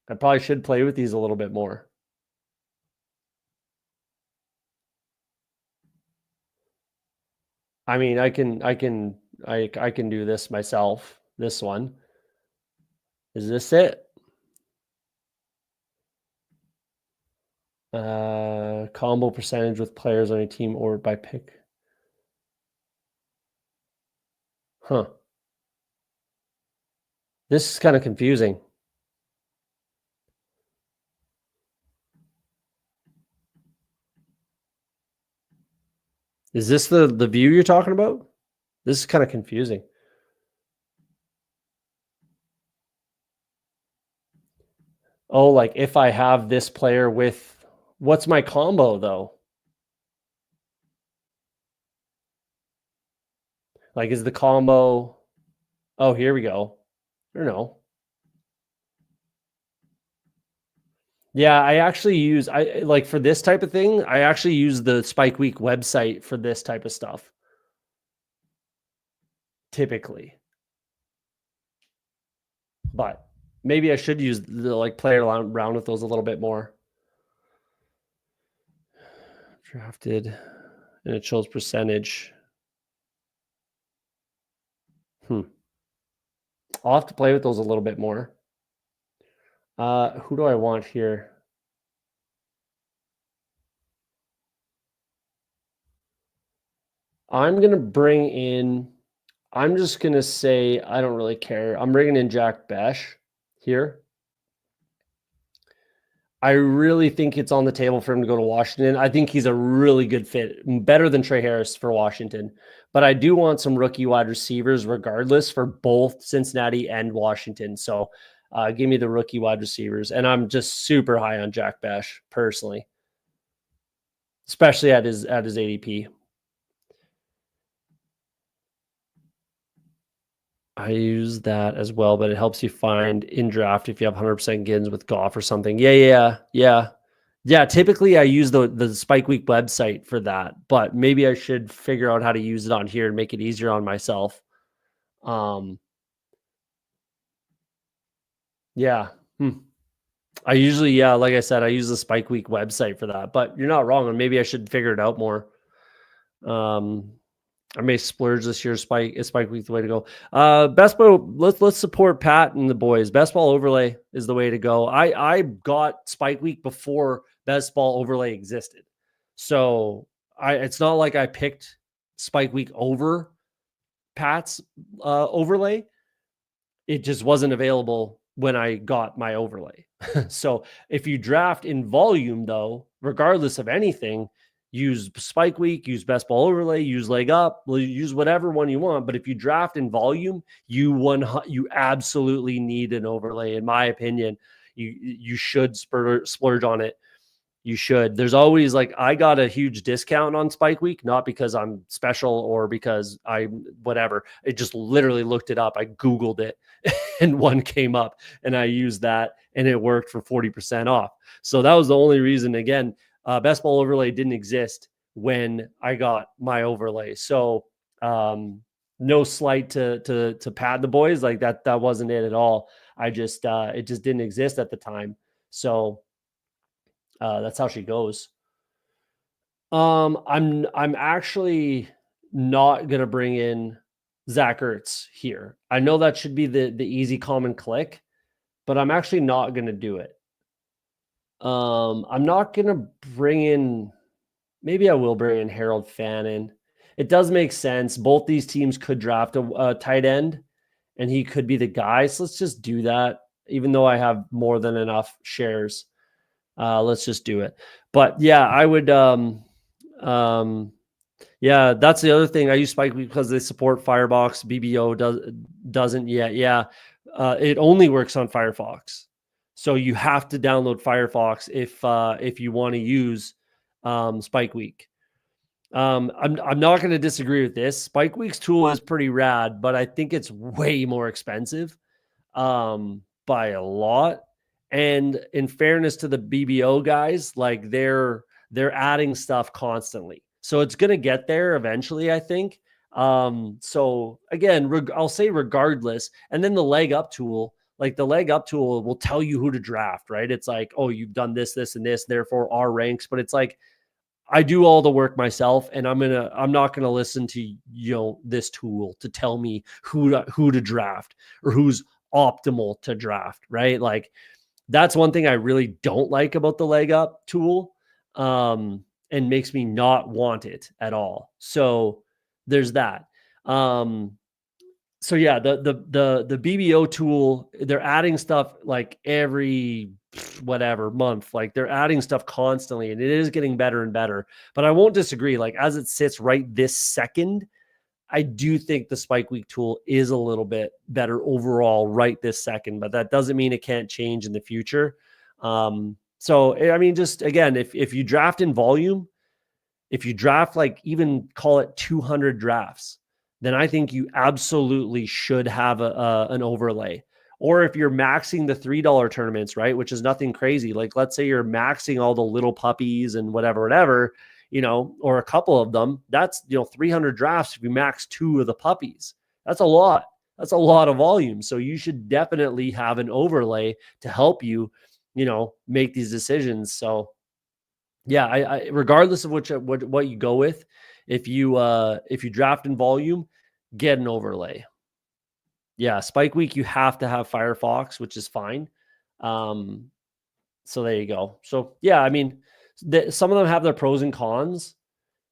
I probably should play with these a little bit more. I mean, I can do this myself. This one. Is this it? Combo percentage with players on a team or by pick. Huh. This is kind of confusing. Is this the view you're talking about? This is kind of confusing. Oh, like if I have this player with, what's my combo though? Like, is the combo, oh, here we go. I don't know. Yeah, I actually use, I like for this type of thing, I actually use the Spike Week website for this type of stuff. Typically. But maybe I should use the like play around with those a little bit more. Drafted, and it shows percentage. I'll have to play with those a little bit more. Who do I want here? I'm going to bring in, I'm just going to say, I don't really care. I'm bringing in Jack Besh here. I really think it's on the table for him to go to Washington. I think he's a really good fit, better than Trey Harris for Washington. But I do want some rookie wide receivers regardless for both Cincinnati and Washington. So give me the rookie wide receivers. And I'm just super high on Jack Besh personally, especially at his ADP. I use that as well, but it helps you find in draft if you have 100% Gins with Goff or something. Yeah. Typically, I use the Spike Week website for that, but maybe I should figure out how to use it on here and make it easier on myself. Yeah. I usually, like I said, I use the Spike Week website for that, but you're not wrong, and maybe I should figure it out more. I may splurge this year. Spike Week the way to go. Best ball. Let's support Pat and the boys. Best ball overlay is the way to go. I got Spike Week before Best ball overlay existed, so it's not like I picked Spike Week over Pat's overlay. It just wasn't available when I got my overlay. So if you draft in volume, though, regardless of anything, use Spike Week, use Best Ball Overlay, use Leg Up, use whatever one you want. But if you draft in volume, you absolutely need an overlay. In my opinion, you should splurge on it. You should. There's always like, I got a huge discount on Spike Week, not because I'm special or because whatever. It just literally looked it up. I Googled it and one came up and I used that and it worked for 40% off. So that was the only reason. Again, Best Ball Overlay didn't exist when I got my overlay. So no slight to Pat the boys, like that wasn't it at all. I just it just didn't exist at the time. So that's how she goes. I'm actually not gonna bring in Zach Ertz here. I know that should be the easy common click, but I'm actually not gonna do it. I'm not gonna bring in. Maybe I will bring in Harold Fannin. It does make sense. Both these teams could draft a tight end, and he could be the guy. So let's just do that. Even though I have more than enough shares, let's just do it. But yeah, I would. Yeah, that's the other thing. I use Spike because they support Firebox. BBO doesn't yet. Yeah, it only works on Firefox. So you have to download Firefox if you want to use Spike Week. I'm not going to disagree with this. Spike Week's tool is pretty rad, but I think it's way more expensive by a lot. And in fairness to the BBO guys, like they're adding stuff constantly. So it's going to get there eventually, I think. So again, I'll say regardless. And then the leg up tool, like the leg up tool will tell you who to draft, right? It's like, oh, you've done this, this, and this, therefore our ranks. But it's like, I do all the work myself, and I'm not gonna listen to this tool to tell me who to draft or who's optimal to draft, right? Like that's one thing I really don't like about the leg up tool, and makes me not want it at all. So there's that. So yeah, the BBO tool, they're adding stuff like every whatever month, like they're adding stuff constantly, and it is getting better and better. But I won't disagree. Like as it sits right this second, I do think the Spike Week tool is a little bit better overall right this second, but that doesn't mean it can't change in the future. So I mean, just again, if you draft in volume, if you draft like even call it 200 drafts, then I think you absolutely should have an overlay. Or if you're maxing the $3 tournaments, right, which is nothing crazy. Like let's say you're maxing all the little puppies and whatever, or a couple of them, that's 300 drafts. If you max 2 of the puppies, that's a lot. That's a lot of volume. So you should definitely have an overlay to help you, make these decisions. So yeah, I regardless of what you go with, if you draft in volume, get an overlay. Yeah, Spike Week you have to have Firefox, which is fine. So there you go. So yeah, I mean, some of them have their pros and cons,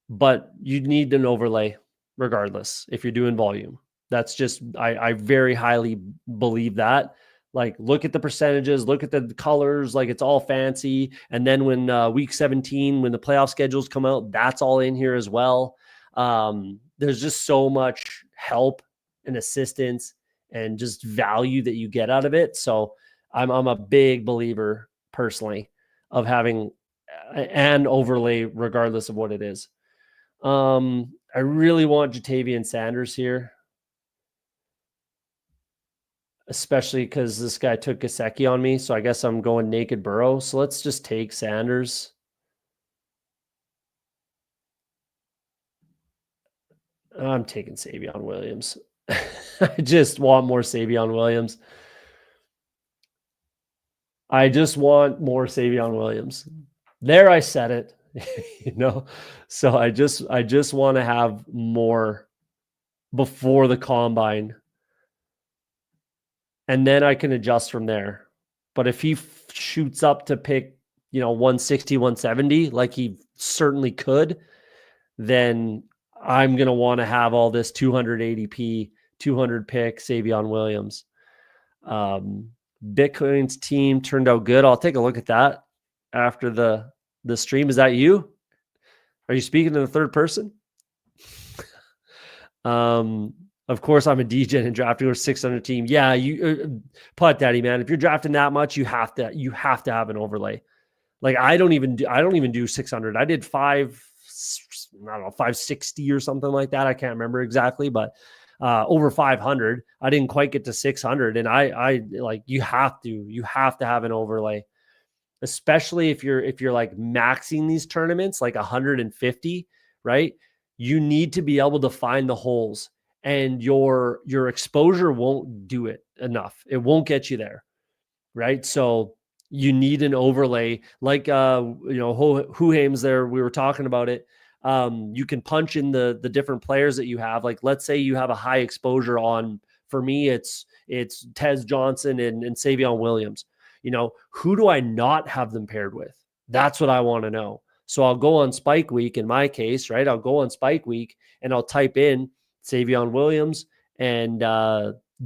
but you need an overlay regardless if you're doing volume. That's just I very highly believe that. Like look at the percentages, look at the colors, like it's all fancy. And then when week 17, when the playoff schedules come out, that's all in here as well. There's just so much help and assistance and just value that you get out of it. So I'm a big believer personally of having an overlay regardless of what it is. I really want Jatavian Sanders here, especially because this guy took Gesicki on me. So I guess I'm going naked Burrow. So let's just take Sanders. I'm taking Savion Williams. I just want more Savion Williams. I just want more Savion Williams. There, I said it. So I just want to have more before the combine, and then I can adjust from there. But if he shoots up to pick 160, 170 like he certainly could, then I'm going to want to have all this 200 ADP, 200 pick Savion Williams. Bitcoin's team turned out good. I'll take a look at that after the stream. Is that you? Are you speaking in the third person? Of course, I'm a DJ and drafting a 600 team. Yeah, you Putt Daddy, man. If you're drafting that much, you have to have an overlay. Like I don't even do 600. I did 560 or something like that. I can't remember exactly, but over 500. I didn't quite get to 600, and I like you have to have an overlay, especially if you're like maxing these tournaments like 150, right? You need to be able to find the holes, and your exposure won't do it enough. It won't get you there, right? So you need an overlay like Huhames there. We were talking about it. You can punch in the different players that you have. Like let's say you have a high exposure on, for me, it's Tez Johnson and Savion Williams. Who do I not have them paired with? That's what I want to know. So I'll go on Spike Week in my case, right? I'll go on Spike Week and I'll type in Savion Williams and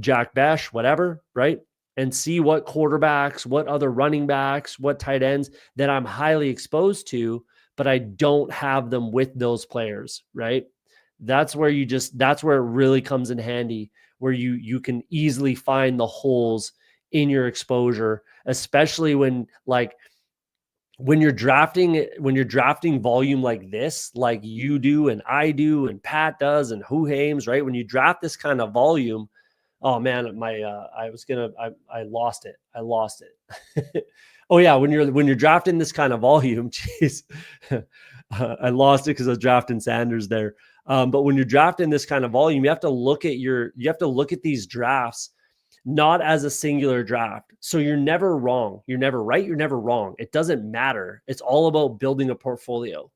Jack Besh, whatever, right? And see what quarterbacks, what other running backs, what tight ends that I'm highly exposed to, but I don't have them with those players, right? That's where it really comes in handy, where you can easily find the holes in your exposure, especially when like when you're drafting volume like this, like you do and I do and Pat does and Who Hames, right? When you draft this kind of volume, oh man, I lost it. Oh yeah, when you're drafting this kind of volume, geez, I lost it because I was drafting Sanders there. But when you're drafting this kind of volume, you have to look at these drafts not as a singular draft. So you're never wrong. You're never right. You're never wrong. It doesn't matter. It's all about building a portfolio.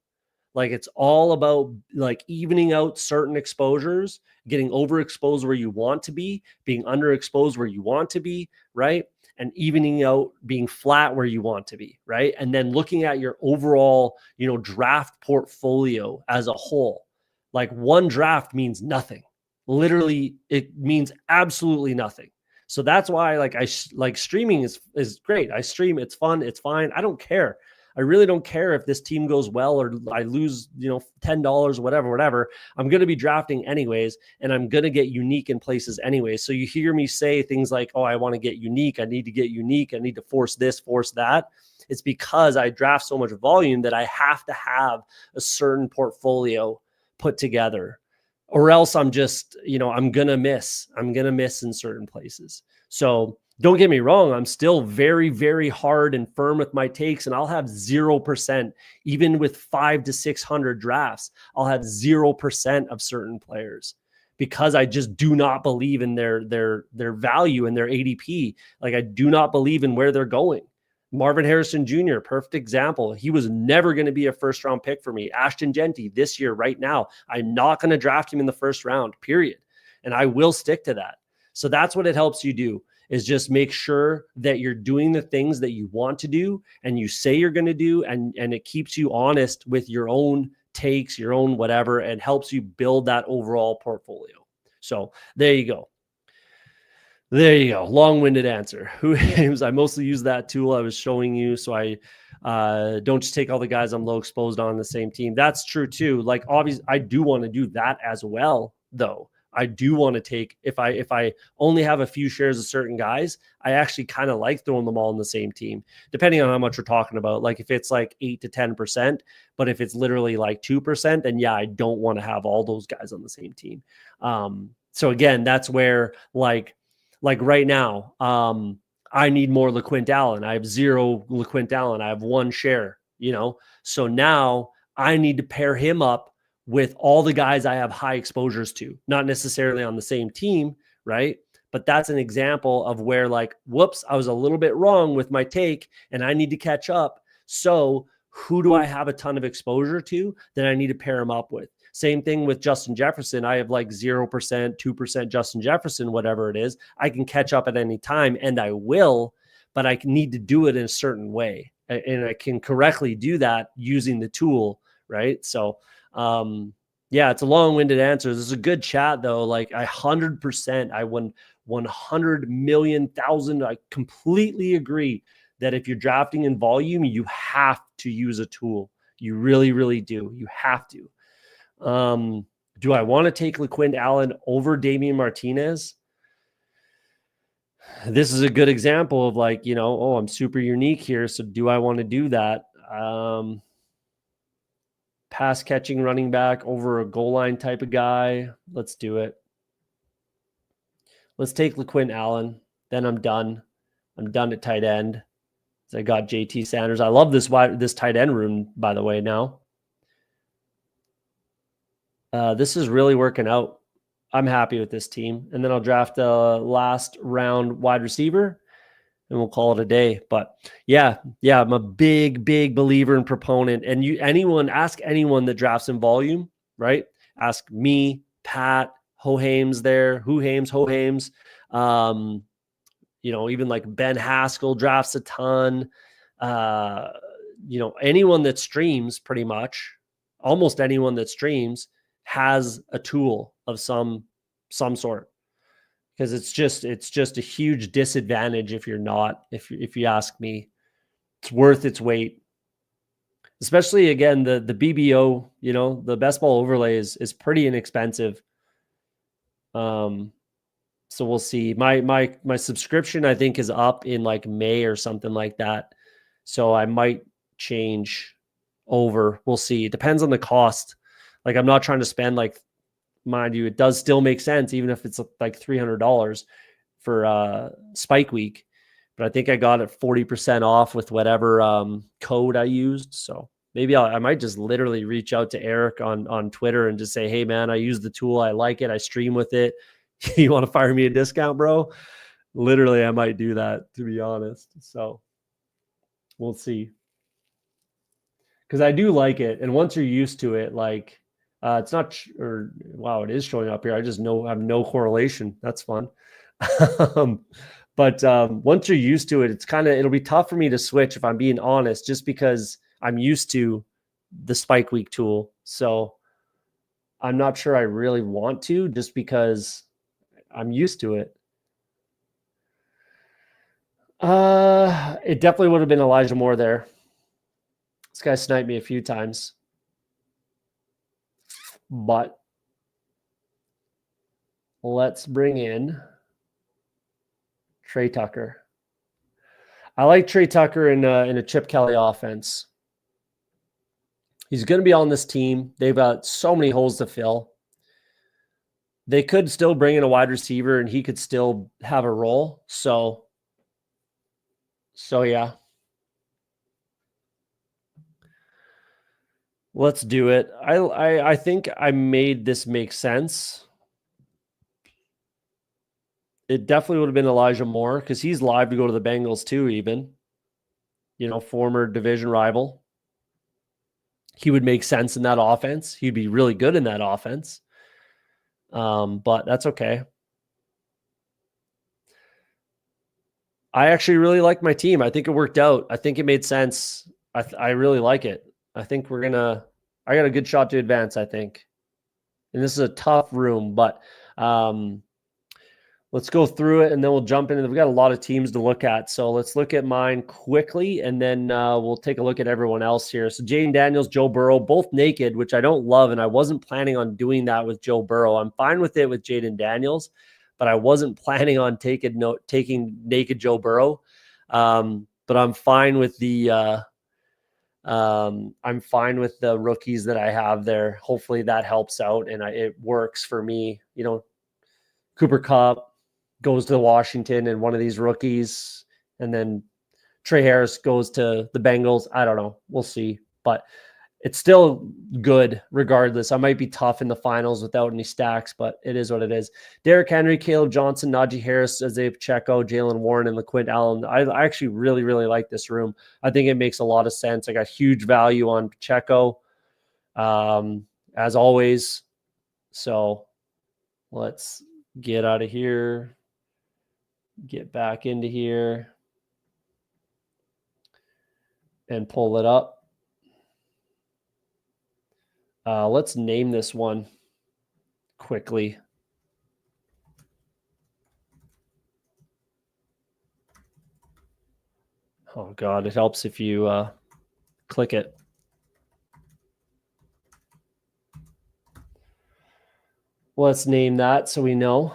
Like it's all about like evening out certain exposures, getting overexposed where you want to be, being underexposed where you want to be, right? And evening out being flat where you want to be, right? And then looking at your overall, draft portfolio as a whole. Like one draft means nothing. Literally, it means absolutely nothing. So that's why like streaming is great. I stream, it's fun, it's fine. I don't care. I really don't care if this team goes well or I lose, $10, whatever. I'm going to be drafting anyways, and I'm going to get unique in places anyways. So you hear me say things like, oh, I want to get unique. I need to get unique. I need to force this, force that. It's because I draft so much volume that I have to have a certain portfolio put together, or else I'm just, I'm going to miss in certain places. So don't get me wrong. I'm still very, very hard and firm with my takes, and I'll have 0%, even with 500 to 600 drafts. I'll have 0% of certain players because I just do not believe in their value and their ADP. Like I do not believe in where they're going. Marvin Harrison Jr., perfect example. He was never going to be a first round pick for me. Ashton Genty this year, right now, I'm not going to draft him in the first round, period. And I will stick to that. So that's what it helps you do, is just make sure that you're doing the things that you want to do and you say you're going to do. And it keeps you honest with your own takes, your own whatever, and helps you build that overall portfolio. So there you go. Long-winded answer. Who Hames? I mostly use that tool I was showing you. So I don't just take all the guys I'm low exposed on the same team. That's true too. Like obviously I do want to do that as well though. I do want to take, if I only have a few shares of certain guys, I actually kind of like throwing them all in the same team, depending on how much we're talking about. Like if it's like 8 to 10%, but if it's literally like 2%, then yeah, I don't want to have all those guys on the same team. So again, that's where like right now, I need more LeQuint Allen. I have 0 LeQuint Allen. I have 1 share, so now I need to pair him up with all the guys I have high exposures to, not necessarily on the same team, right? But that's an example of where like, whoops, I was a little bit wrong with my take and I need to catch up. So who do I have a ton of exposure to that I need to pair him up with? Same thing with Justin Jefferson. I have like 0%, 2% Justin Jefferson, whatever it is. I can catch up at any time and I will, but I need to do it in a certain way. And I can correctly do that using the tool, right? So, yeah, it's a long-winded answer. This is a good chat though. Like 100%, I 100 million thousand. I completely agree that if you're drafting in volume, you have to use a tool. You really, really do. You have to. Do I want to take LeQuint Allen over Damian Martinez? This is a good example of like, I'm super unique here. So do I want to do that? Pass catching running back over a goal line type of guy. Let's do it. Let's take LeQuint Allen. Then I'm done. I'm done at tight end. So I got JT Sanders. I love this tight end room, by the way, now. This is really working out. I'm happy with this team. And then I'll draft a last round wide receiver and we'll call it a day. But yeah, I'm a big believer and proponent. And ask anyone that drafts in volume, right? Ask me, Pat, Who Hames. Even like Ben Haskell drafts a ton. Anyone that streams, pretty much, almost anyone that streams has a tool of some sort. Because it's just a huge disadvantage if you're not, if you ask me. It's worth its weight. Especially again, the BBO, the best ball overlay is pretty inexpensive. So we'll see. My subscription, I think, is up in like May or something like that. So I might change over. We'll see. It depends on the cost. Like, I'm not trying to spend, like, mind you, it does still make sense, even if it's like $300 for Spike Week. But I think I got it 40% off with whatever code I used. So maybe I might just literally reach out to Eric on Twitter and just say, hey, man, I use the tool. I like it. I stream with it. You want to fire me a discount, bro? Literally, I might do that, to be honest. So we'll see. Because I do like it. And once you're used to it, like, it's not, or wow, it is showing up here. I just have no correlation. That's fun. But once you're used to it, it'll be tough for me to switch, if I'm being honest, just because I'm used to the Spike Week tool. So I'm not sure I really want to, just because I'm used to it. It definitely would have been Elijah Moore there. This guy sniped me a few times. But let's bring in Trey Tucker. I like Trey Tucker in a Chip Kelly offense. He's going to be on this team. They've got so many holes to fill. They could still bring in a wide receiver, and he could still have a role. So yeah. Let's do it. I think I made this make sense. It definitely would have been Elijah Moore, because he's live to go to the Bengals too, even. Former division rival. He would make sense in that offense. He'd be really good in that offense. But that's okay. I actually really like my team. I think it worked out. I think it made sense. I really like it. I think I got a good shot to advance, I think. And this is a tough room, but let's go through it, and then we'll jump into it. We've got a lot of teams to look at. So let's look at mine quickly, and then we'll take a look at everyone else here. So Jaden Daniels, Joe Burrow, both naked, which I don't love, and I wasn't planning on doing that with Joe Burrow. I'm fine with it with Jaden Daniels, but I wasn't planning on taking naked Joe Burrow. But I'm fine with the rookies that I have there. Hopefully that helps out, and it works for me. Cooper Kupp goes to Washington and one of these rookies, and then Trey Harris goes to the Bengals. I don't know. We'll see. But it's still good regardless. I might be tough in the finals without any stacks, but it is what it is. Derrick Henry, Caleb Johnson, Najee Harris, Isaiah Pacheco, Jalen Warren, and LaQuint Allen. I actually really, really like this room. I think it makes a lot of sense. I got huge value on Pacheco, as always. So let's get out of here. Get back into here and pull it up. Let's name this one quickly. Oh, God, it helps if you click it. Let's name that so we know.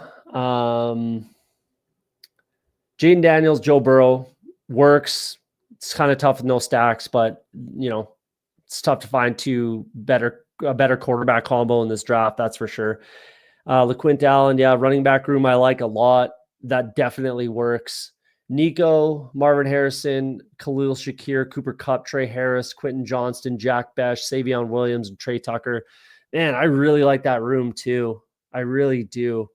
Jaden Daniels, Joe Burrow works. It's kind of tough with no stacks, but it's tough to find a better quarterback combo in this draft. That's for sure. LaQuint Allen, running back room I like a lot. That definitely works. Nico, Marvin Harrison, Khalil Shakir, Cooper Kupp, Trey Harris, Quentin Johnston, Jack Besh, Savion Williams, and Trey Tucker. Man, I really like that room too. I really do.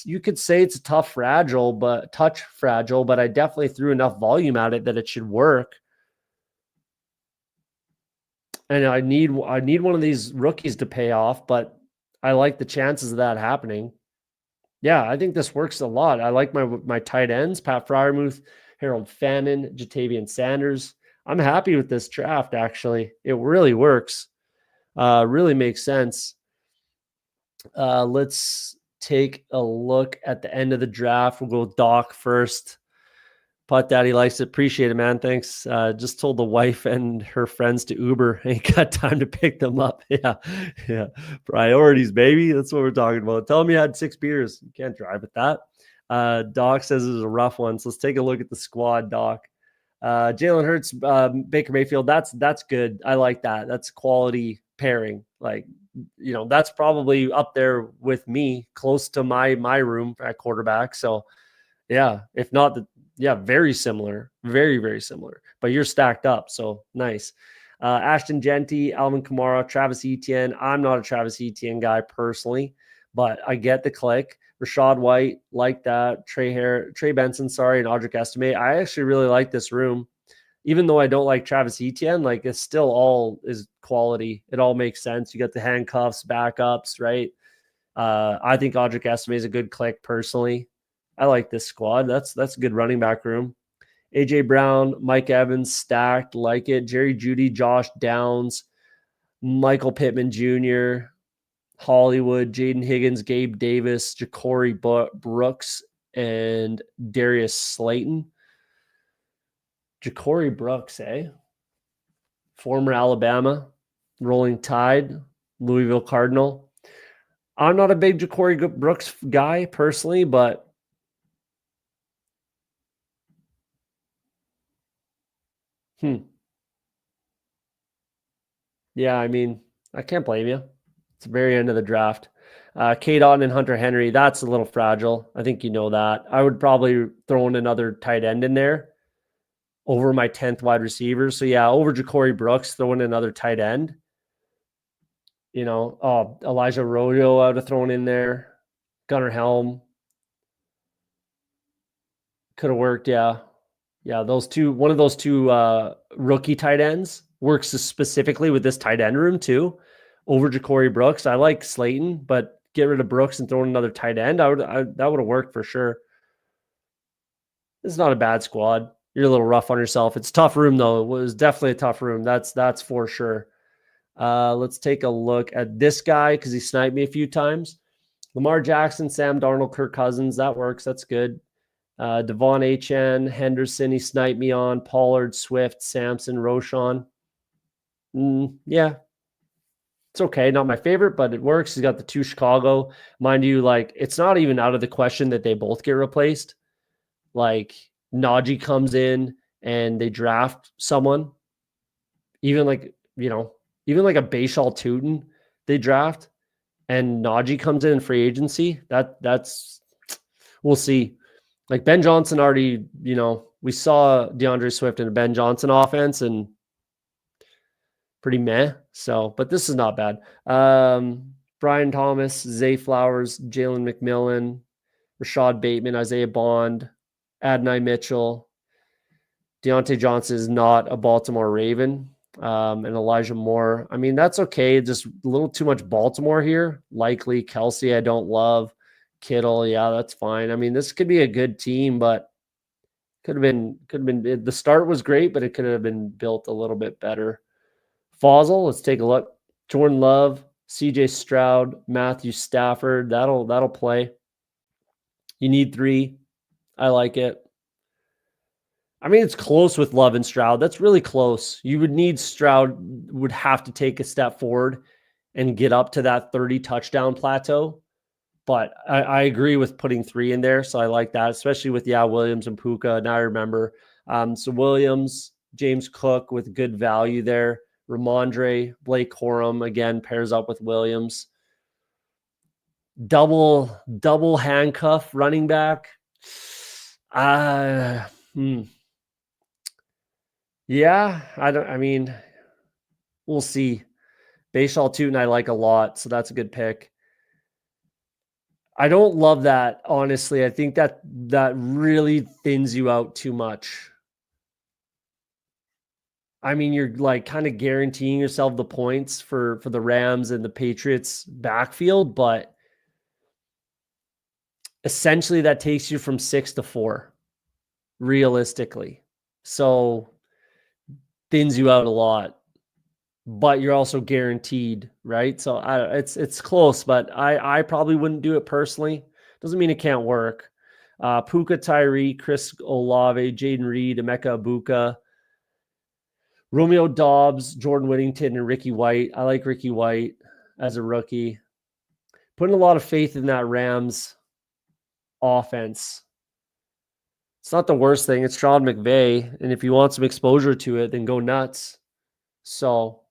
You could say it's a touch fragile, but I definitely threw enough volume at it that it should work. And I need one of these rookies to pay off, but I like the chances of that happening. Yeah, I think this works a lot. I like my tight ends, Pat Freiermuth, Harold Fannin, Jatavian Sanders. I'm happy with this draft, actually. It really works. Really makes sense. Let's take a look at the end of the draft. We'll go with Doc first. Putt Daddy likes it. Appreciate it, man. Thanks. Just told the wife and her friends to Uber. Ain't got time to pick them up. Yeah. Priorities, baby. That's what we're talking about. Tell me you had 6 beers. You can't drive with that. Doc says it was a rough one. So let's take a look at the squad, Doc. Jalen Hurts, Baker Mayfield. That's good. I like that. That's quality pairing. Like, that's probably up there with me, close to my room at quarterback. So yeah, if not very similar, very, very similar, but you're stacked up. So nice. Ashton Genty, Alvin Kamara, Travis Etienne. I'm not a Travis Etienne guy personally, but I get the click. Rashad White, like that. Trey Benson, and Audric Estime. I actually really like this room. Even though I don't like Travis Etienne, like it's still all is quality. It all makes sense. You got the handcuffs, backups, right? I think Audric Estime is a good click personally. I like this squad. That's a good running back room. AJ Brown, Mike Evans, stacked, like it. Jerry Jeudy, Josh Downs, Michael Pittman Jr., Hollywood, Jaden Higgins, Gabe Davis, Ja'Cory Brooks, and Darius Slayton. Ja'Cory Brooks, former Alabama, Rolling Tide, Louisville Cardinal. I'm not a big Ja'Cory Brooks guy personally, but yeah, I mean, I can't blame you. It's the very end of the draft. K-Dot and Hunter Henry, that's a little fragile. I think you know that. I would probably throw in another tight end in there over my 10th wide receiver. So yeah, over Ja'Cory Brooks, throw in another tight end. Elijah Rodeo I would have thrown in there. Gunnar Helm. Could have worked, yeah. Yeah, one of those two rookie tight ends works specifically with this tight end room too. Over Ja'Cory Brooks. I like Slayton, but get rid of Brooks and throw in another tight end. That would have worked for sure. It's not a bad squad. You're a little rough on yourself. It's a tough room though. It was definitely a tough room. That's for sure. Let's take a look at this guy because he sniped me a few times. Lamar Jackson, Sam Darnold, Kirk Cousins. That works. That's good. Devon Achane, Henderson, he sniped me on. Pollard, Swift, Sampson, Roschon. Yeah. It's okay. Not my favorite, but it works. He's got the 2 Chicago. Mind you, like, it's not even out of the question that they both get replaced. Like, Najee comes in and they draft someone. Even like a Bashal Tootin they draft. And Najee comes in free agency. That's we'll see. Like Ben Johnson already, we saw DeAndre Swift in a Ben Johnson offense and pretty meh. So, but this is not bad. Brian Thomas, Zay Flowers, Jalen McMillan, Rashad Bateman, Isaiah Bond, Adonai Mitchell. Deontay Johnson is not a Baltimore Raven. And Elijah Moore. I mean, that's okay. Just a little too much Baltimore here. Likely Kelsey, I don't love. Kittle, yeah, that's fine. I mean, this could be a good team, but could have been. The start was great, but it could have been built a little bit better. Fossil, let's take a look. Jordan Love, CJ Stroud, Matthew Stafford. That'll play. You need 3. I like it. I mean, it's close with Love and Stroud. That's really close. You would need Stroud would have to take a step forward and get up to that 30 touchdown plateau. But I agree with putting 3 in there. So I like that, especially with, Williams and Puka. Now I remember. So Williams, James Cook with good value there. Ramondre, Blake Corum, again, pairs up with Williams. Double handcuff running back. Yeah, we'll see. Bashal Tootin I like a lot, so that's a good pick. I don't love that, honestly. I think that really thins you out too much. I mean, you're like kind of guaranteeing yourself the points for the Rams and the Patriots backfield, but essentially that takes you from 6 to 4, realistically. So thins you out a lot, but you're also guaranteed, right? So it's close, but I probably wouldn't do it personally. Doesn't mean it can't work. Puka Tyree, Chris Olave, Jaden Reed, Emeka Ibuka, Romeo Dobbs, Jordan Whittington, and Ricky White. I like Ricky White as a rookie. Putting a lot of faith in that Rams offense. It's not the worst thing. It's Sean McVay. And if you want some exposure to it, then go nuts. So,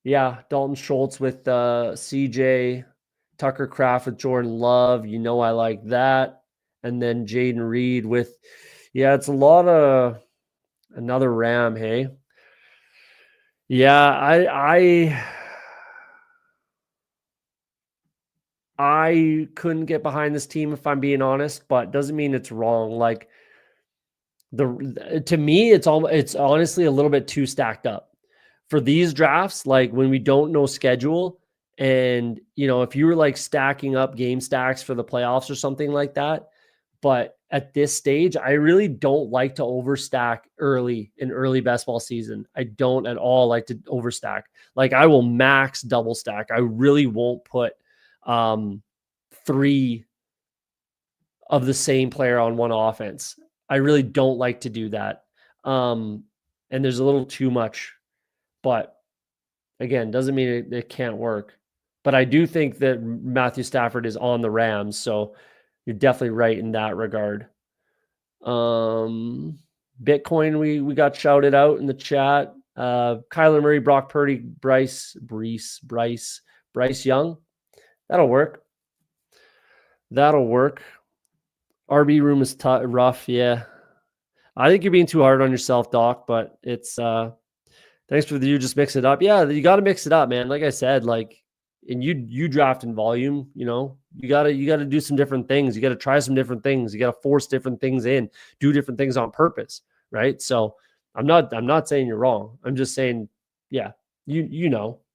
yeah, Dalton Schultz with CJ, Tucker Kraft with Jordan Love. You know I like that. And then Jaden Reed with, yeah, it's a lot of another Ram, hey? Yeah, I couldn't get behind this team if I'm being honest, but doesn't mean it's wrong. Like to me, it's honestly a little bit too stacked up for these drafts. Like when we don't know schedule, and if you were like stacking up game stacks for the playoffs or something like that. But at this stage, I really don't like to overstack early in early best ball season. I don't at all like to overstack. Like I will max double stack. I really won't put 3 of the same player on one offense. I really don't like to do that. And there's a little too much, but again, doesn't mean it can't work. But I do think that Matthew Stafford is on the Rams, so you're definitely right in that regard. Bitcoin, we got shouted out in the chat. Kyler Murray, Brock Purdy, Bryce Young. That'll work. RB room is rough. Yeah. I think you're being too hard on yourself, Doc, but it's thanks for you just mix it up. Yeah, you got to mix it up, man. Like I said, and you draft in volume, you got to do some different things. You got to try some different things. You got to force different things in, do different things on purpose, right? So I'm not saying you're wrong. I'm just saying, yeah, you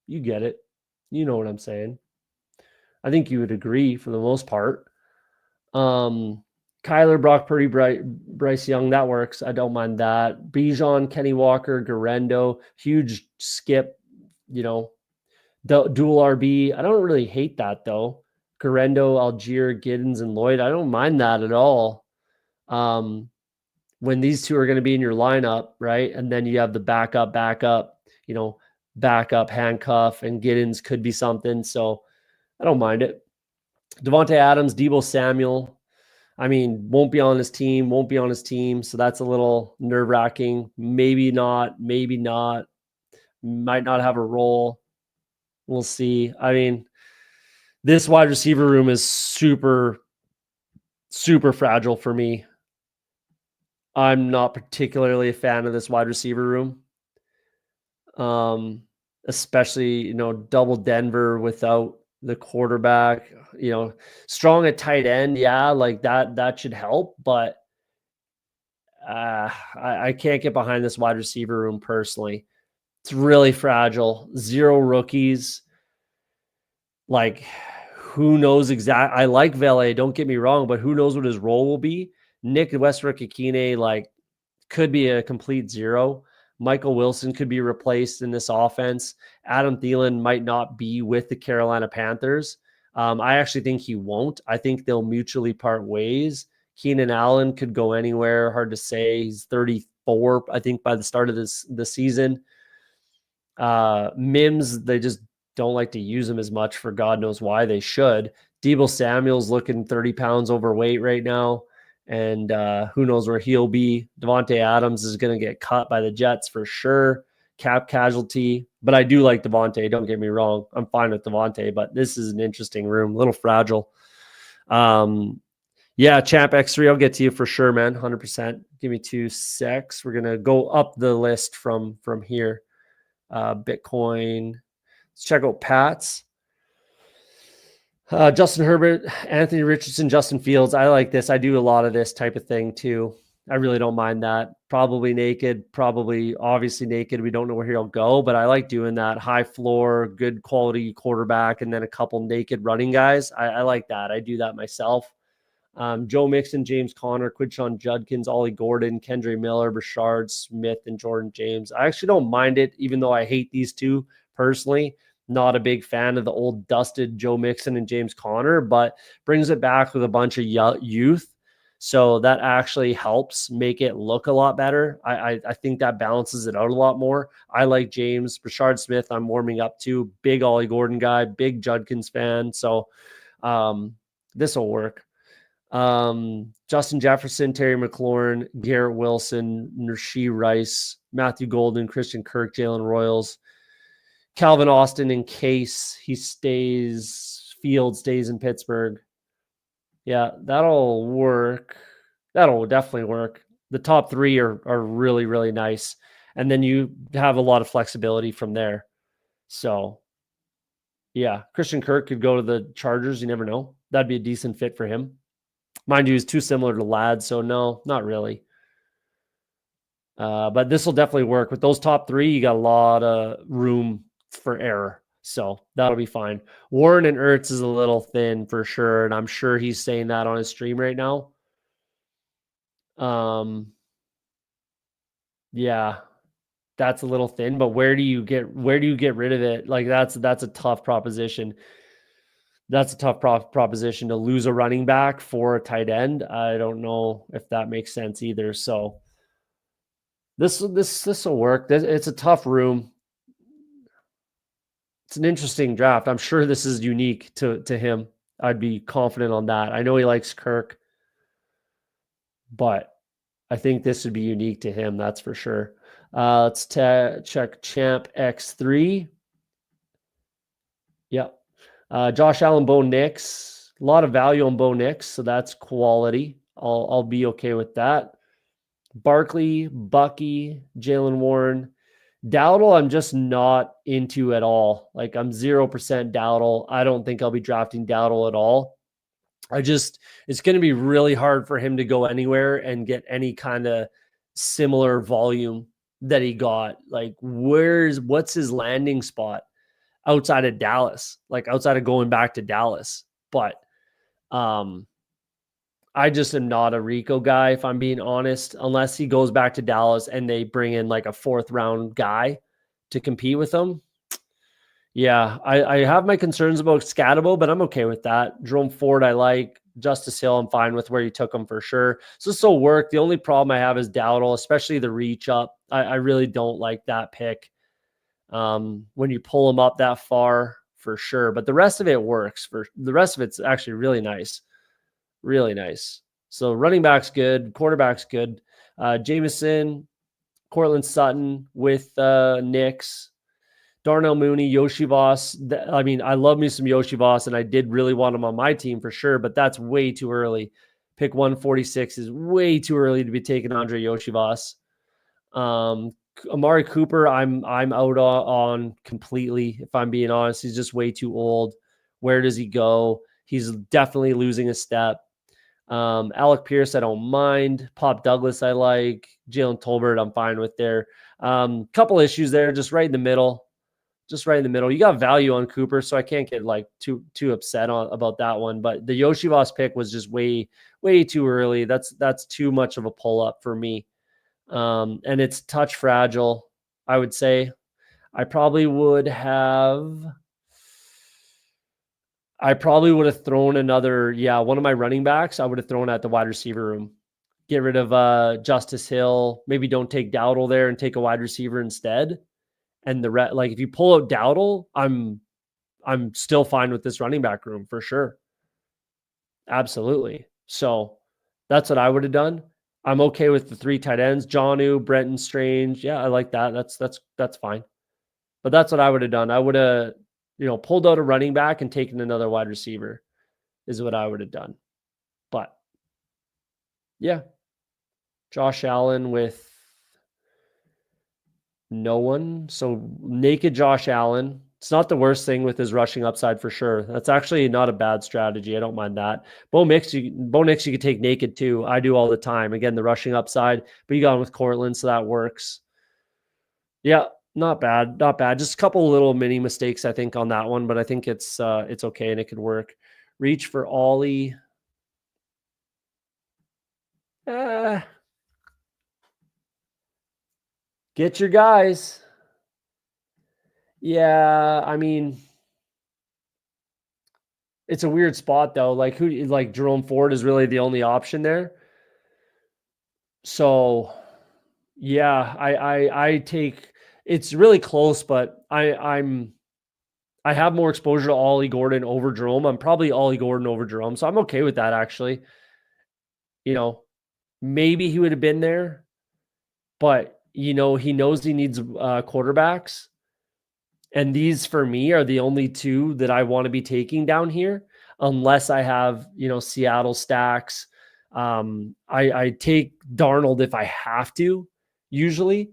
get it. You know what I'm saying. I think you would agree for the most part. Kyler, Brock Purdy, Bryce Young, that works. I don't mind that. Bijan, Kenny Walker, Garendo, huge skip, dual RB. I don't really hate that though. Garendo, Algier, Giddens, and Lloyd. I don't mind that at all. When these two are going to be in your lineup, right? And then you have the backup, handcuff, and Giddens could be something. So I don't mind it. Devontae Adams, Deebo Samuel. I mean, won't be on his team. So that's a little nerve-wracking. Maybe not. Might not have a role. We'll see. I mean, this wide receiver room is super, super fragile for me. I'm not particularly a fan of this wide receiver room. Especially, double Denver without the quarterback, strong at tight end. Yeah, like that should help, but I can't get behind this wide receiver room personally. It's really fragile. 0 rookies. Like, who knows exactly? I like Vele, don't get me wrong, but who knows what his role will be? Nick Westbrook-Ikine, could be a complete 0. Michael Wilson could be replaced in this offense. Adam Thielen might not be with the Carolina Panthers. I actually think he won't. I think they'll mutually part ways. Keenan Allen could go anywhere. Hard to say. He's 34, I think, by the start of the season. Mims, they just don't like to use him as much for God knows why. They should. Deebo Samuel's looking 30 pounds overweight right now. And who knows where he'll be. Devontae Adams is going to get cut by the Jets for sure. Cap casualty. But I do like Devontae. Don't get me wrong. I'm fine with Devontae, but this is an interesting room. A little fragile. Yeah, Champ X3, I'll get to you for sure, man. 100%. Give me 2 secs. We're going to go up the list from here. Bitcoin. Let's check out Pat's. Justin Herbert, Anthony Richardson, Justin Fields. I like this. I do a lot of this type of thing too. I really don't mind that. Probably naked, obviously naked. We don't know where he'll go, but I like doing that. High floor, good quality quarterback, and then a couple naked running guys. I like that. I do that myself. Joe Mixon, James Conner, Quinshon Judkins, Ollie Gordon, Kendre Miller, Brashard Smith, and Jordan James. I actually don't mind it, even though I hate these two personally. Not a big fan of the old dusted Joe Mixon and James Conner, but brings it back with a bunch of youth. So that actually helps make it look a lot better. I think that balances it out a lot more. I like James. Brashard Smith, I'm warming up to. Big Ollie Gordon guy, big Judkins fan. So this will work. Justin Jefferson, Terry McLaurin, Garrett Wilson, Rasheed Rice, Matthew Golden, Christian Kirk, Jalen Royals, Calvin Austin in case Field stays in Pittsburgh. Yeah, that'll work. That'll definitely work. The top three are really, really nice. And then you have a lot of flexibility from there. So, yeah, Christian Kirk could go to the Chargers. You never know. That'd be a decent fit for him. Mind you, he's too similar to Ladd. So, no, not really. But this will definitely work. With those top three, you got a lot of room for error. So that'll be fine. Warren and Ertz is a little thin for sure. And I'm sure he's saying that on his stream right now. Yeah, that's a little thin, but where do you get rid of it? Like that's a tough proposition. That's a tough proposition to lose a running back for a tight end. I don't know if that makes sense either. So this will work. It's a tough room. It's an interesting draft. I'm sure this is unique to him. I'd be confident on that. I know he likes Kirk, but I think this would be unique to him. That's for sure. Let's check Champ X3. Yep. Josh Allen, Bo Nix. A lot of value on Bo Nix, so that's quality. I'll be okay with that. Barkley, Bucky, Jalen Warren. Dowdle, I'm just not into at all. Like I'm 0% Dowdle. I don't think I'll be drafting Dowdle at all. It's going to be really hard for him to go anywhere and get any kind of similar volume that he got. Like what's his landing spot outside of Dallas, like outside of going back to Dallas. But, I just am not a Rico guy, if I'm being honest, unless he goes back to Dallas and they bring in like a 4th round guy to compete with him. Yeah, I have my concerns about Scatabo, but I'm okay with that. Jerome Ford, I like. Justice Hill, I'm fine with where you took him for sure. So this will work. The only problem I have is Dowdle, especially the reach up. I really don't like that pick when you pull him up that far for sure. But the rest of it works. For the rest of it's actually really nice. Really nice. So running back's good. Quarterback's good. Jameson, Cortland Sutton with Knicks. Darnell Mooney, Yoshi Voss. I mean, I love me some Yoshi Voss, and I did really want him on my team for sure, but that's way too early. Pick 146 is way too early to be taking Andre Yoshi Voss. Amari Cooper, I'm out on completely, if I'm being honest. He's just way too old. Where does he go? He's definitely losing a step. Alec Pierce, I don't mind. Pop Douglas, I like. Jalen Tolbert, I'm fine with there. Couple issues there, just right in the middle. Just right in the middle. You got value on Cooper, so I can't get like too upset about that one. But the Yoshi Voss pick was just way too early. That's too much of a pull up for me. And it's touch fragile, I would say. I probably would have thrown another, one of my running backs. I would have thrown at the wide receiver room. Get rid of Justice Hill. Maybe don't take Dowdle there and take a wide receiver instead. And like if you pull out Dowdle, I'm still fine with this running back room for sure. Absolutely. So that's what I would have done. I'm okay with the 3 tight ends, Jonnu, Brenton Strange. Yeah, I like that. That's fine. But that's what I would have done. I would have, pulled out a running back and taken another wide receiver is what I would have done. But yeah, Josh Allen with no one. So naked Josh Allen. It's not the worst thing with his rushing upside for sure. That's actually not a bad strategy. I don't mind that. Bo Nix, you could take naked too. I do all the time. Again, the rushing upside, but you got him with Cortland, so that works. Yeah, not bad. Not bad. Just a couple little mini mistakes, I think, on that one, but I think it's okay and it could work. Reach for Ollie. Get your guys. Yeah, I mean, it's a weird spot though. Like Jerome Ford is really the only option there. So yeah, I take, it's really close, but I have more exposure to Ollie Gordon over Jerome. I'm probably Ollie Gordon over Jerome. So I'm okay with that actually. you know, maybe he would have been there, but he knows he needs quarterbacks. And these for me are the only two that I want to be taking down here, unless I have, Seattle stacks. I take Darnold if I have to, usually.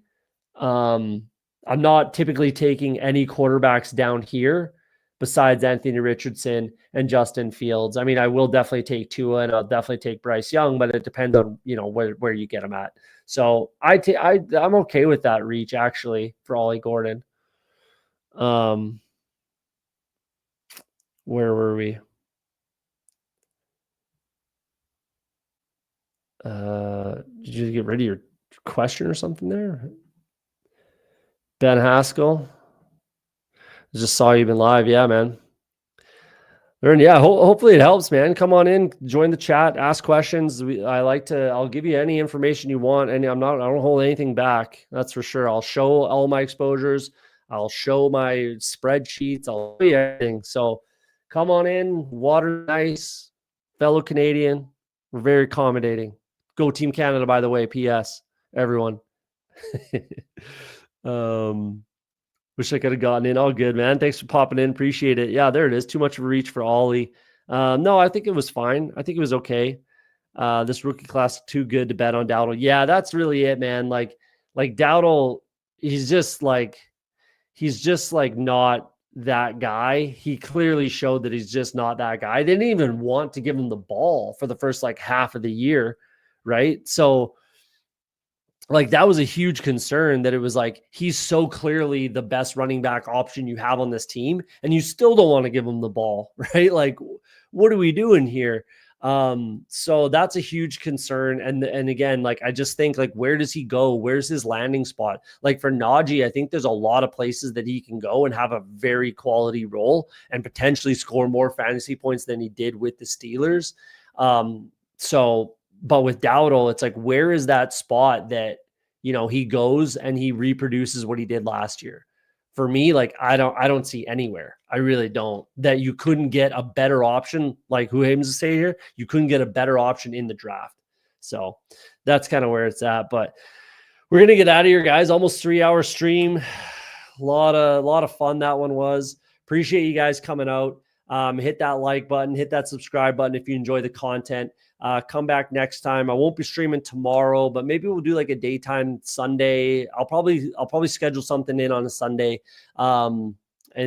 I'm not typically taking any quarterbacks down here besides Anthony Richardson and Justin Fields. I mean, I will definitely take Tua and I'll definitely take Bryce Young, but it depends on, where you get them at. So I'm okay with that reach actually for Ollie Gordon. Where were we? Did you get rid of your question or something there? Ben Haskell. Just saw you been live. Yeah, man. And yeah, hopefully it helps, man. Come on in, join the chat, ask questions. I'll give you any information you want. And I don't hold anything back. That's for sure. I'll show all my exposures. I'll show my spreadsheets. I'll show you everything. So come on in, water nice, fellow Canadian. We're very accommodating. Go Team Canada, by the way. PS, everyone. Wish I could have gotten in. All good, man. Thanks for popping in. Appreciate it. Yeah, there it is. Too much of a reach for Ollie. No, I think it was fine. I think it was okay. This rookie class too good to bet on Dowdle. Yeah, that's really it, man. Like Dowdle, he's just like not that guy. He clearly showed that he's just not that guy. They didn't even want to give him the ball for the first half of the year, right? So that was a huge concern that it was he's so clearly the best running back option you have on this team and you still don't want to give him the ball, right? What are we doing here? So that's a huge concern. And again, I just think where does he go? Where's his landing spot? For Najee, I think there's a lot of places that he can go and have a very quality role and potentially score more fantasy points than he did with the Steelers. But with Dowdle, it's where is that spot that, he goes and he reproduces what he did last year? For me, I don't see anywhere. I really don't, that you couldn't get a better option. Who aims to say here, you couldn't get a better option in the draft. So that's kind of where it's at. But we're going to get out of here, guys. Almost 3-hour stream. A lot of fun that one was. Appreciate you guys coming out. Hit that like button, hit that subscribe button if you enjoy the content. Come back next time. I won't be streaming tomorrow, but maybe we'll do a daytime Sunday. I'll probably schedule something in on a Sunday, and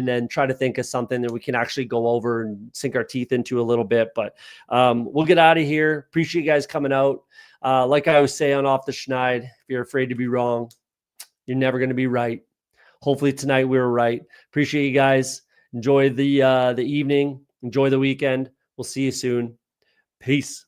then try to think of something that we can actually go over and sink our teeth into a little bit. But we'll get out of here. Appreciate you guys coming out. Like I always say on Off the Schneid, if you're afraid to be wrong, you're never going to be right. Hopefully tonight we were right. Appreciate you guys. Enjoy the evening. Enjoy the weekend. We'll see you soon. Peace.